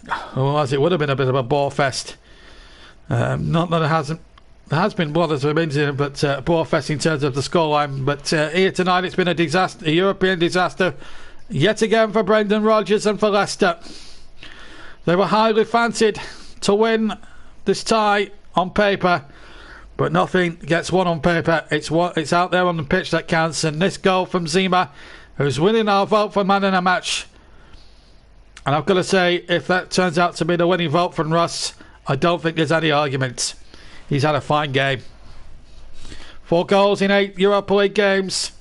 Otherwise it would have been a bit of a bore fest. Not that there has been blood as we've been in, but bore fest in terms of the scoreline. But here tonight it's been a disaster, a European disaster yet again for Brendan Rodgers and for Leicester. They were highly fancied to win this tie on paper, but nothing gets won on paper. It's out there on the pitch that counts. And this goal from Zima, who's winning our vote for man in a match. And I've got to say, if that turns out to be the winning vote from Russ, I don't think there's any argument. He's had a fine game. 4 goals in 8 Europa League games.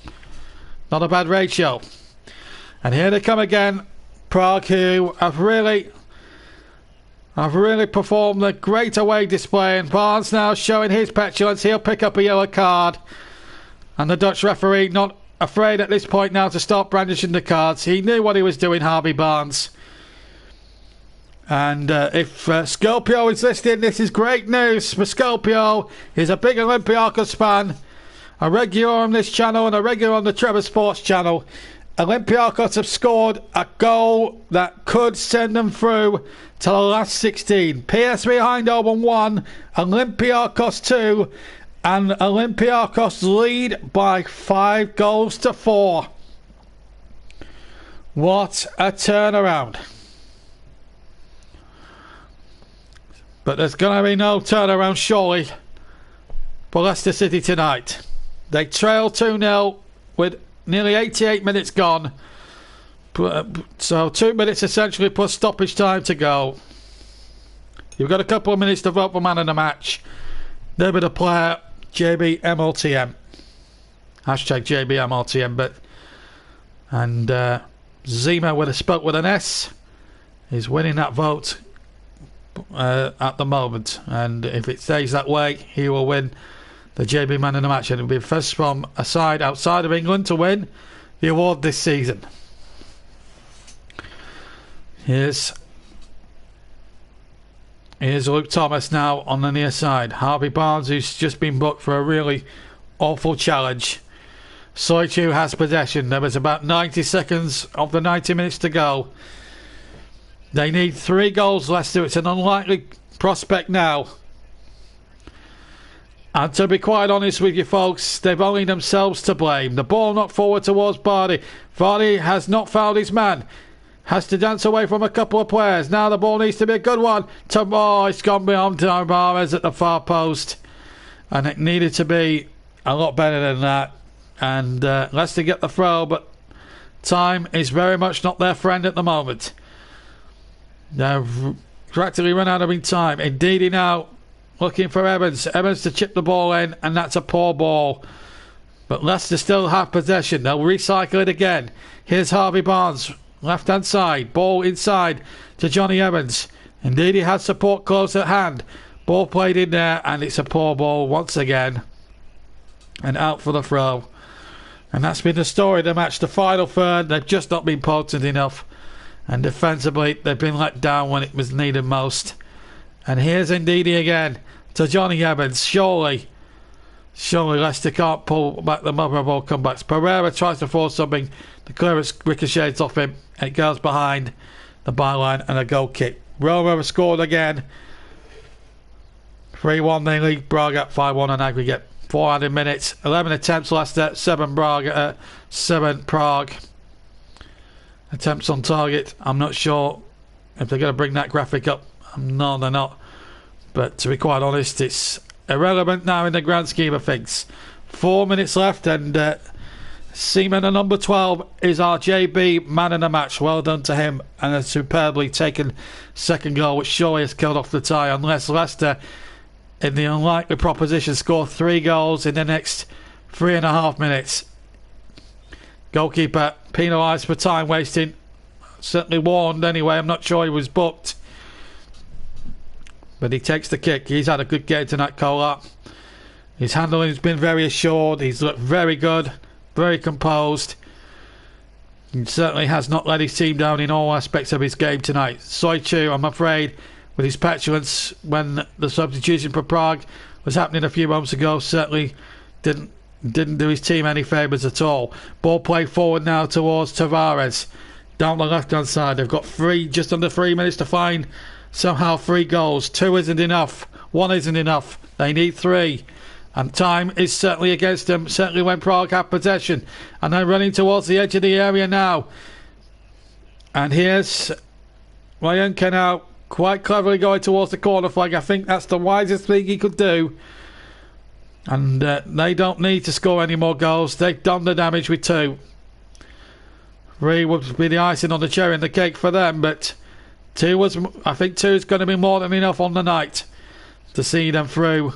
Not a bad ratio. And here they come again. Prague, who have really performed a great away display. And Barnes now showing his petulance. He'll pick up a yellow card. And the Dutch referee not afraid at this point now to start brandishing the cards. He knew what he was doing, Harvey Barnes. And if Scorpio is listening, this is great news for Scorpio. He's a big Olympiacos fan, a regular on this channel and a regular on the Trevor Sports channel. Olympiacos have scored a goal that could send them through to the last 16. PSV Eindhoven 1, Olympiacos 2, and Olympiacos lead by 5-4. What a turnaround. But there's going to be no turnaround, surely, for Leicester City tonight. They trail 2-0 with nearly 88 minutes gone. So 2 minutes essentially plus stoppage time to go. You've got a couple of minutes to vote for man of the match. There be the player, JBMLTM. Hashtag JBMLTM. And Zima with a spelt with an S is winning that vote at the moment, and if it stays that way, he will win the JB Man in the Match, and it'll be first from a side outside of England to win the award this season. Here's Luke Thomas now on the near side. Harvey Barnes, who's just been booked for a really awful challenge. Soichu has possession. There was about 90 seconds of the 90 minutes to go. They need 3 goals, Leicester. It's an unlikely prospect now. And to be quite honest with you folks, they've only themselves to blame. The ball knocked forward towards Vardy. Vardy has not fouled his man. Has to dance away from a couple of players. Now the ball needs to be a good one. It's gone beyond Tavares at the far post. And it needed to be a lot better than that. And Leicester get the throw, but time is very much not their friend at the moment. They've practically run out of time. Indeed, now looking for Evans. Evans to chip the ball in, and that's a poor ball. But Leicester still have possession. They'll recycle it again. Here's Harvey Barnes, left-hand side. Ball inside to Johnny Evans. Indeed, he has support close at hand. Ball played in there, and it's a poor ball once again. And out for the throw. And that's been the story of the match. The final third, they've just not been potent enough. And defensively, they've been let down when it was needed most. And here's Ndidi again to Johnny Evans. Surely Leicester can't pull back the mother of all comebacks. Pereira tries to force something. The clearance ricochets off him. It goes behind the byline and a goal kick. Roma have scored again. 3-1 they lead Braga, 5-1 on aggregate. 400 minutes, 11 attempts Leicester, 7 Prague. Attempts on target. I'm not sure if they're going to bring that graphic up. No, they're not. But to be quite honest, it's irrelevant now in the grand scheme of things. 4 minutes left, and Seaman, the number 12, is our JB man in the match. Well done to him, and a superbly taken second goal, which surely has killed off the tie, unless Leicester, in the unlikely proposition, score 3 goals in the next 3.5 minutes. Goalkeeper penalised for time wasting. Certainly warned anyway. I'm not sure he was booked. But he takes the kick. He's had a good game tonight, Kolar. His handling has been very assured. He's looked very good, very composed. He certainly has not let his team down in all aspects of his game tonight. Soichu, I'm afraid, with his petulance when the substitution for Prague was happening a few moments ago, certainly didn't do his team any favours at all. Ball play forward now towards Tavares. Down the left-hand side, they've got just under 3 minutes to find somehow 3 goals. 2 isn't enough. 1 isn't enough. They need 3. And time is certainly against them, certainly when Prague have possession. And they're running towards the edge of the area now. And here's Ryanka now quite cleverly going towards the corner flag. I think that's the wisest thing he could do. And they don't need to score any more goals. They've done the damage with 2. 3 would be the icing on the cherry and the cake for them, but I think 2 is going to be more than enough on the night to see them through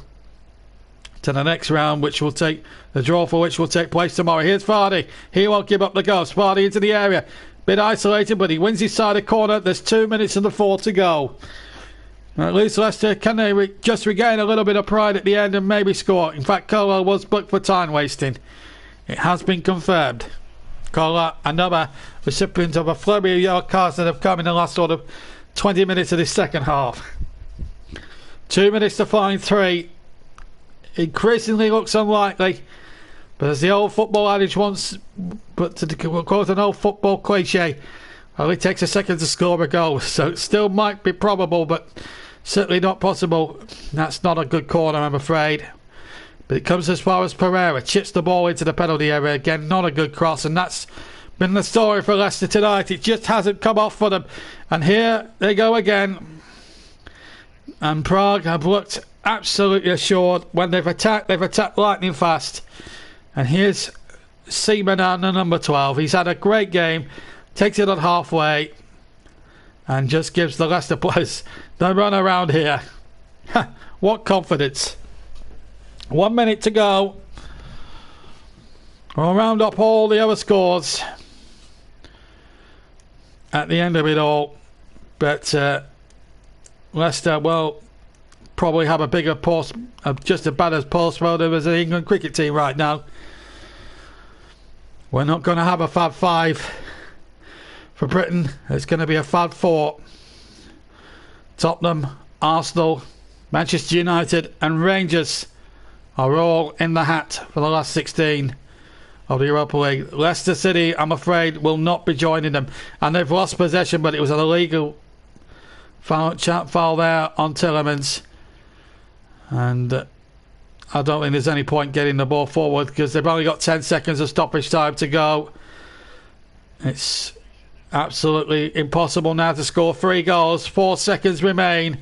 to the next round, which will take the draw for which will take place tomorrow. Here's Vardy. He won't give up the ghost. Vardy into the area. Bit isolated, but he wins his side of corner. There's 2 minutes and 4 to go. At least Leicester, can they just regain a little bit of pride at the end and maybe score? In fact, Kola was booked for time wasting. It has been confirmed. Kola, another recipient of a flurry of yellow cards that have come in the last sort of 20 minutes of this second half. 2 minutes to find 3. Increasingly looks unlikely, but as the old football adage once, but to quote an old football cliche, it only takes a second to score a goal, so it still might be probable, but certainly not possible. That's not a good corner, I'm afraid. But it comes as far as Pereira chips the ball into the penalty area again. Not a good cross, and that's been the story for Leicester tonight. It just hasn't come off for them, and here they go again. And Prague have looked absolutely assured. When they've attacked lightning fast. And here's Seaman on the number 12. He's had a great game, takes it on halfway, and just gives the Leicester players the run around here. What confidence. 1 minute to go. We'll round up all the other scores at the end of it all. But Leicester will probably have a bigger pulse, just as bad as pulse motive as the England cricket team right now. We're not going to have a Fab 5 for Britain. It's going to be a Fab 4. Tottenham, Arsenal, Manchester United and Rangers are all in the hat for the last 16 of the Europa League. Leicester City, I'm afraid, will not be joining them. And they've lost possession, but it was an illegal foul there on Tillemans. And I don't think there's any point getting the ball forward because they've only got 10 seconds of stoppage time to go. It's absolutely impossible now to score 3 goals. 4 seconds remain.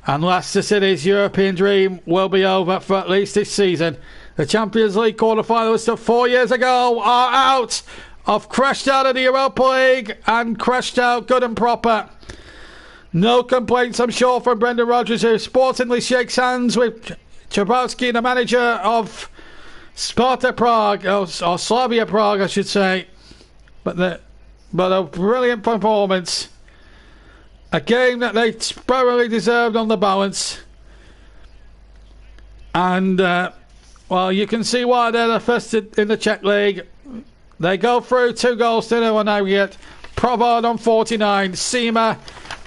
And Leicester City's European dream will be over for at least this season. The Champions League quarter-finalists of 4 years ago are out. Crashed out of the Europa League and crashed out good and proper. No complaints, I'm sure, from Brendan Rodgers, who sportingly shakes hands with Chabowski, the manager of Sparta Prague, or Slavia Prague, I should say. But a brilliant performance. A game that they thoroughly deserved on the balance. And, well, you can see why they're the first in the Czech League. They go through 2 goals to 0 now yet. Provard on 49. Seema,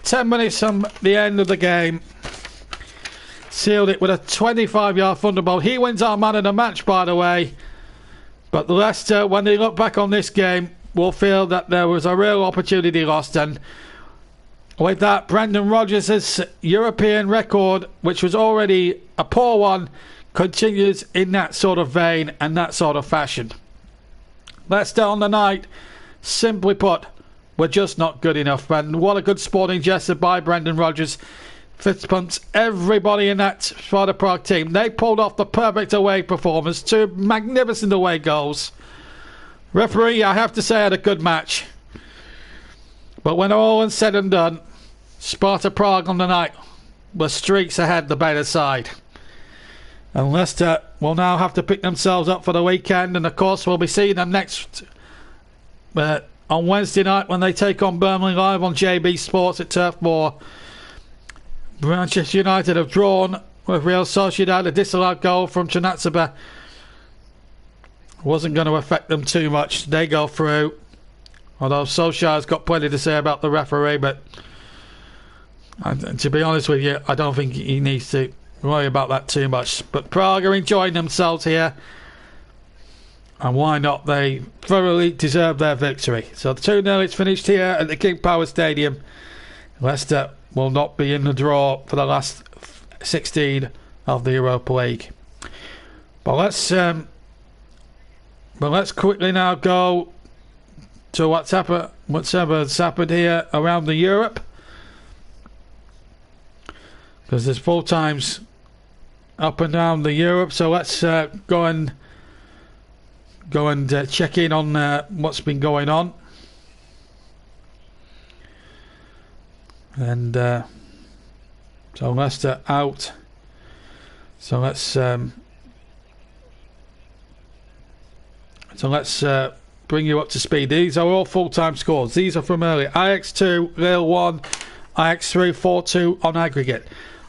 10 minutes from the end of the game, sealed it with a 25-yard thunderbolt. He wins our man of the match, by the way. But Leicester, when they look back on this game, will feel that there was a real opportunity lost. And with that, Brendan Rodgers' European record, which was already a poor one, continues in that sort of vein and that sort of fashion. Leicester on the night, simply put, we're just not good enough. And what a good sporting gesture by Brendan Rodgers. Fitzpumps everybody in that Sparta Prague team. They pulled off the perfect away performance. 2 magnificent away goals. Referee, I have to say, had a good match. But when all is said and done, Sparta Prague on the night were streaks ahead the better side. And Leicester will now have to pick themselves up for the weekend. And of course, we'll be seeing them next on Wednesday night when they take on Burnley live on JB Sports at Turf Moor. Manchester United have drawn with Real Sociedad. A disallowed goal from Chanatsaba wasn't going to affect them too much. They go through. Although Solskjaer's got plenty to say about the referee, but to be honest with you, I don't think he needs to worry about that too much. But Prague are enjoying themselves here. And why not? They thoroughly deserve their victory. So 2-0 is finished here at the King Power Stadium. Leicester will not be in the draw for the last 16 of the Europa League. But let's quickly now go to whatever has happened here around the Europe. Because there's full times up and down the Europe. So let's go and check in on what's been going on. And so Leicester out. So let's bring you up to speed. These are all full-time scores. These are from earlier. Ajax 2, Lille 1, Ajax 3, 4-2 on aggregate.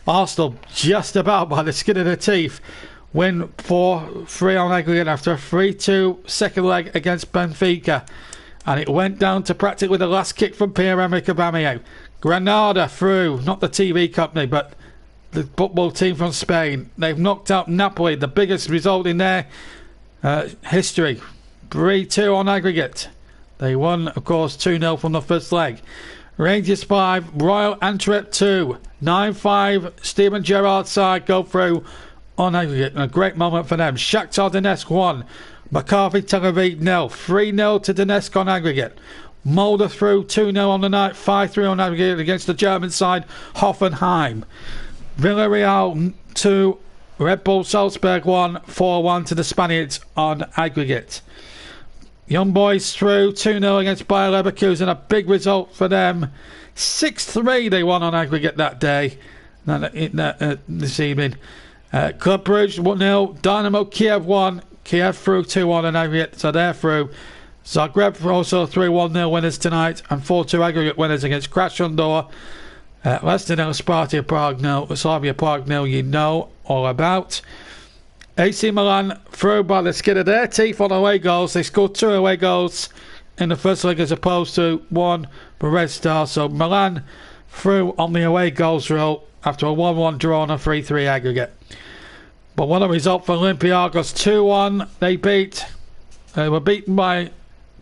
Arsenal just about by the skin of their teeth win 4-3 on aggregate after a 3-2 second leg against Benfica. And it went down to practically the last kick from Pierre-Emerick Aubameyang. Granada through, not the TV company, but the football team from Spain. They've knocked out Napoli, the biggest result in their history. 3-2 on aggregate. They won, of course, 2-0 from the first leg. Rangers 5, Royal Antwerp 2. 9-5, Steven Gerrard's side go through on aggregate. A great moment for them. Shakhtar Donetsk 1. Maccabi Tel Aviv 0. 3-0 to Donetsk on aggregate. Molde through 2-0 on the night. 5-3 on aggregate against the German side, Hoffenheim. Villarreal 2. Red Bull Salzburg 1. 4-1 to the Spaniards on aggregate. Young Boys through 2-0 against Bayer Leverkusen. A big result for them. 6-3 they won on aggregate that day. This evening. Club Brugge 1-0. Dynamo Kiev 1. Kiev through 2-1 on aggregate. So they're through. Zagreb also 3-1-0 winners tonight. And 4-2 aggregate winners against Krasnodar. Leicester 0, Sparta Prague 0. Slavia Prague 0 you know all about. AC Milan through by the skin of their teeth on away goals. They scored 2 away goals in the first leg as opposed to 1 for Red Star. So Milan through on the away goals rule after a 1-1 draw on a 3-3 aggregate. But what a result for Olympiacos. 2-1 they were beaten by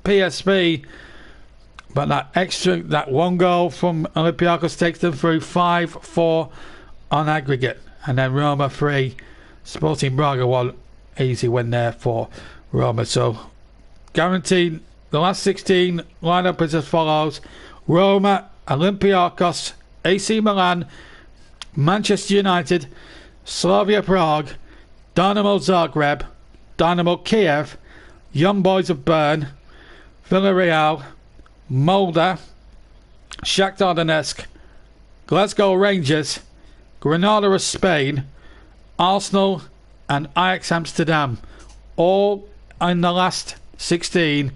PSV. But that one goal from Olympiacos takes them through 5-4 on aggregate. And then Roma 3. Sporting Braga 1, easy win there for Roma. So guaranteed the last 16 lineup is as follows: Roma, Olympiacos, AC Milan, Manchester United, Slavia Prague, Dynamo Zagreb, Dynamo Kiev, Young Boys of Bern, Villarreal, Molde, Shakhtar Donetsk, Glasgow Rangers, Granada of Spain, Arsenal and Ajax Amsterdam, all in the last 16,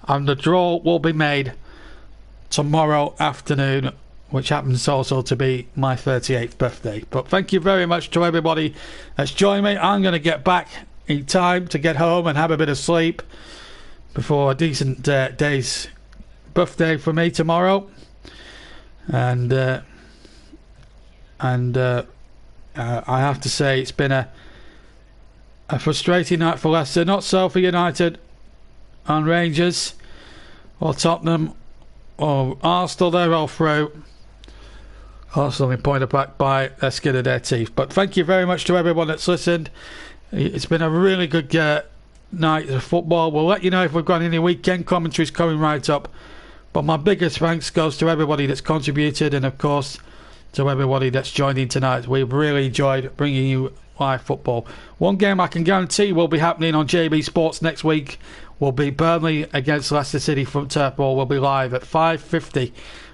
and the draw will be made tomorrow afternoon, which happens also to be my 38th birthday. But thank you very much to everybody that's joined me. I'm going to get back in time to get home and have a bit of sleep before a decent day's birthday for me tomorrow. And I have to say it's been a frustrating night for Leicester. Not so for United and Rangers or Tottenham or Arsenal. They're all through. Arsenal in point of back by the skin of their teeth. But thank you very much to everyone that's listened. It's been a really good night of football. We'll let you know if we've got any weekend commentaries coming right up. But my biggest thanks goes to everybody that's contributed, and of course to everybody that's joined in tonight. We've really enjoyed bringing you live football. One game I can guarantee will be happening on JB Sports next week will be Burnley against Leicester City from Turf Ball. Will be live at 5:50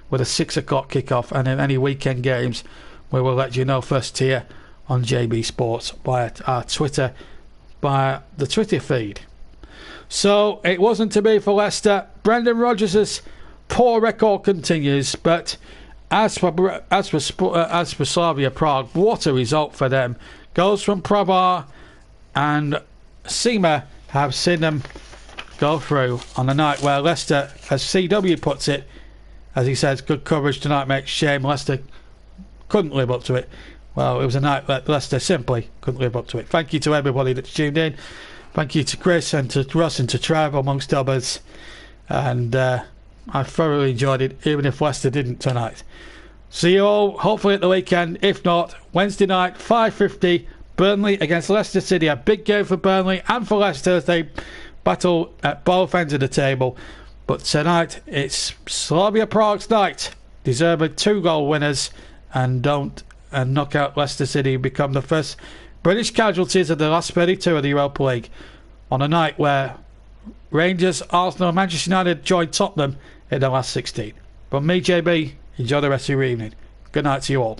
with a 6 o'clock kickoff, and in any weekend games we will let you know first here on JB Sports via our Twitter, via the Twitter feed. So it wasn't to be for Leicester. Brendan Rodgers' poor record continues, but as for Slavia Prague, what a result for them. Goals from Pravar and Sima have seen them go through on a night where Leicester, as CW puts it, as he says, good coverage tonight makes shame. Leicester couldn't live up to it. Well, it was a night that Leicester simply couldn't live up to it. Thank you to everybody that's tuned in. Thank you to Chris and to Russ and to Trev, amongst others. And I thoroughly enjoyed it, even if Leicester didn't tonight. See you all, hopefully at the weekend. If not, Wednesday night, 5:50, Burnley against Leicester City. A big game for Burnley and for Leicester as they battle at both ends of the table. But tonight, it's Slavia Prague's night. Deserved 2-goal winners and knock out Leicester City, become the first British casualties of the last 32 of the Europa League. On a night where Rangers, Arsenal and Manchester United joined Tottenham in the last 16. From me, JB, enjoy the rest of your evening. Good night to you all.